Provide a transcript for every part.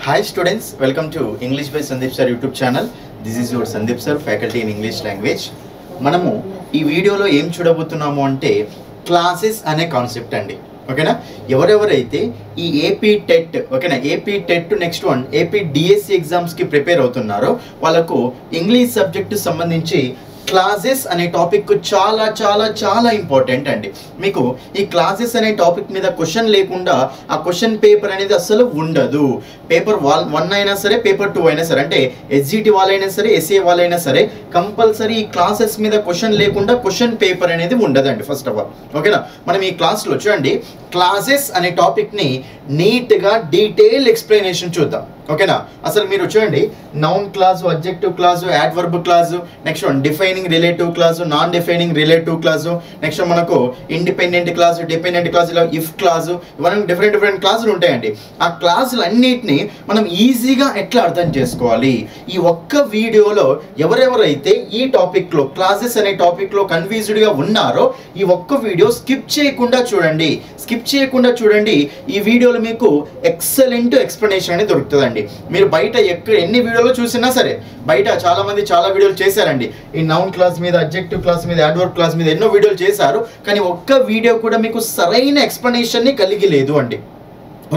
Hi students, welcome to English by Sandeep Sir YouTube channel. This is your Sandeep Sir, faculty in English language. మనము ఈ వీడియోలో ఏం చూడబోతున్నాము అంటే classes అనే కాన్సెప్ట్ అండి. ఓకేనా, ఎవరెవరైతే ఈ ఏపీ టెట్ ఓకేనా AP TET next one AP DSC ఎగ్జామ్స్కి ప్రిపేర్ అవుతున్నారో వాళ్ళకు ఇంగ్లీష్ సబ్జెక్టు సంబంధించి క్లాసెస్ అనే టాపిక్ చాలా చాలా చాలా ఇంపార్టెంట్ అండి. మీకు ఈ క్లాసెస్ అనే టాపిక్ మీద క్వశ్చన్ లేకుండా ఆ క్వశ్చన్ పేపర్ అనేది అస్సలు ఉండదు. పేపర్ 1 అయినా సరే, పేపర్ 2 అయినా సరే, అంటే ఎస్జిటి వాళ్ళైనా సరే, ఎస్ఏ వాళ్ళైనా సరే, కంపల్సరీ ఈ క్లాసెస్ మీద క్వశ్చన్ లేకుండా క్వశ్చన్ పేపర్ అనేది ఉండదండి. ఫస్ట్ ఆఫ్ ఆల్ ఓకేనా, మనం ఈ క్లాస్లో చూడండి క్లాసెస్ అనే టాపిక్ని నీట్గా డీటెయిల్ ఎక్స్ప్లెనేషన్ చూద్దాం. ఓకేనా, అసలు మీరు చూడండి noun clause, adjective clause, adverb class, next one defining relative class, non defining relative class, next మనకు ఇండిపెండెంట్ క్లాసు, డిపెండెంట్ క్లాసు, ఇలా ఇఫ్ క్లాసు, ఇవన్నీ డిఫరెంట్ క్లాసులు ఉంటాయండి. ఆ క్లాసులు అన్నిటిని మనం ఈజీగా ఎట్లా అర్థం చేసుకోవాలి, ఈ ఒక్క వీడియోలో ఎవరెవరైతే ఈ టాపిక్లో క్లాసెస్ అనే టాపిక్లో కన్ఫ్యూజ్డ్గా ఉన్నారో ఈ ఒక్క వీడియో స్కిప్ చేయకుండా చూడండి. ఈ వీడియోలో మీకు ఎక్సలెంట్ ఎక్స్ప్లెనేషన్ అనేది దొరుకుతుందండి. మీరు బయట ఎన్ని వీడియోలో చూసినా సరే, బయట చాలా మంది చాలా వీడియోలు చేశారండి. ఈ నౌన్ క్లాస్ మీద, అడ్జెక్టివ్ క్లాస్ మీద, యాడ్వర్బ్ క్లాస్ మీద ఎన్నో వీడియోలు చేశారు, కానీ ఒక్క వీడియో కూడా మీకు సరైన ఎక్స్ప్లెనేషన్ని కలిగి లేదు అండి.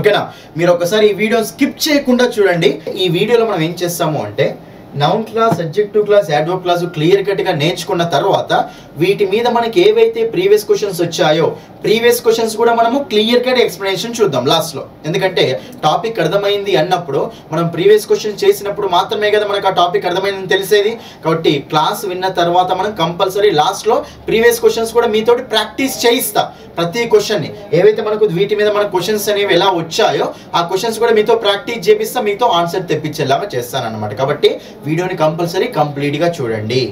ఓకేనా, మీరు ఒకసారి ఈ వీడియో స్కిప్ చేయకుండా చూడండి. ఈ వీడియోలో మనం ఏం చేస్తాము అంటే noun clause, adjective clause, adverb class clear కట్గా నేర్చుకున్న తర్వాత వీటి మీద మనకి ఏవైతే ప్రీవియస్ క్వశ్చన్స్ వచ్చాయో ప్రీవియస్ క్వశ్చన్స్ కూడా మనము క్లియర్ కట్ ఎక్స్ప్లెనేషన్ చూద్దాం లాస్ట్లో. ఎందుకంటే టాపిక్ అర్థమైంది అన్నప్పుడు మనం ప్రీవియస్ క్వశ్చన్ చేసినప్పుడు మాత్రమే కదా మనకు ఆ టాపిక్ అర్థమైందని తెలిసేది. కాబట్టి క్లాస్ విన్న తర్వాత మనం కంపల్సరీ లాస్ట్లో ప్రీవియస్ క్వశ్చన్స్ కూడా మీతోటి ప్రాక్టీస్ చేయిస్తా. ప్రతి క్వశ్చన్ని ఏవైతే మనకు వీటి మీద మన క్వశ్చన్స్ అనేవి ఎలా వచ్చాయో ఆ క్వశ్చన్స్ కూడా మీతో ప్రాక్టీస్ చేపిస్తా, మీతో ఆన్సర్ తెప్పించేలాగా చేస్తాను అనమాట. కాబట్టి వీడియోని కంపల్సరీ కంప్లీట్గా చూడండి.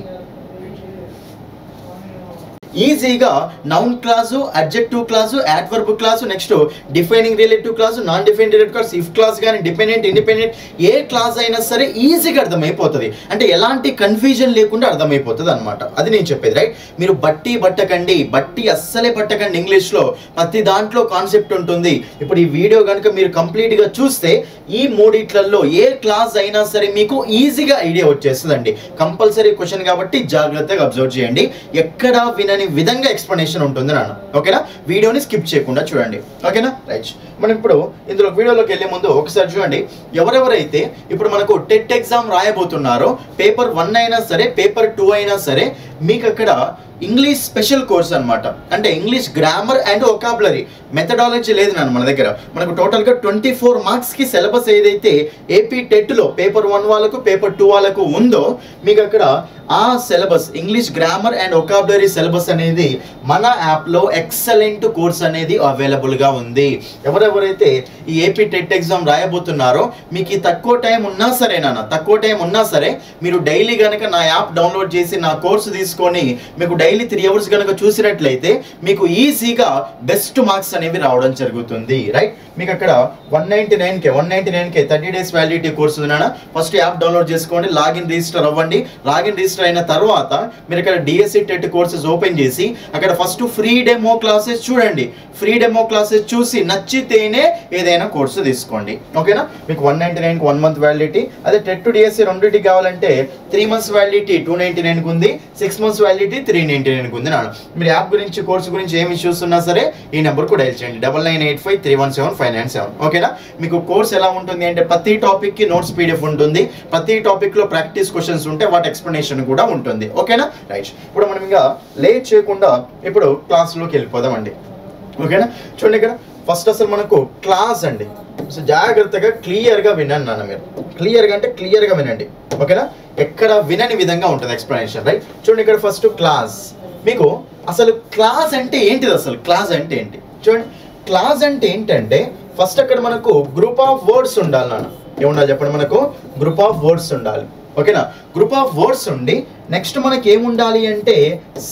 ఈజీగా noun clause, adjective clause, adverb class, next defining relative class, non defining relative class, if clause కానీ, డిపెండెంట్, ఇండిపెండెంట్, ఏ క్లాస్ అయినా సరే ఈజీగా అర్థమైపోతుంది. అంటే ఎలాంటి కన్ఫ్యూజన్ లేకుండా అర్థమైపోతుంది అనమాట. అది నేను చెప్పేది. రైట్, మీరు బట్టి అస్సలే పట్టకండి. ఇంగ్లీష్లో ప్రతి దాంట్లో కాన్సెప్ట్ ఉంటుంది. ఇప్పుడు ఈ వీడియో కనుక మీరు కంప్లీట్గా చూస్తే ఈ మూడిట్లలో ఏ క్లాస్ అయినా సరే మీకు ఈజీగా ఐడియా వచ్చేస్తుందండి. కంపల్సరీ క్వశ్చన్ కాబట్టి జాగ్రత్తగా అబ్జర్వ్ చేయండి. ఎక్కడ వినని విధంగా ఎక్స్ప్లెనేషన్ ఉంటుంది నాన్న. ఓకేనా, వీడియోని స్కిప్ చేయకుండా చూడండి. ఓకేనా, రైట్. మనం ఇప్పుడు ఇందులో వీడియోలోకి వెళ్ళే ముందు ఒకసారి చూడండి, ఎవరెవరైతే ఇప్పుడు మనకు టెట్ ఎగ్జామ్ రాయబోతున్నారో పేపర్ 1 అయినా సరే, పేపర్ 2 అయినా సరే, మీకు అక్కడ ఇంగ్లీష్ స్పెషల్ కోర్స్ అనమాట. అంటే English grammar and vocabulary methodology లేదు నాన్న మన దగ్గర. మనకు టోటల్గా 24 మార్క్స్కి సిలబస్ ఏదైతే ఏపీ టెట్లో పేపర్ 1 వాళ్ళకు, పేపర్ 2 వాళ్ళకు ఉందో మీకు అక్కడ ఆ syllabus English grammar and vocabulary syllabus అనేది మన యాప్లో ఎక్సలెంట్ కోర్స్ అనేది అవైలబుల్గా ఉంది. ఎవరెవరైతే ఈ ఏపీ టెట్ ఎగ్జామ్ రాయబోతున్నారో మీకు ఈ తక్కువ టైం ఉన్నా సరే మీరు డైలీ కనుక నా యాప్ డౌన్లోడ్ చేసి నా కోర్సు తీసుకొని మీకు డైలీ 3 అవర్స్ కనుక చూసినట్లయితే మీకు ఈజీగా బెస్ట్ మార్క్స్ అనేవి రావడం జరుగుతుంది. రైట్, మీకు అక్కడ 199K 30 days వ్యాలిడిటీ కోర్స్ ఉందన్నా. ఫస్ట్ యాప్ డౌన్లోడ్ చేసుకోండి, లాగిన్ రిజిస్టర్ అవ్వండి. లాగిన్ రిజిస్టర్ అయిన తర్వాత మీరు ఇక్కడ డిఎస్సి టెట్ కోర్సెస్ ఓపెన్ చేసి అక్కడ ఫస్ట్ ఫ్రీ డెమో క్లాసెస్ చూడండి. ఫ్రీ డెమో క్లాసెస్ చూసి నచ్చితేనే ఏదైనా కోర్సు తీసుకోండి. ఓకేనా, మీకు 199కి 1 month వ్యాలిడిటీ. అదే టెట్ డిఎస్సి రెండింటికి కావాలంటే 3 months వ్యాలిడిటీ 299కి ఉంది, 6 months వ్యాలిడిటీ 399కి ఉంది నాన్న. మీరు యాప్ గురించి, కోర్సు గురించి ఏమి ఇష్యూస్ ఉన్నా సరే ఈ నెంబర్కు డైల్ చేయండి, 9985317597. ఓకేనా, మీకు కోర్స్ ఎలా ఉంటుంది అంటే ప్రతి టాపిక్కి నోట్స్ పీడిఎఫ్ ఉంటుంది, ప్రతి టాపిక్లో ప్రాక్టీస్ క్వశ్చన్స్ ఉంటే వాటి ఎక్స్ప్లెనేషన్ కూడా ఉంటుంది. ఓకేనా, రైట్. ఇప్పుడు మనం ఇంకా లేట్ చేయకుండా ఇప్పుడు క్లాస్లోకి వెళ్ళిపోదామండి. ఓకేనా, చూడండి ఇక్కడ ఫస్ట్ అసలు మనకు క్లాస్ అండి. సో జాగ్రత్తగా క్లియర్గా వినండి నాన్న. మీరు క్లియర్గా వినండి. ఓకేనా, ఎక్కడ వినని విధంగా ఉంటుంది ఎక్స్ప్లెనేషన్. రైట్, చూడండి ఇక్కడ ఫస్ట్ క్లాస్. మీకు అసలు క్లాస్ అంటే ఏంటిది? అసలు క్లాస్ అంటే ఏంటి చూడండి. క్లాస్ అంటే ఏంటంటే ఫస్ట్ అక్కడ మనకు గ్రూప్ ఆఫ్ వర్డ్స్ ఉండాలి నాన్న. ఏముండాలి చెప్పండి, మనకు గ్రూప్ ఆఫ్ వర్డ్స్ ఉండాలి. ఓకేనా, గ్రూప్ ఆఫ్ వర్డ్స్ ఉండి నెక్స్ట్ మనకి ఏముండాలి అంటే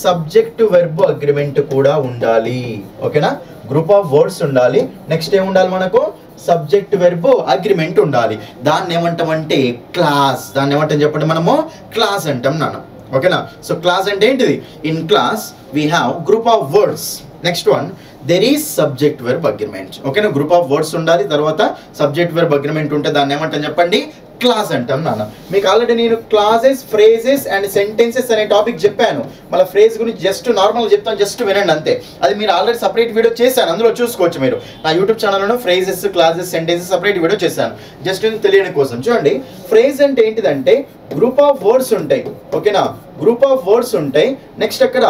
సబ్జెక్ట్ వెర్బ్ అగ్రిమెంట్ కూడా ఉండాలి. ఓకేనా, గ్రూప్ ఆఫ్ వర్డ్స్ ఉండాలి, నెక్స్ట్ ఏముండాలి మనకు సబ్జెక్ట్ వెర్బ్ అగ్రిమెంట్ ఉండాలి. దాన్ని ఏమంటామంటే క్లాస్. దాన్ని ఏమంటాం చెప్పండి, మనము క్లాస్ అంటాం నాన్న. ఓకేనా, సో క్లాస్ అంటే ఏంటిది? In class we have group of words. Next one there is subject verb agreement. ఓకేనా, గ్రూప్ ఆఫ్ వర్డ్స్ ఉండాలి, తర్వాత సబ్జెక్ట్ వెర్బ్ అగ్రిమెంట్ ఉంటే దాన్ని ఏమంటాం చెప్పండి, క్లాస్ అంటాం నాన్న. మీకు ఆల్రెడీ నేను క్లాసెస్, ఫ్రేజెస్ అండ్ సెంటెన్సెస్ అనే టాపిక్ చెప్పాను. మళ్ళీ ఫ్రేజ్ గురించి జస్ట్ నార్మల్గా చెప్తాను, జస్ట్ వినండి అంతే. అది మీరు ఆల్రెడీ సపరేట్ వీడియో చేశాను, అందులో చూసుకోవచ్చు మీరు. నా యూట్యూబ్ ఛానల్లో phrases, classes, sentences separate video చేశాను, జస్ట్ తెలియని కోసం. చూడండి, ఫ్రేజ్ అంటే ఏంటిదంటే గ్రూప్ ఆఫ్ వర్డ్స్ ఉంటాయి. ఓకేనా, గ్రూప్ ఆఫ్ వర్డ్స్ ఉంటాయి. నెక్స్ట్ అక్కడ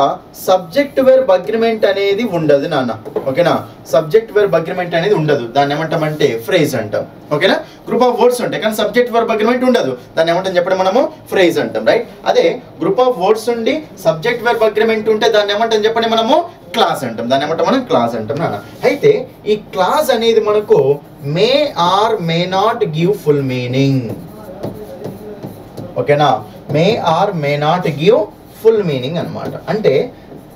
సబ్జెక్ట్ వెర్బ్ అగ్రిమెంట్ అనేది ఉండదు నాన్న. ఓకేనా, సబ్జెక్ట్ వెర్బ్ అగ్రిమెంట్ అనేది ఉండదు, దాన్ని ఏమంటామంటే ఫ్రేజ్ అంటాం. ఓకేనా, గ్రూప్ ఆఫ్ వర్డ్స్ ఉంటాయి కానీ సబ్జెక్ట్ వెర్బ్ అగ్రిమెంట్ ఉండదు, దాన్ని ఏమంటాం చెప్పడం మనము ఫ్రేజ్ అంటాం. రైట్, అదే గ్రూప్ ఆఫ్ వర్డ్స్ ఉండి సబ్జెక్ట్ వెర్బ్ అగ్రిమెంట్ ఉంటే దాన్ని ఏమంటాం చెప్పండి మనము క్లాస్ అంటాం. దాన్ని ఏమంటాం మనం క్లాస్ అంటాం నాన్న. అయితే ఈ క్లాస్ అనేది మనకు may or may not give full meaning. ఓకేనా, may or may not give full meaning అనమాట. అంటే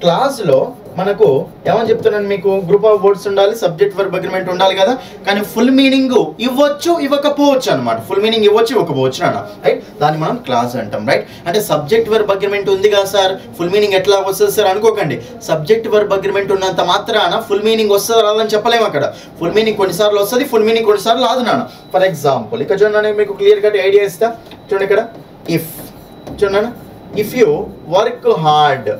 క్లాస్లో మనకు ఏమని చెప్తున్నాను మీకు, గ్రూప్ ఆఫ్ వర్డ్స్ ఉండాలి, సబ్జెక్ట్ వెర్బ్ అగ్రిమెంట్ ఉండాలి కదా, కానీ ఫుల్ మీనింగ్ ఇవ్వచ్చు ఇవ్వకపోవచ్చు అనమాట. ఫుల్ మీనింగ్ ఇవ్వచ్చు ఇవ్వకపోవచ్చు అన్న. రైట్, దాన్ని మనం క్లాస్ అంటాం. రైట్, అంటే సబ్జెక్ట్ వెర్బ్ అగ్రిమెంట్ ఉంది కదా సార్, ఫుల్ మీనింగ్ ఎట్లా వస్తుంది సార్ అనుకోకండి. సబ్జెక్ట్ వెర్బ్ అగ్రిమెంట్ ఉన్నంత మాత్రాన ఫుల్ మీనింగ్ వస్తుంది రాదని చెప్పలేము. అక్కడ ఫుల్ మీనింగ్ కొన్నిసార్లు వస్తుంది, ఫుల్ మీనింగ్ కొన్నిసార్లు రాదు నాన్న. ఫర్ ఎగ్జాంపుల్ ఇక్కడ చూడండి, మీకు క్లియర్ కట్ ఐడియా ఇస్తా. చూడండి ఇక్కడ ఇఫ్, చూడండి ఇఫ్ యూ వర్క్ హార్డ్.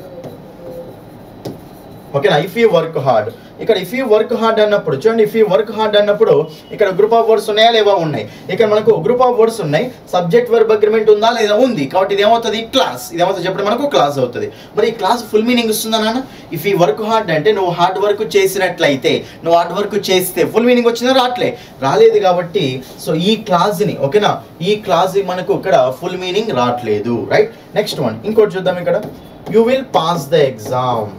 ఓకేనా, ఇఫ్ యూ వర్క్ హార్డ్. ఇక్కడ ఇఫ్ యూ వర్క్ హార్డ్ అన్నప్పుడు చూడండి, ఇఫ్ యూ వర్క్ హార్డ్ అన్నప్పుడు ఇక్కడ గ్రూప్ ఆఫ్ వర్డ్స్ ఉన్నాయా లేవా, ఉన్నాయి. ఇక్కడ మనకు గ్రూప్ ఆఫ్ వర్డ్స్ ఉన్నాయి, సబ్జెక్ట్ వెర్బ్ అగ్రిమెంట్ ఉందా లేదా, ఉంది. కాబట్టి ఇది ఏమవుతుంది, క్లాస్. ఇది ఏమవుతుంది చెప్పడం మనకు క్లాస్ అవుతుంది. మరి ఈ క్లాస్ ఫుల్ మీనింగ్ ఇస్తుందా నాన్న? ఇఫ్ యూ వర్క్ హార్డ్ అంటే నువ్వు హార్డ్ వర్క్ చేసినట్లయితే, నువ్వు హార్డ్ వర్క్ చేస్తే ఫుల్ మీనింగ్ వచ్చిందా, రాలేదు. కాబట్టి సో ఈ క్లాస్ని, ఓకేనా, ఈ క్లాస్ మనకు ఇక్కడ ఫుల్ మీనింగ్ రావట్లేదు. రైట్, నెక్స్ట్ వన్ ఇంకోటి చూద్దాం. ఇక్కడ you will pass the exam.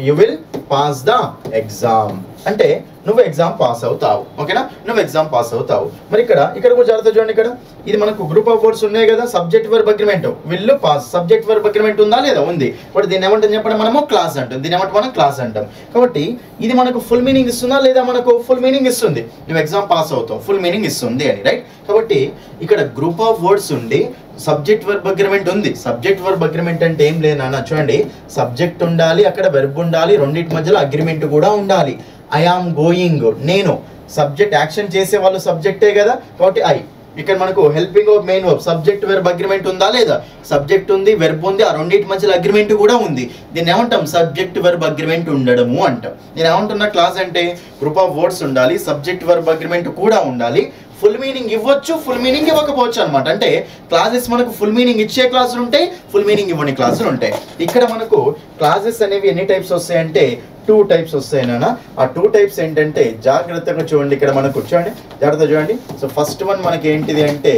You will pass the exam అంటే నువ్వు ఎగ్జామ్ పాస్ అవుతావు. ఓకేనా, నువ్వు ఎగ్జామ్ పాస్ అవుతావు. మరి ఇక్కడ కూడా జాగ్రత్త చూడండి. ఇక్కడ ఇది మనకు గ్రూప్ ఆఫ్ వర్డ్స్ ఉన్నాయి కదా, subject verb agreement, will pass, subject verb agreement ఉందా లేదా, ఉంది. కాబట్టి దీన్ని ఏమంటాం చెప్పండి మనము క్లాస్ అంటాం. దీన్ని ఏమంటాం మనం క్లాస్ అంటాం. కాబట్టి ఇది మనకు ఫుల్ మీనింగ్ ఇస్తుందా లేదా, మనకు ఫుల్ మీనింగ్ ఇస్తుంది. నువ్వు ఎగ్జామ్ పాస్ అవుతావు, ఫుల్ మీనింగ్ ఇస్తుంది అని. రైట్, కాబట్టి ఇక్కడ గ్రూప్ ఆఫ్ వర్డ్స్ ఉండి సబ్జెక్ట్ వెర్బ్ అగ్రిమెంట్ ఉంది. సబ్జెక్ట్ వెర్బ్ అగ్రిమెంట్ అంటే ఏం లేదు నాన్న. చూడండి, సబ్జెక్ట్ ఉండాలి, అక్కడ వెర్బ్ ఉండాలి, రెండింటి మధ్యలో అగ్రిమెంట్ కూడా ఉండాలి. ఐ ఆమ్ గోయింగ్, నేను. సబ్జెక్ట్ యాక్షన్ చేసే వాళ్ళు సబ్జెక్టే కదా, కాబట్టి ఐ. ఇక్కడ మనకు helping of main verb, subject verb agreement ఉందా లేదా, సబ్జెక్ట్ ఉంది, వెర్బ్ ఉంది, ఆ రెండింటి మధ్యలో అగ్రిమెంట్ కూడా ఉంది. దీన్ని ఏమంటాం, సబ్జెక్ట్ వెర్బ్ అగ్రిమెంట్ ఉండడము అంటాం. నేను ఏమంటున్నా, క్లాస్ అంటే గ్రూప్ ఆఫ్ వర్డ్స్ ఉండాలి, సబ్జెక్ట్ వెర్బ్ అగ్రిమెంట్ కూడా ఉండాలి, ఫుల్ మీనింగ్ ఇవ్వచ్చు, ఫుల్ మీనింగ్ ఇవ్వకపోవచ్చు అనమాట. అంటే క్లాసెస్ మనకు ఫుల్ మీనింగ్ ఇచ్చే క్లాసులు ఉంటాయి, ఫుల్ మీనింగ్ ఇవ్వని క్లాసులు ఉంటాయి. ఇక్కడ మనకు క్లాసెస్ అనేవి ఎన్ని టైప్స్ వస్తాయంటే 2 టైప్స్ వస్తాయి నాన్న. ఆ 2 టైప్స్ ఏంటంటే జాగ్రత్తగా చూడండి. ఇక్కడ మనకు చూడండి, జాగ్రత్త చూడండి. సో ఫస్ట్ వన్ మనకి ఏంటిది అంటే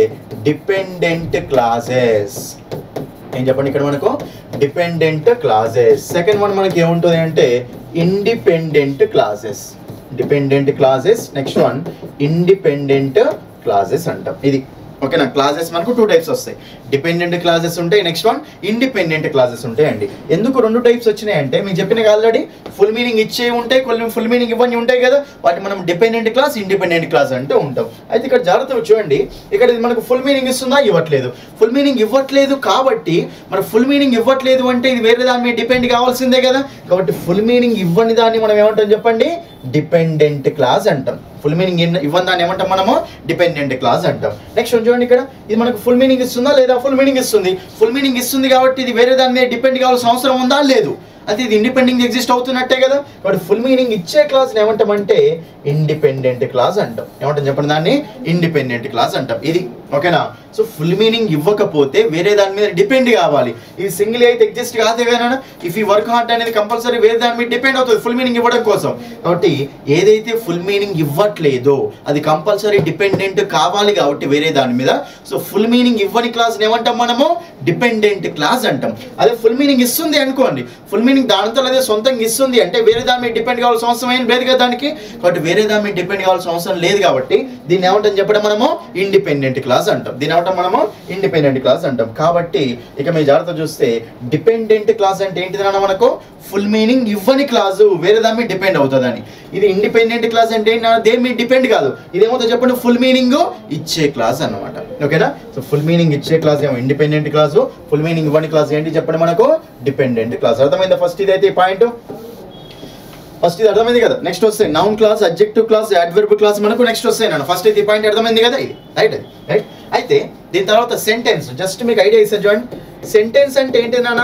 డిపెండెంట్ క్లాసెస్. ఏం చెప్పండి, ఇక్కడ మనకు డిపెండెంట్ క్లాసెస్. సెకండ్ వన్ మనకి ఏముంటుంది అంటే independent classes. Dependent classes, next one independent classes అంటాం. ఇది ఓకేనా. క్లాసెస్ మనకు 2 టైప్స్ వస్తాయి, డిపెండెంట్ క్లాసెస్ ఉంటాయి, నెక్స్ట్ వన్ ఇండిపెండెంట్ క్లాసెస్ ఉంటాయి అండి. ఎందుకు 2 టైప్స్ వచ్చినాయి అంటే మీకు చెప్పిన ఆల్రెడీ ఫుల్ మీనింగ్ ఇచ్చే ఉంటాయి, కొన్ని ఫుల్ మీనింగ్ ఇవ్వని ఉంటాయి కదా, వాటి మనం డిపెండెంట్ క్లాస్, ఇండిపెండెంట్ క్లాస్ అంటూ ఉంటాం. అయితే ఇక్కడ జాగ్రత్తగా చూడండి, ఇక్కడ ఇది మనకు ఫుల్ మీనింగ్ ఇస్తుందా, ఇవ్వట్లేదు. ఫుల్ మీనింగ్ ఇవ్వట్లేదు కాబట్టి మరి ఫుల్ మీనింగ్ ఇవ్వట్లేదు అంటే ఇది వేరే దాని మీద డిపెండ్ కావాల్సిందే కదా. కాబట్టి ఫుల్ మీనింగ్ ఇవ్వని దాన్ని మనం ఏమంటాం చెప్పండి, డిపెండెంట్ క్లాస్ అంటాం. ఫుల్ మీనింగ్ ఇవ్వని దాన్ని ఏమంటాం మనము, డిపెండెంట్ క్లాస్ అంటాం. నెక్స్ట్ చూడండి, ఇక్కడ ఇది మనకు ఫుల్ మీనింగ్ ఇస్తుందా లేదా, ఫుల్ మీనింగ్ ఇస్తుంది. ఫుల్ మీనింగ్ ఇస్తుంది కాబట్టి ఇది వేరే దాని మీద డిపెండ్ కావాల్సిన అవసరం ఉందా, లేదు. అయితే ఇది ఇండిపెండెంట్ ఎగ్జిస్ట్ అవుతున్నట్టే కదా. కాబట్టి ఫుల్ మీనింగ్ ఇచ్చే క్లాస్ని ఏమంటామంటే ఇండిపెండెంట్ క్లాస్ అంటాం. ఏమంటాం చెప్పండి, దాన్ని ఇండిపెండెంట్ క్లాస్ అంటాం. ఇది ఓకేనా. సో ఫుల్ మీనింగ్ ఇవ్వకపోతే వేరే దాని మీద డిపెండ్ కావాలి. ఇది సింగిల్ అయితే ఎగ్జిస్ట్ కాదే కదా. ఇఫ్ ఈ వర్క్ హార్డ్ అనేది కంపల్సరీ వేరే దాని మీద డిపెండ్ అవుతుంది ఫుల్ మీనింగ్ ఇవ్వడం కోసం. కాబట్టి ఏదైతే ఫుల్ మీనింగ్ ఇవ్వట్లేదో అది కంపల్సరీ డిపెండెంట్ కావాలి కాబట్టి వేరే దాని మీద. సో ఫుల్ మీనింగ్ ఇవ్వని క్లాస్ని ఏమంటాం మనము, డిపెండెంట్ క్లాస్ అంటాం. అదే ఫుల్ మీనింగ్ ఇస్తుంది అనుకోండి, ఫుల్ మీనింగ్ దానితో అదే సొంతంగా ఇస్తుంది అంటే వేరే దాని మీద డిపెండ్ కావాల్సిన అవసరం ఏం లేదు కదా దానికి. కాబట్టి వేరే దాని మీద డిపెండ్ కావాల్సిన అవసరం లేదు కాబట్టి దీన్ని ఏమంటాం చెప్పడం మనము, ఇండిపెండెంట్ క్లాస్ అంటాం. దీని ఏమంటాం మనము, ఇండిపెండెంట్ క్లాస్ అంటాం. కాబట్టి ఇక మీరు జాగ్రత్త చూస్తే డిపెండెంట్ క్లాస్ అంటే ఏంటిదన్నా, మనకు ఫుల్ మీనింగ్ ఇవ్వని క్లాసు వేరే దాని మీద డిపెండ్ అవుతుందని. ఇది ఇండిపెండెంట్ క్లాస్ అంటే దేని మీద డిపెండ్ కాదు, ఇదేమవుతుందో చెప్పండి, ఫుల్ మీనింగ్ ఇచ్చే క్లాస్ అన్నమాట. ఓకేనా. సో ఫుల్ మీనింగ్ ఇచ్చే క్లాస్ ఏమో ఇండిపెండెంట్ క్లాసు, ఫుల్ మీనింగ్ ఇవ్వని క్లాస్ ఏంటి చెప్పండి మనకు, డిపెండెంట్ క్లాస్. అర్థమైందా ఫస్ట్ ఇదైతే పాయింట్. ఫస్ట్ ఇది అర్థమైంది కదా. నెక్స్ట్ వస్తాయి noun clause, adjective clause, adverb class మనకు నెక్స్ట్ వస్తాయి నాన్న. ఫస్ట్ అయితే ఈ పాయింట్ అర్థమైంది కదా, ఇది రైట్ రైట్. అయితే దీని తర్వాత సెంటెన్స్, జస్ట్ మీకు ఐడియా ఇస్తారు చూడండి. సెంటెన్స్ అంటే ఏంటి నాన్న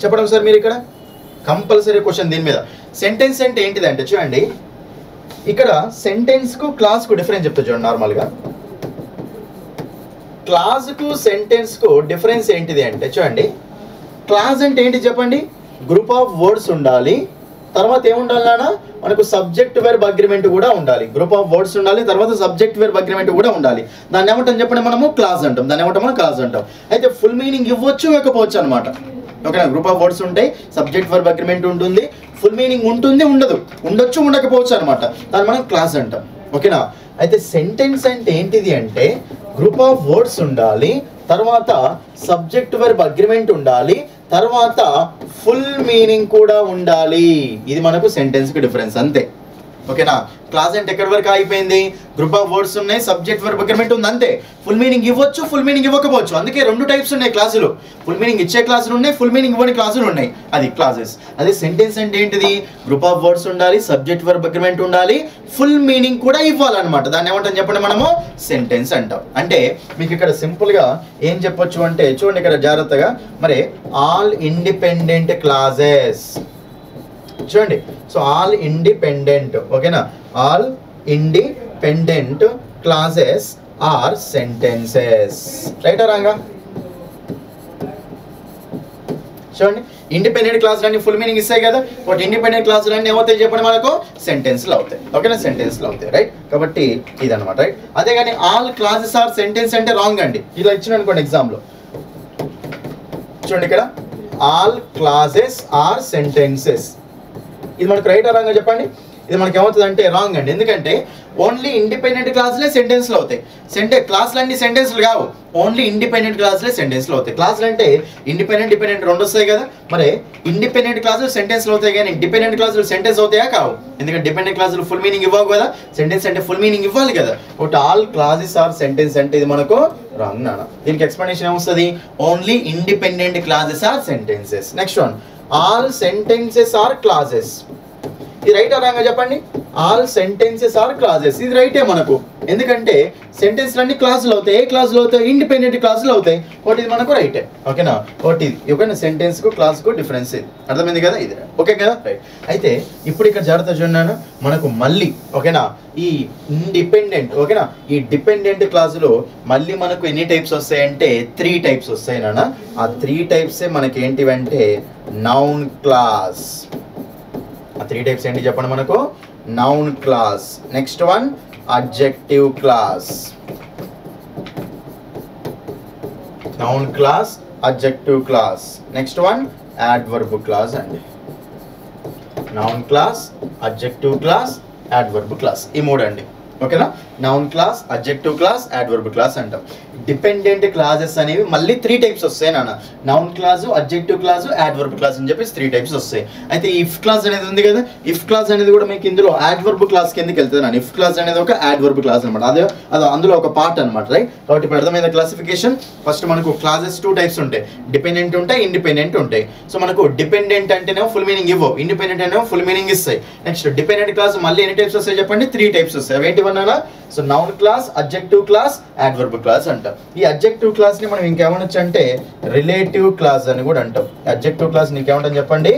చెప్పడం సార్ మీరు ఇక్కడ కంపల్సరీ క్వశ్చన్ దీని మీద. సెంటెన్స్ అంటే ఏంటిది అంటే చూడండి, ఇక్కడ సెంటెన్స్కు క్లాస్కు డిఫరెన్స్ చెప్తా చూడండి. నార్మల్గా క్లాస్కు సెంటెన్స్కు డిఫరెన్స్ ఏంటిది అంటే చూడండి, క్లాస్ అంటే ఏంటి చెప్పండి, గ్రూప్ ఆఫ్ వర్డ్స్ ఉండాలి, తర్వాత ఏముండాలి నాన్న మనకు సబ్జెక్ట్ వెర్బ్ అగ్రిమెంట్ కూడా ఉండాలి. గ్రూప్ ఆఫ్ వర్డ్స్ ఉండాలి, తర్వాత సబ్జెక్ట్ వెర్బ్ అగ్రిమెంట్ కూడా ఉండాలి. దాన్ని ఏమంటాం చెప్పండి మనము క్లాస్ అంటాం. దాన్ని ఏమంటాం మనం క్లాస్ అంటాం. అయితే ఫుల్ మీనింగ్ ఇవ్వచ్చు ఇవ్వకపోవచ్చు అనమాట. ఓకేనా, గ్రూప్ ఆఫ్ వర్డ్స్ ఉంటాయి, సబ్జెక్ట్ వెర్బ్ అగ్రిమెంట్ ఉంటుంది, ఫుల్ మీనింగ్ ఉంటుంది ఉండదు, ఉండొచ్చు ఉండకపోవచ్చు అనమాట. దాన్ని మనం క్లాస్ అంటాం. ఓకేనా. అయితే సెంటెన్స్ అంటే ఏంటిది అంటే గ్రూప్ ఆఫ్ వర్డ్స్ ఉండాలి, తర్వాత సబ్జెక్ట్ వెర్బ్ అగ్రిమెంట్ ఉండాలి, తర్వాత ఫుల్ మీనింగ్ కూడా ఉండాలి. ఇది మనకు సెంటెన్స్ కి డిఫరెన్స్ అంతే. ఓకేనా. క్లాస్ అంటే ఎక్కడి వరకు అయిపోయింది, గ్రూప్ ఆఫ్ వర్డ్స్ ఉన్నాయి, సబ్జెక్ట్ వెర్బ్ అగ్రిమెంట్ ఉంది అంతే. ఫుల్ మీనింగ్ ఇవ్వచ్చు, ఫుల్ మీనింగ్ ఇవ్వకపోవచ్చు. అందుకే రెండు టైప్స్ ఉన్నాయి క్లాసులు, ఫుల్ మీనింగ్ ఇచ్చే క్లాసులు ఉన్నాయి, ఫుల్ మీనింగ్ ఇవ్వని క్లాసులు ఉన్నాయి. అది క్లాసెస్. అదే సెంటెన్స్ అంటే ఏంటిది, గ్రూప్ ఆఫ్ వర్డ్స్ ఉండాలి, సబ్జెక్ట్ వెర్బ్ అగ్రిమెంట్ ఉండాలి, ఫుల్ మీనింగ్ కూడా ఇవ్వాలన్నమాట. దాన్ని ఏమంటాం చెప్పండి మనము సెంటెన్స్ అంటాం. అంటే మీకు ఇక్కడ సింపుల్ గా ఏం చెప్పొచ్చు అంటే చూడండి ఇక్కడ జాగ్రత్తగా, మరి ఆల్ ఇండిపెండెంట్ క్లాసెస్ చూడండి. సో ఆల్ ఇండిపెండెంట్, ఓకేనా, all independent clauses or sentences. రైటా రాంగా చూడండి. ఇండిపెండెంట్ క్లాసులన్నీ ఫుల్ మీనింగ్ ఇస్తాయి కదా, బట్ ఇండిపెండెంట్ క్లాసులన్నీ ఏమవుతాయి చెప్పండి మనకు సెంటెన్స్లు అవుతాయి. ఓకేనా, సెంటెన్స్లు అవుతాయి రైట్. కాబట్టి ఇదన్నమాట రైట్. అదే కానీ ఆల్ క్లాసెస్ ఆర్ సెంటెన్స్ అంటే రాంగ్ అండి. ఇలా ఇచ్చిన అనుకోండి ఎగ్జామ్లో చూడండి, ఇక్కడ ఆల్ క్లాసెస్ ఆర్ సెంటెన్సెస్, ఇది మనకు రైట్ రాంగ్ చెప్పండి. ఇది మనకి ఏమవుతుంది అంటే రాంగ్ అండి. ఎందుకంటే ఓన్లీ ఇండిపెండెంట్ క్లాసులే సెంటెన్స్లు అవుతాయి. క్లాసులు అన్ని సెంటెన్స్లు కావు, ఓన్లీ ఇండిపెండెంట్ క్లాసులే సెంటెన్స్లు అవుతాయి. క్లాసులు అంటే ఇండిపెండెంట్ డిపెండెంట్ రెండు వస్తాయి కదా, మరి ఇండిపెండెంట్ క్లాసులు సెంటెన్స్లు అవుతాయి కానీ డిపెండెంట్ క్లాసులు సెంటెన్స్ అవుతాయా కావు. ఎందుకంటే డిపెండెంట్ క్లాసులు ఫుల్ మీనింగ్ ఇవ్వవు కదా, సెంటెన్స్ అంటే ఫుల్ మీనింగ్ ఇవ్వాలి కదా. ఒకటి ఆల్ క్లాసెస్ ఆర్ సెంటెన్స్ అంటే ఇది మనకు రాంగ్ నాన్న. దీనికి ఎక్స్ప్లెనేషన్ ఏమొస్తుంది, only independent clauses or sentences. Next one, all sentences are clauses. ఇది రైట్ రాంగా చెప్పండి. ఆల్ సెంటెన్సెస్ ఆర్ క్లాసెస్, ఇది రైటే మనకు. ఎందుకంటే సెంటెన్స్లు అన్ని క్లాసులు అవుతాయి. ఏ క్లాసులు అవుతాయి, ఇండిపెండెంట్ క్లాసులు అవుతాయి. ఒకటి ఇది మనకు రైటే. ఓకేనా, ఒకటి ఇది. ఓకేనా, సెంటెన్స్ కు క్లాస్ కు డిఫరెన్స్ ఇది అర్థమైంది కదా, ఇది ఓకే కదా రైట్. అయితే ఇప్పుడు ఇక్కడ జాగ్రత్త చూడండి, మనకు మళ్ళీ ఓకేనా ఈ ఇండిపెండెంట్ ఓకేనా ఈ డిపెండెంట్ క్లాసులో మళ్ళీ మనకు ఎన్ని టైప్స్ వస్తాయంటే 3 టైప్స్ వస్తాయి నాన్న. ఆ 3 టైప్సే మనకి ఏంటివంటే నౌన్ క్లాస్. ఆ 3 టైప్స్ ఏంటి చెప్పండి మనకు, noun clause, next one adjective clause, noun clause, adjective clause, next one adverb clause అండి. Noun clause, adjective clause, adverb clause, ఈ 3 అండి. ఓకేనా, noun clause, adjective clause, adverb clause అంటాం. డిపెండెంట్ క్లాసెస్ అనేవి మళ్ళీ 3 టైప్స్ వస్తాయి నాన్న. Noun clause, adjective clause, adverb clause అని చెప్పేసి 3 టైప్స్ వస్తాయి. అయితే ఇఫ్ క్లాస్ అనేది ఉంది కదా, ఇఫ్ క్లాస్ అనేది కూడా మీకు ఇందులో యాడ్వర్బ్ క్లాస్ కిందకి వెళ్తుంది నాన్న. ఇఫ్ క్లాస్ అనేది ఒక యాడ్వర్బ్ క్లాస్ అనమాట, అదే అందులో ఒక పార్ట్ అనమాట రైట్. కాబట్టి ఇప్పుడు అర్థమైన క్లాసిఫికేషన్. ఫస్ట్ మనకు క్లాసెస్ 2 టైప్స్ ఉంటాయి, డిపెండెంట్ ఉంటాయి, ఇండిపెండెంట్ ఉంటాయి. సో మనకు డిపెండెంట్ అంటేనేమో ఫుల్ మీనింగ్ ఇవ్వవు, ఇండిపెండెంట్ అంటేనేమో ఫుల్ మీనింగ్ ఇస్తాయి. నెక్స్ట్ డిపెండెంట్ క్లాస్ మళ్ళీ ఎన్ని టైప్స్ వస్తాయి చెప్పండి, 3 టైప్స్ వస్తాయి. అవేంటివన్నా, so noun clause, adjective clause, adverb clause అంటాం. ఈ అడ్జెక్టివ్ క్లాస్ ని మనం ఇంకేమనొచ్చు అంటే రిలేటివ్ క్లాస్ అని కూడా అంటాం. అడ్జెక్టివ్ క్లాస్ నీకేమంటాం చెప్పండి,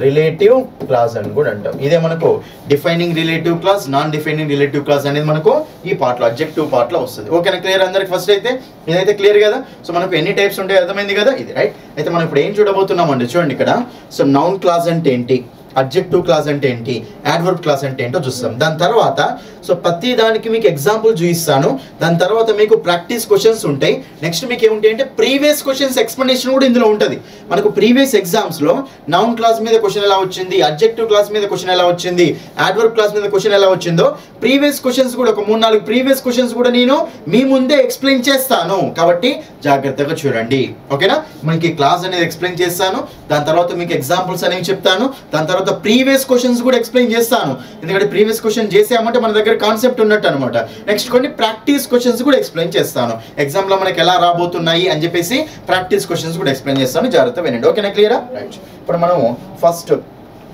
రిలేటివ్ క్లాస్ అని కూడా అంటాం. ఇదే మనకు defining relative clause, non defining relative class అనేది మనకు ఈ పార్ట్ లో అడ్జెక్టివ్ పార్ట్ లో వస్తుంది. ఓకేనా, క్లియర్ అందరికి ఫస్ట్ అయితే ఇదైతే క్లియర్ కదా. సో మనకు ఎన్ని టైప్స్ ఉంటాయి అర్థమైంది కదా, ఇది రైట్. అయితే మనం ఇప్పుడు ఏం చూడబోతున్నాం అండి చూడండి ఇక్కడ. సో నౌన్ క్లాస్ అంటే ఏంటి, అడ్జెక్టివ్ క్లాస్ అంటే ఏంటి, యాడ్వర్బ్ క్లాస్ అంటే ఏంటో చూస్తాం. దాని తర్వాత సో ప్రతి దానికి మీకు ఎగ్జాంపుల్ చూపిస్తాను. దాని తర్వాత మీకు ప్రాక్టీస్ క్వశ్చన్స్ ఉంటాయి. నెక్స్ట్ మీకు ఏముంటాయి అంటే ప్రీవియస్ క్వశ్చన్స్ ఎక్స్ప్లెనేషన్ కూడా ఇందులో ఉంటుంది. మనకు ప్రీవియస్ ఎగ్జామ్స్ లో నౌన్ క్లాస్ మీద క్వశ్చన్ ఎలా వచ్చింది, అడ్జెక్టివ్ క్లాస్ మీద క్వశ్చన్ ఎలా వచ్చింది, యాడ్వర్బ్ క్లాస్ మీద క్వశ్చన్ ఎలా వచ్చిందో ప్రీవియస్ క్వశ్చన్స్ కూడా ఒక 3-4 ప్రీవియస్ క్వశ్చన్స్ కూడా నేను మీ ముందే ఎక్స్ప్లెయిన్ చేస్తాను. కాబట్టి జాగ్రత్తగా చూడండి. ఓకేనా, మనకి క్లాస్ అనేది ఎక్స్ప్లెయిన్ చేస్తాను, దాని తర్వాత మీకు ఎగ్జాంపుల్స్ అనేవి చెప్తాను, దాని తర్వాత ప్రీవియస్ క్వశ్చన్స్ కూడా ఎక్స్ప్లెయిన్ చేస్తాను. ఎందుకంటే ప్రీవియస్ క్వశ్చన్ చేసామంటే మన దగ్గర కాన్సెప్ట్ ఉన్నట్టు అనమాట. నెక్స్ట్ కొన్ని ప్రాక్టీస్ క్వశ్చన్స్ కూడా ఎక్స్ప్లెయిన్ చేస్తాను. ఎగ్జామ్ లో మనకి ఎలా రాబోతున్నాయి అని చెప్పేసి ప్రాక్టీస్ క్వశ్చన్స్ కూడా ఎక్స్ప్లెయిన్ చేస్తాను. జాగ్రత్త వినండి. ఓకేనా, క్లియరా రైట్. ఇప్పుడు మనము ఫస్ట్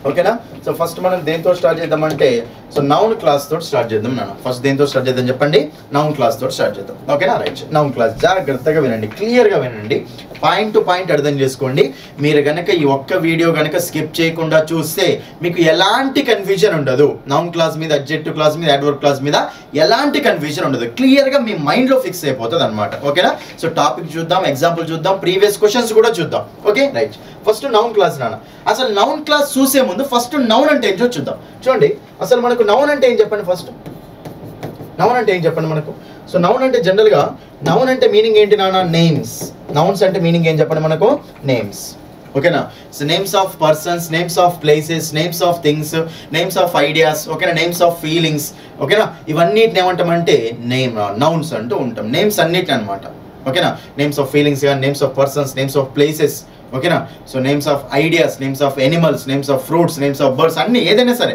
ఓకేనా సో ఫస్ట్ మనం దేంతో స్టార్ట్ చేద్దామంటే సో నౌన్ క్లాస్ తోటి స్టార్ట్ చేద్దాం నాన్న. ఫస్ట్ దేంతో స్టార్ట్ చేద్దాం చెప్పండి, నౌన్ క్లాస్ తోటి స్టార్ట్ చేద్దాం. ఓకేనా, రైట్. నౌన్ క్లాస్ జాగ్రత్తగా వినండి, క్లియర్గా వినండి, పాయింట్ టు పాయింట్ అర్థం చేసుకోండి. మీరు కనుక ఈ ఒక్క వీడియో కనుక స్కిప్ చేయకుండా చూస్తే మీకు ఎలాంటి కన్ఫ్యూజన్ ఉండదు. నౌన్ క్లాస్ మీద, అడ్జెక్టివ్ క్లాస్ మీద, అడ్వర్బ్ క్లాస్ మీద ఎలాంటి కన్ఫ్యూజన్ ఉండదు. క్లియర్గా మీ మైండ్లో ఫిక్స్ అయిపోతుంది అనమాట. ఓకేనా, సో టాపిక్ చూద్దాం, ఎగ్జాంపుల్ చూద్దాం, ప్రీవియస్ క్వశ్చన్స్ కూడా చూద్దాం. Okay, right. First noun clause నాన్న. అసలు నౌన్ క్లాస్ చూసే ముందు ఫస్ట్ నౌన్ అంటే ఏంటో చూద్దాం. చూడండి, అసలు మనకు నౌన్ అంటే ఏం చెప్పండి. ఫస్ట్ నౌన్ అంటే ఏం చెప్పండి మనకు. సో నౌన్ అంటే జనరల్గా నౌన్ అంటే మీనింగ్ ఏంటి నాన్న? నేమ్స్. నౌన్స్ అంటే మీనింగ్ ఏం చెప్పండి మనకు? నేమ్స్. ఓకేనా, so names of persons, names of places, names of things, names of ideas. ఓకేనా, నేమ్స్ ఆఫ్ ఫీలింగ్స్. ఓకేనా, ఇవన్నిటిని ఏమంటామంటే నౌన్స్ అంటూ ఉంటాం. నేమ్స్ అన్నిటిని అనమాట. ఓకేనా, నేమ్స్ ఆఫ్ ఫీలింగ్స్ కానీ, names of persons, names of places. ఓకేనా, so names of ideas, names of animals, names of fruits, names of birds, అన్ని ఏదైనా సరే,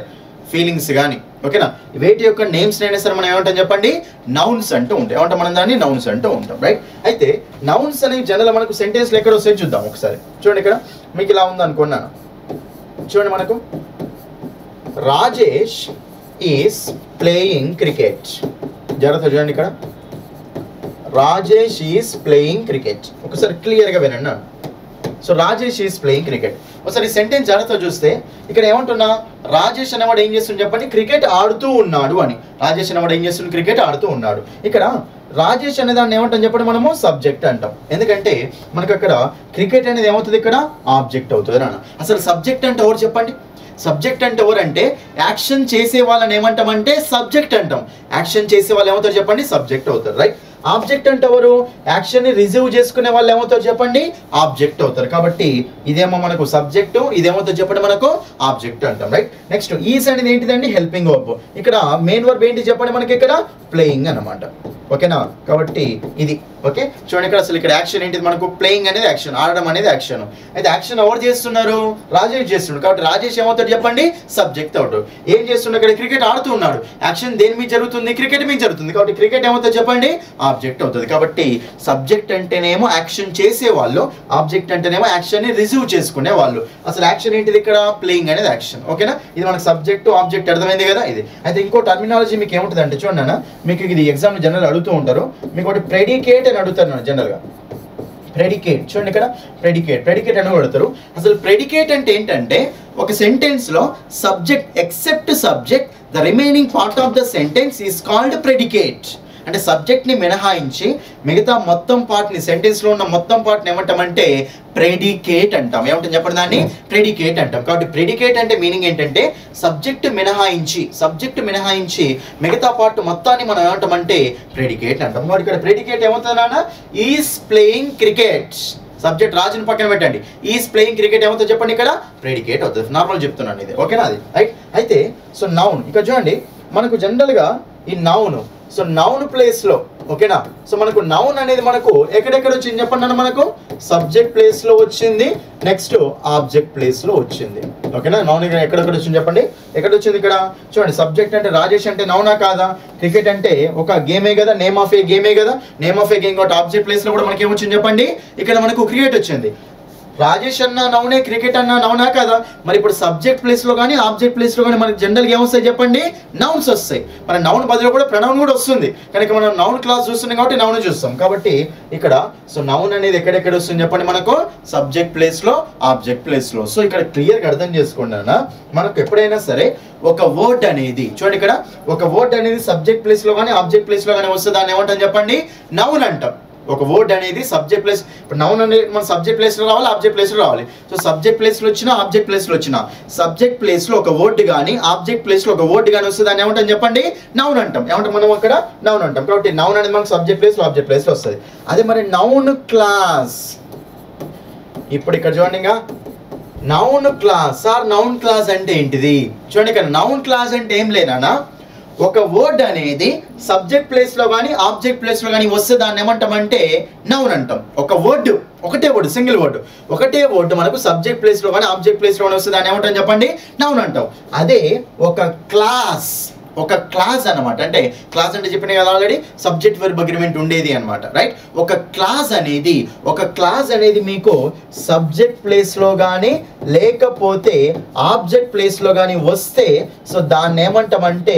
ఫీలింగ్స్ కానీ. ఓకేనా, వేటి యొక్క నేమ్స్ అయినా సరే మనం ఏమంటాం చెప్పండి? నౌన్స్ అంటూ ఉంటాయి. ఏమంటాం మనం దాన్ని? నౌన్స్ అంటూ ఉంటాం. రైట్. అయితే నౌన్స్ అనేవి జనరల్ మనకు సెంటెన్స్లో ఎక్కడ వస్తాయి చూద్దాం ఒకసారి. చూడండి, ఇక్కడ మీకు ఇలా ఉంది అనుకున్నాను. చూడండి, మనకు రాజేష్ ఈస్ ప్లేయింగ్ క్రికెట్. జాగ్రత్త చూడండి, ఇక్కడ రాజేష్ ఈస్ ప్లేయింగ్ క్రికెట్. ఒకసారి క్లియర్గా వినండి. So Rajesh is playing cricket. ఒకసారి సెంటెన్స్ జాగ్రత్త చూస్తే ఇక్కడ ఏమంటున్నా? రాజేష్ అనేవాడు ఏం చేస్తుంది చెప్పండి? క్రికెట్ ఆడుతూ ఉన్నాడు అని. రాజేష్ అనేవాడు ఏం చేస్తుంది? క్రికెట్ ఆడుతూ ఉన్నాడు. ఇక్కడ రాజేష్ అనే దాన్ని ఏమంటాం చెప్పండి? మనము సబ్జెక్ట్ అంటాం. ఎందుకంటే మనకు అక్కడ క్రికెట్ అనేది ఏమవుతుంది? ఇక్కడ ఆబ్జెక్ట్ అవుతుంది నాన్న. అసలు సబ్జెక్ట్ అంటే ఎవరు చెప్పండి? సబ్జెక్ట్ అంటే ఎవరు అంటే యాక్షన్ చేసే వాళ్ళని ఏమంటామంటే సబ్జెక్ట్ అంటాం. యాక్షన్ చేసే వాళ్ళు ఏమవుతారు చెప్పండి? సబ్జెక్ట్ అవుతారు. రైట్. ఆబ్జెక్ట్ అంటే ఎవరు? యాక్షన్ని రిసీవ్ చేసుకునే వాళ్ళు ఏమవుతారు చెప్పండి? ఆబ్జెక్ట్ అవుతారు. కాబట్టి ఇదేమో మనకు సబ్జెక్టు, ఇదేమవుతుంది చెప్పండి? మనకు ఆబ్జెక్ట్ అంటాం. రైట్. నెక్స్ట్ ఈస్ అనేది ఏంటిదండి? Helping verb. ఇక్కడ మెయిన్ వర్బ్ ఏంటి చెప్పండి? మనకి ఇక్కడ ప్లేయింగ్ అనమాట. ఓకేనా, కాబట్టి ఇది. ఓకే, చూడండి, ఇక్కడ అసలు ఇక్కడ యాక్షన్ ఏంటిది మనకు? ప్లేయింగ్ అనేది యాక్షన్, ఆడడం అనేది యాక్షన్. అయితే యాక్షన్ ఎవరు చేస్తున్నారు? రాజేష్ చేస్తున్నాడు. కాబట్టి రాజేష్ ఏమవుతాడు చెప్పండి? సబ్జెక్ట్ అవుతాడు. ఏం చేస్తున్నాడు? ఇక్కడ క్రికెట్ ఆడుతూ ఉన్నాడు. యాక్షన్ దేని మీద జరుగుతుంది? క్రికెట్ మీద జరుగుతుంది. కాబట్టి క్రికెట్ ఏమవుతుంది చెప్పండి? ఆబ్జెక్ట్ అవుతుంది. కాబట్టి సబ్జెక్ట్ అంటేనేమో యాక్షన్ చేసేవాళ్ళు, ఆబ్జెక్ట్ అంటేనేమో యాక్షన్ని రిసీవ్ చేసుకునే వాళ్ళు. అసలు యాక్షన్ ఏంటిది ఇక్కడ? ప్లేయింగ్ అనేది యాక్షన్. ఓకేనా, ఇది మనకు సబ్జెక్టు ఆబ్జెక్ట్ అర్థమైంది కదా ఇది. అయితే ఇంకో టర్మినాలజీ మీకు ఏముంటుంది అంటే చూడండి అన్న, మీకు ఇది ఎగ్జామ్ జనరల్ అడుగుతూ ఉంటారు. మీకు ఒకటి ప్రెడికేట్ అని అడుగుతారు జనరల్గా. ప్రెడికేట్ చూడండి, ఇక్కడ ప్రెడికేట్ అని అడుగుతారు. అసలు ప్రెడికేట్ అంటే ఏంటంటే ఒక సెంటెన్స్లో subject except subject the remaining part of the sentence is called predicate. అంటే సబ్జెక్ట్ని మినహాయించి మిగతా మొత్తం పార్ట్ని, సెంటెన్స్లో ఉన్న మొత్తం పార్ట్ని ఏమంటామంటే ప్రెడికేట్ అంటాం. ఏమంటాం చెప్పండి? దాన్ని ప్రెడికేట్ అంటాం. కాబట్టి ప్రెడికేట్ అంటే మీనింగ్ ఏంటంటే సబ్జెక్ట్ మినహాయించి మిగతా పార్ట్ మొత్తాన్ని మనం ఏమంటామంటే ప్రెడికేట్ అంటాం. కాబట్టి ఇక్కడ ప్రెడికేట్ ఏమవుతుంది నాన్న? Is playing cricket. సబ్జెక్ట్ రాజుని పక్కన పెట్టండి. ఈస్ ప్లేయింగ్ క్రికెట్ ఏమవుతుంది చెప్పండి? ఇక్కడ ప్రెడికేట్ అవుతుంది. నార్మల్ చెప్తున్నాను ఇది. ఓకేనా, అది రైట్. అయితే సో నౌన్ ఇక్కడ చూడండి, మనకు జనరల్గా ఈ నౌన్, సో నౌన్ ప్లేస్లో, ఓకేనా, సో మనకు నౌన్ అనేది మనకు ఎక్కడెక్కడ వచ్చింది చెప్పండి అన్న? మనకు సబ్జెక్ట్ ప్లేస్లో వచ్చింది, నెక్స్ట్ ఆబ్జెక్ట్ ప్లేస్లో వచ్చింది. ఓకేనా, నౌన్ ఎక్కడెక్కడ వచ్చింది చెప్పండి? ఎక్కడ వచ్చింది? ఇక్కడ చూడండి, సబ్జెక్ట్ అంటే రాజేష్ అంటే నౌనా కాదా? క్రికెట్ అంటే ఒక గేమే కదా, నేమ్ ఆఫ్ ఏ గేమే కదా. నేమ్ ఆఫ్ ఏ గేమ్ కాబట్టి ఆబ్జెక్ట్ ప్లేస్లో కూడా మనకి ఏమొచ్చింది చెప్పండి? ఇక్కడ మనకు క్రికెట్ వచ్చింది. రాజేష్ అన్న నౌనే, క్రికెట్ అన్న నౌనా కదా. మరి ఇప్పుడు సబ్జెక్ట్ ప్లేస్లో కానీ ఆబ్జెక్ట్ ప్లేస్లో కానీ మనకి జనరల్గా ఏమొస్తాయి చెప్పండి? నౌన్స్ వస్తాయి. మన నౌన్ బదులు కూడా ప్రొనౌన్ కూడా వస్తుంది. కనుక మనం నౌన్ క్లాస్ చూస్తున్నాం కాబట్టి నౌన్ చూస్తాం. కాబట్టి ఇక్కడ సో నౌన్ అనేది ఎక్కడెక్కడ వస్తుంది చెప్పండి? మనకు సబ్జెక్ట్ ప్లేస్లో, ఆబ్జెక్ట్ ప్లేస్లో. సో ఇక్కడ క్లియర్గా అర్థం చేసుకోండి అన్న, మనకు ఎప్పుడైనా సరే ఒక వర్డ్ అనేది చూడండి, ఇక్కడ ఒక వర్డ్ అనేది సబ్జెక్ట్ ప్లేస్లో కానీ ఆబ్జెక్ట్ ప్లేస్లో కానీ వస్తుంది, దాన్ని ఏమంటాం చెప్పండి? నౌన్ అంటాం. ఒక వర్డ్ అనేది సబ్జెక్ట్ ప్లేస్, ఇప్పుడు నౌన్ అనేది మన సబ్జెక్ట్ ప్లేస్లో రావాలి, ఆబ్జెక్ట్ ప్లేస్లో రావాలి. సో సబ్జెక్ట్ ప్లేస్లో వచ్చినా, ఆబ్జెక్ట్ ప్లేస్లో వచ్చినా, సబ్జెక్ట్ ప్లేస్లో ఒక వర్డ్ కానీ ఆబ్జెక్ట్ ప్లేస్లో ఒక వర్డ్ కానీ వస్తుంది, దాన్ని ఏమంటాం చెప్పండి? నౌన్ అంటాం. ఏమంటాం మనం అక్కడ? నౌన్ అంటాం. కాబట్టి నౌన్ అనేది మనకు సబ్జెక్ట్ ప్లేస్లో, ఆబ్జెక్ట్ ప్లేస్లో వస్తుంది. అదే మరి నౌన్ క్లాస్. ఇప్పుడు ఇక్కడ చూడండి, ఇంకా noun clause or noun clause అంటే ఏంటిది చూడండి. ఇక్కడ నౌన్ క్లాస్ అంటే ఏం లేనా? ఒక వర్డ్ అనేది సబ్జెక్ట్ ప్లేస్లో కానీ ఆబ్జెక్ట్ ప్లేస్లో కానీ వస్తే దాన్ని ఏమంటామంటే నౌన్ అంటాం. ఒక వర్డ్, ఒకటే వర్డ్, సింగిల్ వర్డ్, ఒకటే వర్డ్ మనకు సబ్జెక్ట్ ప్లేస్లో కానీ ఆబ్జెక్ట్ ప్లేస్లో కానీ వస్తే దాన్ని ఏమంటాం చెప్పండి? నౌన్ అంటాం. అదే ఒక క్లాస్, ఒక క్లాస్ అనమాట. అంటే క్లాస్ అంటే చెప్పిన కదా ఆల్రెడీ సబ్జెక్ట్ వర్బ్ అగ్రిమెంట్ ఉండేది అనమాట, రైట్. ఒక క్లాస్ అనేది మీకు సబ్జెక్ట్ ప్లేస్లో కానీ లేకపోతే ఆబ్జెక్ట్ ప్లేస్లో కానీ వస్తే సో దాన్ని ఏమంటామంటే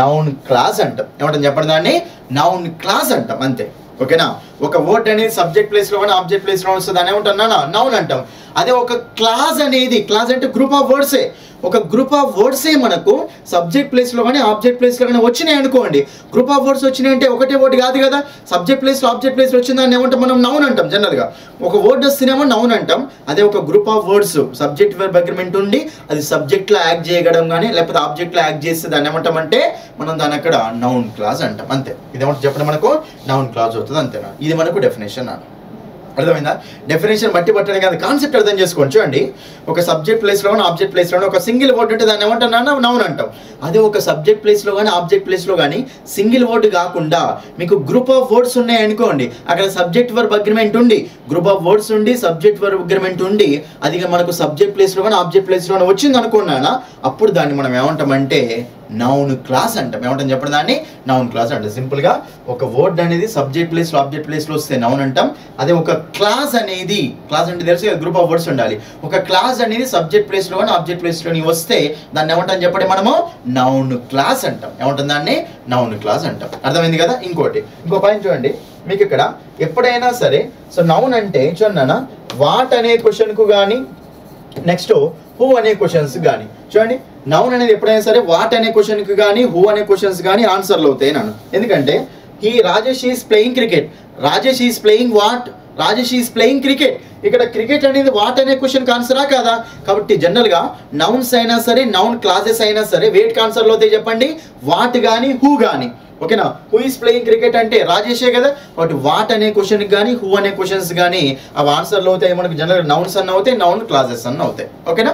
నౌన్ క్లాస్ అంటాం. ఏమంటాం చెప్పండి, దాన్ని నౌన్ క్లాస్ అంటాం అంతే. ఓకేనా. ఒక వర్డ్ అనేది సబ్జెక్ట్ ప్లేస్లో కానీ ఆబ్జెక్ట్ ప్లేస్లో వస్తుంది దాన్ని ఏమంటాం, నౌన్ అంటాం. అదే ఒక క్లాస్ అనేది, క్లాస్ అంటే గ్రూప్ ఆఫ్ వర్డ్సే, ఒక గ్రూప్ ఆఫ్ వర్డ్సే మనకు సబ్జెక్ట్ ప్లేస్లో కానీ ఆబ్జెక్ట్ ప్లేస్లో కానీ వచ్చినాయి అనుకోండి. గ్రూప్ ఆఫ్ వర్డ్స్ వచ్చినాయి అంటే ఒకటే వర్డ్ కాదు కదా, సబ్జెక్ట్ ప్లేస్లో ఆబ్జెక్ట్ ప్లేస్లో వచ్చిందాన్ని ఏమంటాం మనం, నౌన్ అంటాం. జనరల్గా ఒక వర్డ్ వస్తేనేమో నౌన్ అంటాం. అదే ఒక group of words subject verb agreement ఉండి అది సబ్జెక్ట్లో యాక్ట్ చేయడం కానీ లేకపోతే ఆబ్జెక్ట్లో యాక్ట్ చేస్తే దాన్ని ఏమంటామంటే మనం దాన్ని అక్కడ నౌన్ క్లాస్ అంటాం అంతే. ఇదేమంటే చెప్పండి మనకు నౌన్ క్లాస్ అవుతుంది అంతేనా. ఇది మనకు డెఫినేషన్. అర్థమైందా? డెఫినేషన్ బట్టి పట్టడం కాదు, కాన్సెప్ట్ అర్థం చేసుకోండి. చూడండి, ఒక సబ్జెక్ట్ ప్లేస్లో కానీ ఆబ్జెక్ట్ ప్లేస్లో ఒక సింగిల్ వర్డ్ ఉంటే దాన్ని ఏమంటున్నా నౌన్ అంటాం. అదే ఒక సబ్జెక్ట్ ప్లేస్లో కానీ ఆబ్జెక్ట్ ప్లేస్లో కానీ సింగిల్ వర్డ్ కాకుండా మీకు గ్రూప్ ఆఫ్ వర్డ్స్ ఉన్నాయి అనుకోండి, అక్కడ సబ్జెక్ట్ వర్బ్ అగ్రిమెంట్ ఉండి గ్రూప్ ఆఫ్ వర్డ్స్ ఉండి సబ్జెక్ట్ వర్బ్ అగ్రిమెంట్ ఉండి అది మనకు సబ్జెక్ట్ ప్లేస్లో కానీ ఆబ్జెక్ట్ ప్లేస్లో కానీ వచ్చింది అనుకున్నానా, అప్పుడు దాన్ని మనం ఏమంటామంటే నౌన్ క్లాస్ అంటాం. ఏమంటాం చెప్పండి, దాన్ని నౌన్ క్లాస్ అంటాం. సింపుల్గా ఒక వర్డ్ అనేది సబ్జెక్ట్ ప్లేస్లో ఆబ్జెక్ట్ ప్లేస్లో వస్తే నౌన్ అంటాం. అదే ఒక క్లాస్ అనేది, క్లాస్ అంటే తెలిసి గ్రూప్ ఆఫ్ వర్డ్స్ ఉండాలి, ఒక క్లాస్ అనేది సబ్జెక్ట్ ప్లేస్లో కానీ ఆబ్జెక్ట్ ప్లేస్లో వస్తే దాన్ని ఏమంటాం చెప్పండి మనము నౌన్ క్లాస్ అంటాం. ఏమంటాం దాన్ని నౌన్ క్లాస్ అంటాం. అర్థమైంది కదా. ఇంకో పాయింట్ చూడండి, మీకు ఇక్కడ ఎప్పుడైనా సరే సో నౌన్ అంటే చూడన్నా వాట్ అనే క్వశ్చన్కు కానీ నెక్స్ట్ హూ అనే క్వశ్చన్స్ కానీ చూడండి, నౌన్ అనేది ఎప్పుడైనా సరే వాట్ అనే క్వశ్చన్కి కానీ హూ అనే క్వశ్చన్స్ కానీ ఆన్సర్లు అవుతాయి నన్ను. ఎందుకంటే Rajesh is playing cricket, Rajesh is playing what, Rajesh is playing cricket. ఇక్కడ క్రికెట్ అనేది వాట్ అనే క్వశ్చన్కి ఆన్సరా కాదా? కాబట్టి జనరల్గా నౌన్స్ అయినా సరే నౌన్ క్లాసెస్ అయినా సరే వేటికి ఆన్సర్లు అవుతాయి చెప్పండి, వాట్ కానీ హూ కానీ. ఓకేనా. హూ ఈస్ ప్లేయింగ్ క్రికెట్ అంటే రాజేషే కదా, కాబట్టి వాట్ అనే క్వశ్చన్కి కానీ హూ అనే క్వశ్చన్స్ కానీ అవి ఆన్సర్లు అవుతాయి మనకు. జనరల్గా నౌన్స్ అన్న అవుతాయి, నౌన్ క్లాసెస్ అన్న అవుతాయి. ఓకేనా.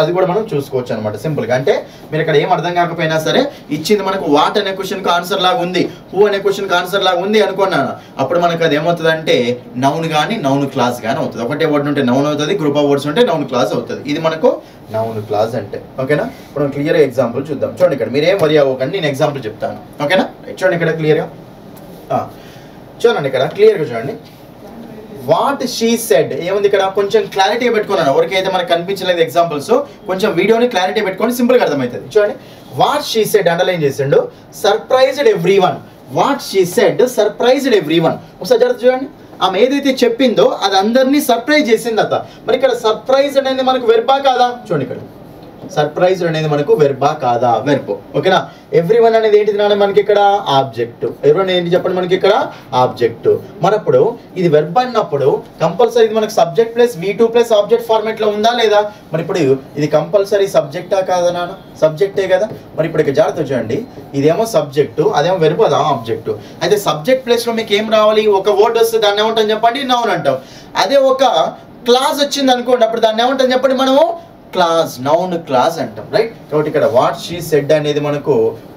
అది కూడా మనం చూసుకోవచ్చు అనమాట సింపుల్గా. అంటే మీరు ఇక్కడ ఏం అర్థం కాకపోయినా సరే ఇచ్చింది మనకు వాట్ అనే క్వశ్చన్కి ఆన్సర్ లాగా ఉంది, హూ అనే క్వశ్చన్కి ఆన్సర్ లాగా ఉంది అనుకున్నాను, అప్పుడు మనకు అది ఏమవుతుంది అంటే నౌన్ కానీ నౌన్ క్లాస్ కానీ అవుతుంది. ఒకటే వర్డ్ ఉంటే నౌన్ అవుతుంది, గ్రూప్ ఆఫ్ వర్డ్స్ ఉంటే నౌన్ క్లాస్ అవుతుంది. ఇది మనకు నౌన్ క్లాస్ అంటే. ఓకేనా. ఇప్పుడు క్లియర్గా ఎగ్జాంపుల్ చూద్దాం. చూడండి, ఇక్కడ మీరేం వరి అవ్వకండి, నేను ఎగ్జాంపుల్ చెప్తాను. ఓకేనా. చూడండి ఇక్కడ క్లియర్గా చూడండి, ఇక్కడ క్లియర్గా చూడండి. వాట్ షీ సెడ్ ఏముంది ఇక్కడ, కొంచెం క్లారిటీ పెట్టుకున్నాను. ఎవరికైతే మనకు కనిపించలేదు ఎగ్జాంపుల్స్, కొంచెం వీడియోని క్లారిటీ పెట్టుకొని సింపుల్గా అర్థమవుతుంది. చూడండి, వాట్ షీ సెడ్ అండర్లైన్ చేసిండు, surprised every one. What she said surprised every one. ఒకసారి జరుగుతుంది చూడండి, ఆమె ఏదైతే చెప్పిందో అది అందరినీ సర్ప్రైజ్ చేసింది అత. మరి ఇక్కడ సర్ప్రైజ్ అనేది మనకు వెర్బా కాదా? చూడండి, ఇక్కడ సర్ప్రైజ్ అనేది మనకు వెర్బా కాదా? వెర్బ్. ఓకేనా. ఎవ్రీ వన్ అనేది ఏంటిది నాన్న మనకి ఇక్కడ ఆబ్జెక్ట్. ఎవరైనా ఏంటి చెప్పండి మనకి ఇక్కడ ఆబ్జెక్ట్. మనప్పుడు ఇది వెర్బ్ అన్నప్పుడు కంపల్సరీ ఇది మనకు subject plus V2 plus object format లో ఉందా లేదా? మరి ఇప్పుడు ఇది కంపల్సరీ సబ్జెక్టా కాదా నాన్న? సబ్జెక్టే కదా. మరి ఇప్పుడు ఇక్కడ జాగ్రత్త చూడండి, ఇదేమో సబ్జెక్టు, అదేమో వెర్బ్, అదా ఆబ్జెక్టు. అయితే సబ్జెక్ట్ ప్లేస్ లో మీకు ఏం రావాలి, ఒక వర్డ్ వస్తే దాన్ని ఏమంటాం చెప్పండి, నౌన్ అంటాం. అదే ఒక క్లాస్ వచ్చింది అనుకోండి, అప్పుడు దాన్ని ఏమంటాం చెప్పండి మనము క్లాస్, నౌన్ క్లాస్ అంటాం, రైట్. కాబట్టి ఇక్కడ వాట్ షీ సెడ్ అనేది మనకు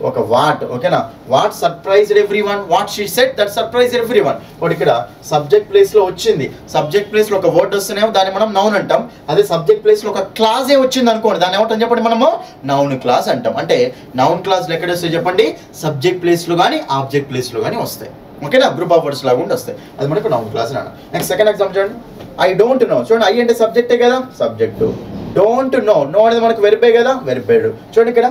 ఒక వాట్. ఓకేనా. What surprised every one, what she said that surprised every one. కాబట్టి ఇక్కడ సబ్జెక్ట్ ప్లేస్ లో వచ్చింది, సబ్జెక్ట్ ప్లేస్ లో ఒక వర్డ్ వస్తేనేమో దాన్ని మనం నౌన్ అంటాం. అదే సబ్జెక్ట్ ప్లేస్ లో ఒక క్లాసే వచ్చింది అనుకోండి, దాన్ని ఏమంటాం చెప్పండి మనము నౌన్ క్లాస్ అంటాం. అంటే నౌన్ క్లాస్లు ఎక్కడ వస్తాయి చెప్పండి, సబ్జెక్ట్ ప్లేస్ లో కానీ ఆబ్జెక్ట్ ప్లేస్ లో కానీ వస్తాయి. ఓకేనా. గ్రూప్ ఆఫ్ వర్డ్స్ లాగా ఉండి వస్తాయి, అది మనకు నౌన్ క్లాస్ అన్న. నెక్స్ట్ సెకండ్ ఎగ్జాంపుల్ చూడండి, ఐ డోంట్ నో. చూడండి, ఐ అంటే సబ్జెక్టే కదా, సబ్జెక్టు. డోంట్ నో, నో అనేది మనకు వెర్బే కదా, వెర్బేడు. చూడండి ఇక్కడ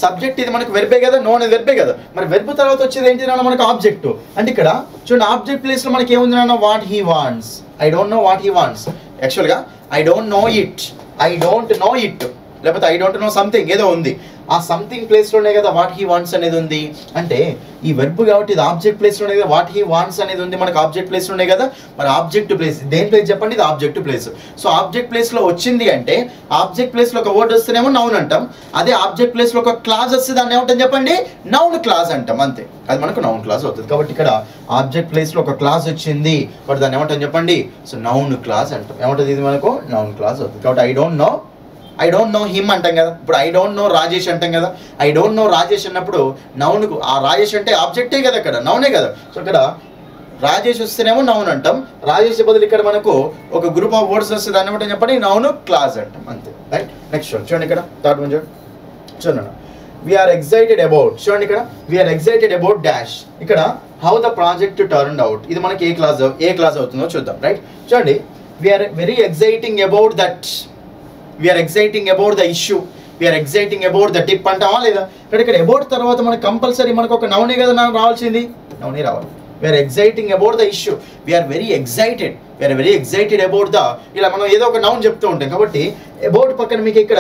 సబ్జెక్ట్ ఇది మనకు వెర్బే కదా, నో అనేది వెర్బే కదా. మరి వెర్బ్ తర్వాత వచ్చేది ఏంటి నాన్న మనకు ఆబ్జెక్ట్. అంటే ఇక్కడ చూడండి ఆబ్జెక్ట్ ప్లేస్ లో మనకి ఏముంది నాన్న, what he wants. I don't know what he wants. యాక్చువల్గా I don't know it, I don't know it, లేకపోతే ఐ డోంట్ నో సంథింగ్ ఏదో ఉంది. ఆ సంథింగ్ ప్లేస్లోనే కదా వాట్ హీ వాంట్స్ అనేది ఉంది. అంటే ఈ వెర్బ్ కాబట్టి ఇది ఆబ్జెక్ట్ ప్లేస్లోనే కదా వాట్ హీ వాంట్స్ అనేది ఉంది, మనకు ఆబ్జెక్ట్ ప్లేస్లోనే కదా. మరి ఆబ్జెక్ట్ ప్లేస్ దేని ప్లేస్ చెప్పండి, ఇది ఆబ్జెక్ట్ ప్లేస్. సో ఆబ్జెక్ట్ ప్లేస్లో వచ్చింది అంటే ఆబ్జెక్ట్ ప్లేస్లో ఒక వర్డ్ వస్తేనేమో నౌన్ అంటాం. అదే ఆబ్జెక్ట్ ప్లేస్లో ఒక క్లాస్ వస్తే దాన్ని ఏమంటాం చెప్పండి, నౌన్ క్లాస్ అంటాం అంతే. అది మనకు నౌన్ క్లాస్ అవుతుంది. కాబట్టి ఇక్కడ ఆబ్జెక్ట్ ప్లేస్లో ఒక క్లాస్ వచ్చింది, బట్ దాన్ని ఏమంటాం చెప్పండి, సో నౌన్ క్లాస్ అంటాం. ఏమంటుంది ఇది మనకు నౌన్ క్లాస్ అవుతుంది. కాబట్టి ఐ డోంట్ నో హిమ్ అంటాం కదా. ఇప్పుడు ఐ డోంట్ నో రాజేష్ అంటాం కదా. ఐ డోంట్ నో రాజేష్ అన్నప్పుడు నౌన్కు ఆ రాజేష్ అంటే ఆబ్జెక్టే కదా, ఇక్కడ నౌనే కదా. సో ఇక్కడ రాజేష్ వస్తేనేమో నౌన్ అంటాం, రాజేష్ బదులు ఇక్కడ మనకు ఒక గ్రూప్ ఆఫ్ వర్డ్స్ వస్తే దాన్ని ఏమంటాం చెప్పండి, నౌన్ క్లాస్ అంటాం అంతే, రైట్. నెక్స్ట్ చూడండి ఇక్కడ థర్డ్ వన్ చూడండి. వీఆర్ ఎక్సైటెడ్ అబౌట్, చూడండి ఇక్కడ వీఆర్ ఎక్సైటెడ్ అబౌట్ డాష్. ఇక్కడ how the project turned out, ఇది మనకి ఏ క్లాస్ అవుతుందో చూద్దాం, రైట్. చూడండి we're very exciting about that, we're exciting about the issue, we're exciting about the tip అంటావా లేదా. ఇక్కడ అబౌట్ తర్వాత మనకు కంపల్సరీ మనకు ఒక నౌనే కదా నాకు రావాల్సింది, నౌనే రావాలి. We're exciting about the issue, we're very excited about the, ఇలా మనం ఏదో ఒక నౌన్ చెప్తూ ఉంటాం. కాబట్టి అబౌట్ పక్కన మీకు ఇక్కడ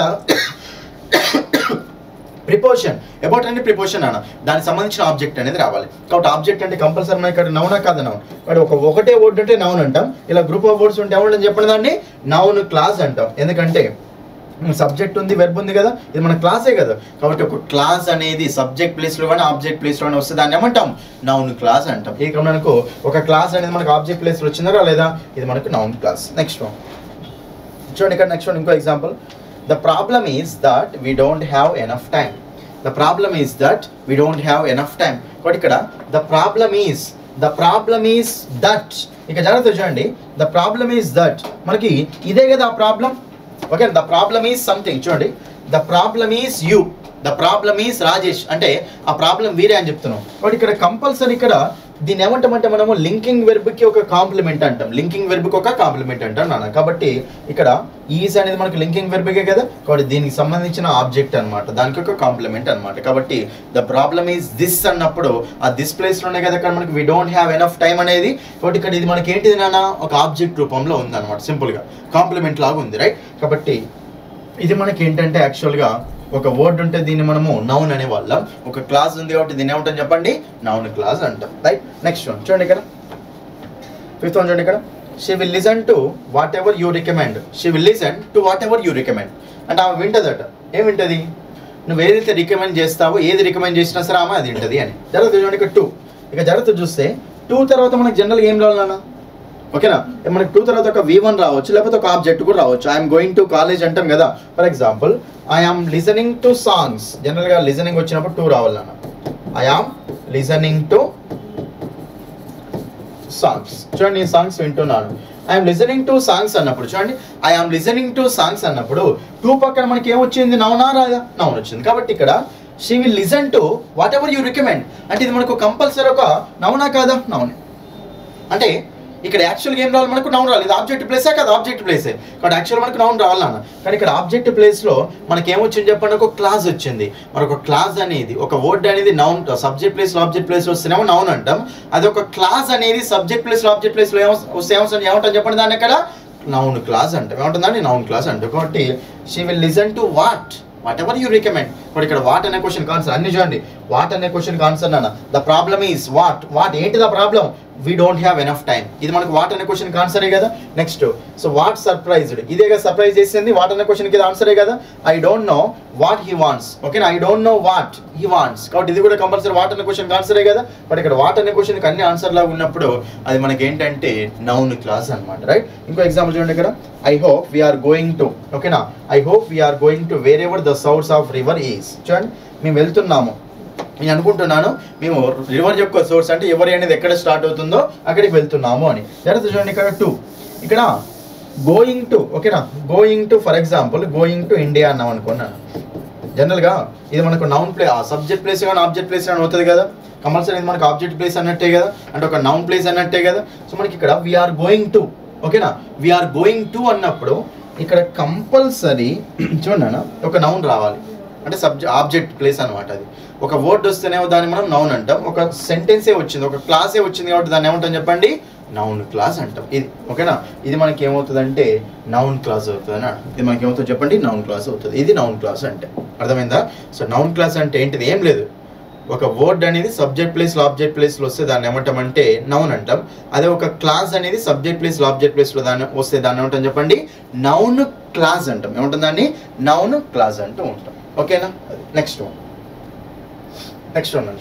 ప్రిపోజిషన్, అబౌట్ అంటే ప్రిపోజిషన్ అన్న, దానికి సంబంధించిన ఆబ్జెక్ట్ అనేది రావాలి. కాబట్టి ఆబ్జెక్ట్ అంటే కంపల్సరీ మనకి ఇక్కడ నౌనా కాదు నౌన్, బట్ ఒకటే వర్డ్ అంటే నౌన్ అంటాం. ఇలా గ్రూప్ ఆఫ్ వర్డ్స్ ఉంటే ఏమంటే చెప్పండి దాన్ని నౌన్ క్లాస్ అంటాం. ఎందుకంటే సబ్జెక్ట్ ఉంది, వెర్బ్ ఉంది కదా, ఇది మన క్లాసే కదా. కాబట్టి ఒక క్లాస్ అనేది సబ్జెక్ట్ ప్లేస్లో కానీ ఆబ్జెక్ట్ ప్లేస్లో కానీ వస్తే దాన్ని ఏమంటాం, నౌన్ క్లాస్ అంటాం. ఈ మనకు ఒక క్లాస్ అనేది మనకు ఆబ్జెక్ట్ ప్లేస్లో వచ్చిందా లేదా, ఇది మనకు నౌన్ క్లాస్. నెక్స్ట్ వన్ చూడండి ఇక్కడ, నెక్స్ట్ వన్ ఇంకో example. The problem is that we don't have enough time, the problem is that we don't have enough time. కాబట్టి ఇక్కడ ద ప్రాబ్లమ్ ఈజ్ దట్, ఇక జాగ్రత్త చూడండి, ద ప్రాబ్లమ్ ఈజ్ దట్ మనకి ఇదే కదా ఆ problem. Okay, the problem is something, చూడండి the problem is you, the problem is Rajesh, అంటే ఆ ప్రాబ్లం వీరే అని చెప్తున్నాం. కాబట్టి ఇక్కడ కంపల్సరీ ఇక్కడ దీన్ని ఏమంటామంటే మనము లింకింగ్ వెర్బ్కి ఒక కాంప్లిమెంట్ అంటాం, లింకింగ్ వెర్బ్కి ఒక కాంప్లిమెంట్ అంటాం నాన్న. కాబట్టి ఇక్కడ ఈజ్ అనేది మనకి లింకింగ్ వెర్బ్కే కదా, కాబట్టి దీనికి సంబంధించిన ఆబ్జెక్ట్ అనమాట, దానికి ఒక కాంప్లిమెంట్ అనమాట. కాబట్టి ద ప్రాబ్లమ్ ఈజ్ దిస్ అన్నప్పుడు ఆ దిస్ ప్లేస్లోనే కదా ఇక్కడ మనకి we don't have enough time అనేది. కాబట్టి ఇక్కడ ఇది మనకి ఏంటిది నాన్న, ఒక ఆబ్జెక్ట్ రూపంలో ఉందన్నమాట, సింపుల్గా కాంప్లిమెంట్ లాగా ఉంది, రైట్. కాబట్టి ఇది మనకి ఏంటంటే యాక్చువల్గా ఒక వర్డ్ ఉంటే దీన్ని మనము నౌన్ అనే వాళ్ళం, ఒక క్లాస్ ఉంది కాబట్టి దీన్ని ఏమంటాం చెప్పండి, నౌన్ క్లాస్ అంటాం, రైట్. నెక్స్ట్ వన్ చూడండి ఇక్కడ, ఫిఫ్త్ వన్ చూడండి ఇక్కడ. She will listen to what ever you recommend, she will listen to what ever you recommend, అంటే ఆమె వింటదట. ఏం వింటది, నువ్వు ఏదైతే రికమెండ్ చేస్తావో, ఏది రికమెండ్ చేసినా సరే ఆమె అది వింటది అని. జాగ్రత్త చూడండి ఇక్కడ 2, ఇక జాగ్రత్త చూస్తే 2 తర్వాత మనకు జనరల్గా ఏం రావాలన్నా, ఓకేనా, మనకి 2 తర్వాత ఒక V1 రావచ్చు, లేకపోతే ఒక ఆబ్జెక్ట్ కూడా రావచ్చు. ఐఎమ్ గోయింగ్ టు కాలేజ్ అంటాం కదా. For example I'm listening to songs, జనరల్గా లిసనింగ్ వచ్చినప్పుడు 2 రావాలన్న. ఐఎమ్ లిసనింగ్ టు సాంగ్స్, చూడండి నేను సాంగ్స్ వింటున్నాను. ఐఎమ్ లిసనింగ్ టు సాంగ్స్ అన్నప్పుడు చూడండి, ఐఎమ్ లిసనింగ్ టు సాంగ్స్ అన్నప్పుడు 2 పక్కన మనకి ఏమొచ్చింది, నౌనా రాదా, నౌన్ వచ్చింది. కాబట్టి ఇక్కడ she will listen to what ever you recommend, అంటే ఇది మనకు కంపల్సరీ ఒక నౌనా కాదా, నౌన్. అంటే ఇక్కడ యాక్చువల్గా ఏం రావాలి మనకు, నౌన్ రావాలి. ఇది ఆబ్జెక్ట్ ప్లేసే కదా, ఆబ్జెక్ట్ ప్లేసే కాబట్టి యాక్చువల్ మనకు నౌన్ రావాలన్న. కానీ ఇక్కడ ఆబ్జెక్ట్ ప్లేస్లో మనకి ఏమొచ్చింది చెప్పండి, ఒక క్లాస్ వచ్చింది. మనకు ఒక క్లాస్ అనేది, ఒక వర్డ్ అనేది నౌన్ సబ్జెక్ట్ ప్లేస్లో ఆబ్జెక్ట్ ప్లేస్లో వస్తేనేమో నౌన్ అంటాం. అది ఒక క్లాస్ అనేది సబ్జెక్ట్ ప్లేస్లో ఆబ్జెక్ట్ ప్లేస్లో వస్తే ఏమంటాం చెప్పండి, దాన్ని ఇక్కడ నౌన్ క్లాస్ అంటాం. ఏమంటుందండి, నౌన్ క్లాస్ అంటాం. కాబట్టి she will listen to what ever you recommend. But ఇక్కడ వాట్ అనే క్వశ్చన్ ఆన్సర్ అన్ని చూడండి, వాట్ అనే క్వశ్చన్ ఆన్సర్ నాన్న. ద ప్రాబ్లమ్ ఈజ్ వాట్ ఏంటి the problem, we don't have enough time, ఇది మనకు వాట్ అనే క్వశ్చన్ ఆన్సరే కదా. నెక్స్ట్ సో వాట్ సర్ప్రైజ్డ్, ఇదే కదా సర్ప్రైజ్ చేసింది, వాట్ అనే క్వశ్చన్ కి ఆన్సరే కదా. I don't know what he wants, ఓకేనా, I don't know what he wants, కాబట్టి ఇది కూడా కంపల్సరీ వాట్ అనే క్వశ్చన్ ఆన్సరే కదా. బట్ ఇక్కడ వాట్ అనే క్వశ్చన్ అన్ని ఆన్సర్ లాగా ఉన్నప్పుడు అది మనకి ఏంటంటే నౌన్ క్లాస్ అనమాట, రైట్. ఇంకో ఎగ్జాంపుల్ చూడండి ఇక్కడ, I hope we're going to, ఓకేనా, I hope we're going to wherever the source of river is. చూడండి మేము వెళ్తున్నాము, నేను అనుకుంటున్నాను మేము రివర్ యొక్క సోర్స్ అంటే ఎవరి అనేది ఎక్కడ స్టార్ట్ అవుతుందో అక్కడికి వెళ్తున్నాము అని. జాగ్రత్త చూడండి ఇక్కడ 2, ఇక్కడ గోయింగ్ టు, ఓకేనా, going to for example going to India అన్నాం అనుకున్నాను. జనరల్గా ఇది మనకు నౌన్ ప్లే, సబ్జెక్ట్ ప్లేస్ కానీ ఆబ్జెక్ట్ ప్లేస్ కానీ అవుతుంది కదా, కంపల్సరీ ఇది మనకు ఆబ్జెక్ట్ ప్లేస్ అన్నట్టే కదా, అంటే ఒక నౌన్ ప్లేస్ అన్నట్టే కదా. సో మనకి ఇక్కడ వీఆర్ గోయింగ్ టు, ఓకేనా, వీఆర్ గోయింగ్ టు అన్నప్పుడు ఇక్కడ కంపల్సరీ చూడండి ఒక నౌన్ రావాలి, అంటే ఆబ్జెక్ట్ ప్లేస్ అనమాట. అది ఒక వర్డ్ వస్తేనేమో దాన్ని మనం నౌన్ అంటాం, ఒక సెంటెన్సే వచ్చింది, ఒక క్లాసే వచ్చింది కాబట్టి దాన్ని ఏమంటాం చెప్పండి, నౌన్ క్లాస్ అంటాం. ఇది ఓకేనా, ఇది మనకి ఏమవుతుంది అంటే నౌన్ క్లాస్ అవుతుంది అన్నాడు. ఇది మనకి ఏమవుతుంది చెప్పండి, నౌన్ క్లాస్ అవుతుంది. ఇది నౌన్ క్లాస్ అంటే అర్థమైందా. సో నౌన్ క్లాస్ అంటే ఏంటిది, ఏం లేదు, ఒక వర్డ్ అనేది సబ్జెక్ట్ ప్లేస్లో ఆబ్జెక్ట్ ప్లేస్లో వస్తే దాన్ని ఏమంటామంటే నౌన్ అంటాం. అదే ఒక క్లాస్ అనేది సబ్జెక్ట్ ప్లేస్లో ఆబ్జెక్ట్ ప్లేస్లో దాన్ని వస్తే దాన్ని ఏమంటాం చెప్పండి, నౌన్ క్లాస్ అంటాం. ఏమంటుంది దాన్ని, నౌన్ క్లాస్ అంటూ ఉంటాం, ఓకేనా. నెక్స్ట్ వన్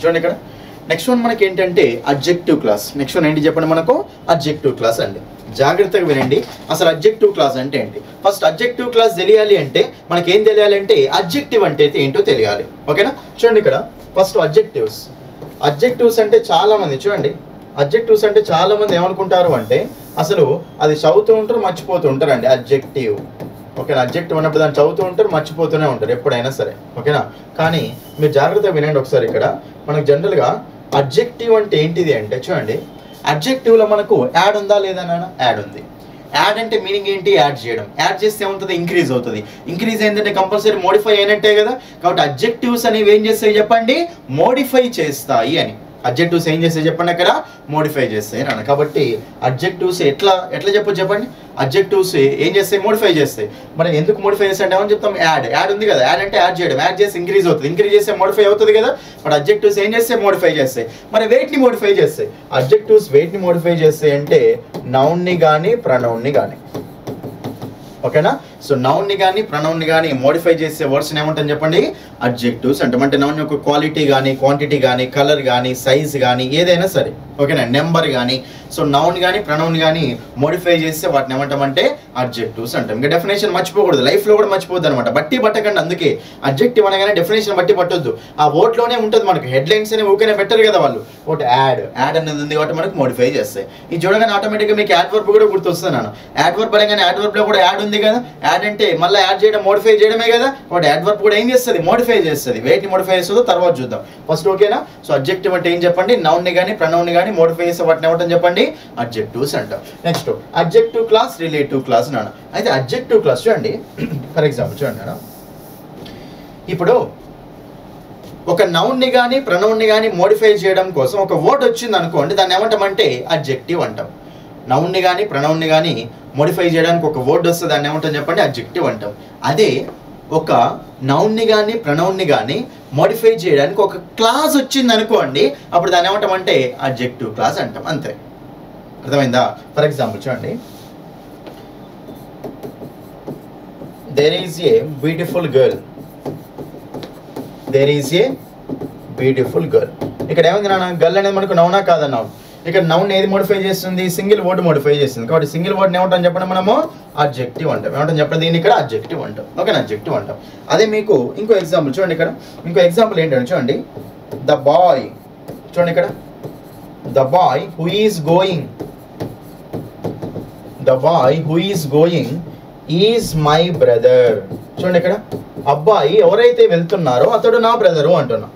చూడండి ఇక్కడ, నెక్స్ట్ వన్ మనకి ఏంటంటే అడ్జెక్టివ్ క్లాస్. నెక్స్ట్ వన్ ఏంటి చెప్పండి, మనకు అడ్జెక్టివ్ క్లాస్ అండి. జాగ్రత్తగా వినండి, అసలు అడ్జెక్టివ్ క్లాస్ అంటే ఏంటి. ఫస్ట్ అడ్జెక్టివ్ క్లాస్ తెలియాలి అంటే మనకి ఏం తెలియాలంటే అడ్జెక్టివ్ అంటే ఏంటో తెలియాలి, ఓకేనా. చూడండి ఇక్కడ ఫస్ట్ అడ్జెక్టివ్స్ అంటే చాలా మంది చూడండి, అడ్జెక్టివ్స్ అంటే చాలా మంది ఏమనుకుంటారు అంటే అసలు అది చదువుతూ ఉంటారు మర్చిపోతూ ఉంటారు అండి. అడ్జెక్టివ్ ఓకేనా. అడ్జెక్టివ్ అన్నప్పుడు దాన్ని చదువుతూ ఉంటారు, మర్చిపోతూనే ఉంటారు ఎప్పుడైనా సరే, ఓకేనా. కానీ మీరు జాగ్రత్తగా వినండి ఒకసారి. ఇక్కడ మనకు జనరల్గా అడ్జెక్టివ్ అంటే ఏంటిది అంటే చూడండి, అడ్జెక్టివ్లో మనకు యాడ్ ఉందా లేదా నాన్న? యాడ్ ఉంది. యాడ్ అంటే మీనింగ్ ఏంటి? యాడ్ చేయడం. యాడ్ చేస్తే ఏమవుతుంది? ఇంక్రీజ్ అవుతుంది. ఇంక్రీజ్ ఏంటంటే కంపల్సరీ మోడిఫై అయినట్టే కదా. కాబట్టి అడ్జెక్టివ్స్ అనేవి ఏం చేస్తాయి చెప్పండి? మోడిఫై చేస్తాయి అని. అడ్జెక్టివ్స్ ఏం చేస్తాయి చెప్పండి? అక్కడ మోడిఫై చేస్తాయి అని. కాబట్టి అడ్జెక్టివ్స్ ఎట్లా చెప్పొచ్చు చెప్పండి? అడ్జెక్టివ్స్ ఏం చేస్తాయి? మోడిఫై చేస్తాయి. మరి ఎందుకు మోడిఫై చేస్తాయి అంటే ఏమని చెప్తాం? యాడ్ ఉంది కదా. యాడ్ అంటే యాడ్ చేయడం. యాడ్ చేసి ఇంక్రీజ్ అవుతుంది. ఇంక్రీజ్ చేస్తే మోడిఫై అవుతుంది కదా. మరి అడ్జెక్టివ్స్ ఏం చేస్తాయి? మోడిఫై చేస్తాయి. మరి వెయిట్ని మోడిఫై చేస్తాయి. అడ్జెక్టివ్స్ వెయిట్ని మోడిఫై చేస్తాయి అంటే నౌన్ని కానీ ప్రనౌన్ని కానీ, ఓకేనా. సో నౌన్ని కానీ ప్రనౌన్ని కానీ మోడిఫై చేసే వర్డ్స్ని ఏమంటాం చెప్పండి? అడ్జెక్టివ్స్ అంటాం. అంటే నౌన్ యొక్క క్వాలిటీ కానీ, క్వాంటిటీ కానీ, కలర్ కానీ, సైజ్ కానీ ఏదైనా సరే, ఓకేనా, నెంబర్ కానీ. సో నౌన్ కానీ ప్రనౌన్ కానీ మోడిఫై చేస్తే వాటిని ఏమంటామంటే అడ్జెక్టివ్స్ అంటాం. ఇంకా డెఫినేషన్ మర్చిపోకూడదు, లైఫ్లో కూడా మర్చిపోద్దు అనమాట. బట్టి పట్టకండి. అందుకే అడ్జెక్టివ్ అనగానే డెఫినేషన్ బట్టి పట్టొద్దు. ఆ వర్డ్లోనే ఉంటుంది మనకు. హెడ్లైన్స్ అనేవి ఊరికే పెట్టరు కదా వాళ్ళు. ఒకటి యాడ్ అనేది ఉంది కాబట్టి మనకు మోడిఫై చేస్తాయి. ఇది చూడగానే ఆటోమేటిక్గా మీకు యాడ్వర్బ్ కూడా గుర్తొస్తుంది నాన్న. యాడ్వర్బ్ అనగానే యాడ్వర్బ్లో కూడా యాడ్ ఉంది కదా. యాడ్ అంటే మళ్ళీ యాడ్ చేయడం, మోడిఫై చేయడమే కదా. ఒకటి యాడ్వర్బ్ కూడా ఏం చేస్తుంది? మోడిఫై చేస్తుంది. వెయిట్ని మోడిఫై చేస్తుందో తర్వాత చూద్దాం. ఫస్ట్ ఓకేనా. సో అడ్జెక్టివ్ అంటే ఏం చెప్పండి? నౌన్ని కానీ ప్రనౌన్ని కానీ మోడిఫై చేస్తే వాటిని ఏమంటాం చెప్పండి? అడ్జెక్టివ్స్ అంటాం. Next adjective class, relative class నాన్న. అయితే అడ్జెక్టివ్ క్లాస్ చూడండి, ఫర్ ఎగ్జాంపుల్ చూడండి నాన్న, ఇప్పుడు ఒక నౌన్ని కానీ ప్రనౌన్ని కానీ మోడిఫై చేయడం కోసం ఒక వర్డ్ వచ్చింది అనుకోండి, దాన్ని ఏమంటామంటే అడ్జెక్టివ్ అంటాం. నౌన్ని కానీ ప్రనౌన్ని కానీ మోడిఫై చేయడానికి ఒక వర్డ్ వస్తే దాన్ని ఏమంటాం చెప్పండి? అడ్జెక్టివ్ అంటాం. అదే ఒక నౌన్ని కానీ ప్రనౌన్ని కానీ మోడిఫై చేయడానికి ఒక క్లాస్ వచ్చింది అనుకోండి, అప్పుడు దాన్ని ఏమంటామంటే అడ్జెక్టివ్ క్లాస్ అంటాం. అంతే, అర్థమైందా? ఫర్ ఎగ్జాంపుల్ చూడండి, there is a beautiful girl. There is a beautiful girl. ఇక్కడ ఏమైంది నాన్న? గర్ల్ అనేది మనకు నౌనా కాదన్నాం. ఇక్కడ నౌన్ ఏది మోడిఫై చేస్తుంది? సింగిల్ వర్డ్ మోడిఫై చేస్తుంది. కాబట్టి సింగిల్ వర్డ్ని ఏమంటాం చెప్పండి? మనము అడ్జెక్టివ్ అంటాం. ఏమంటాం చెప్పండి? దీన్ని ఇక్కడ అడ్జెక్టివ్ అంటాం. ఓకేనా, అడ్జెక్టివ్ అంటాం. అదే మీకు ఇంకో ఎగ్జాంపుల్ చూడండి. ఇక్కడ ఇంకో ఎగ్జాంపుల్ ఏంటంటే చూడండి, ద బాయ్. చూడండి ఇక్కడ, the boy who is going, the boy who is going is my brother. చూడండి ఇక్కడ, అబ్బాయి ఎవరైతే వెళ్తున్నారో అతడు నా బ్రదరు అంటున్నా.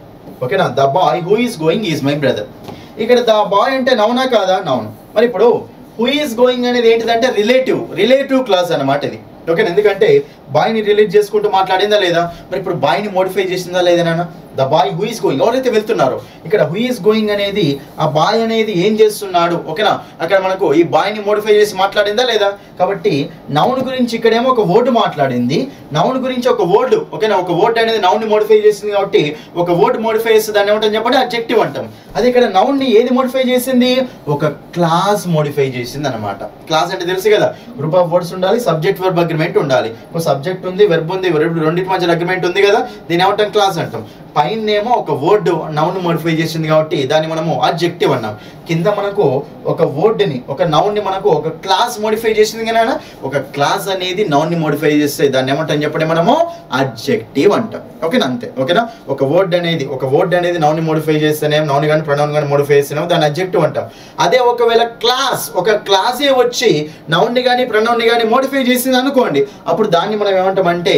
ఓకేనా, the boy who is going is my brother. ఇక్కడ ద బాయ్ అంటే నౌనా కాదా? నౌన్. మరి ఇప్పుడు హూ ఈజ్ గోయింగ్ అనేది ఏంటిదంటే రిలేటివ్ క్లాస్ అన్నమాట ఇది. ఓకేనా, ఎందుకంటే బాయ్ని రిలేట్ చేసుకుంటూ మాట్లాడిందా లేదా? మరి ఇప్పుడు బాయ్ని మోడిఫై చేసిందా లేదా నాన్న? The boy who is going, ఎవరైతే వెళ్తున్నారో. ఇక్కడ హూ ఈజ్ గోయింగ్ అనేది ఆ బాయ్ అనేది ఏం చేస్తున్నాడు, ఓకేనా. అక్కడ మనకు ఈ బాయ్ని మోడిఫై చేసి మాట్లాడిందా లేదా? కాబట్టి నౌన్ గురించి ఇక్కడేమో ఒక వర్డ్ మాట్లాడింది, నౌన్ గురించి ఒక వర్డ్, ఓకేనా. ఒక వర్డ్ అనేది నౌన్ని మోడిఫై చేసింది కాబట్టి ఒక వర్డ్ మోడిఫై చేస్తే దాన్ని ఏమంటాం చెప్పండి? అడ్జెక్టివ్ అంటాం. అదే ఇక్కడ నౌన్ని ఏది మోడిఫై చేసింది? ఒక క్లాస్ మోడిఫై చేసింది అనమాట. క్లాస్ అంటే తెలుసు కదా, గ్రూప్ ఆఫ్ వర్డ్స్ ఉండాలి, సబ్జెక్ట్ వర్బ్ అగ్రిమెంట్ ఉండాలి. ఒక సబ్జెక్ట్ ఉంది, వెర్బ్ ఉంది, రెండింటి మధ్య అగ్రిమెంట్ ఉంది కదా, దీని ఏమంటాం? క్లాస్ అంటాం. పైన ఏమో ఒక వర్డ్ నౌన్ మోడిఫై చేసింది కాబట్టి దాన్ని మనము అడ్జెక్టివ్ అన్నాం. కింద మనకు ఒక వర్డ్ని, ఒక నౌన్ని మనకు ఒక క్లాస్ మోడిఫై చేసింది కదా. ఒక క్లాస్ అనేది నౌన్ని మోడిఫై చేస్తే దాన్ని ఏమంటాం చెప్పండి? మనము అడ్జెక్టివ్ అంటాం. ఓకేనా, అంతే. ఓకేనా, ఒక వర్డ్ అనేది నౌన్ని మోడిఫై చేస్తేనే, నౌన్ కానీ ప్రొనౌన్ కానీ మోడిఫై చేస్తేనే దాన్ని అడ్జెక్టివ్ అంటాం. అదే ఒకవేళ ఒక క్లాసే వచ్చి నౌన్ని కానీ ప్రొనౌన్ని కానీ మోడిఫై చేసింది అనుకోండి, అప్పుడు దాన్ని మనం ఏమంటామంటే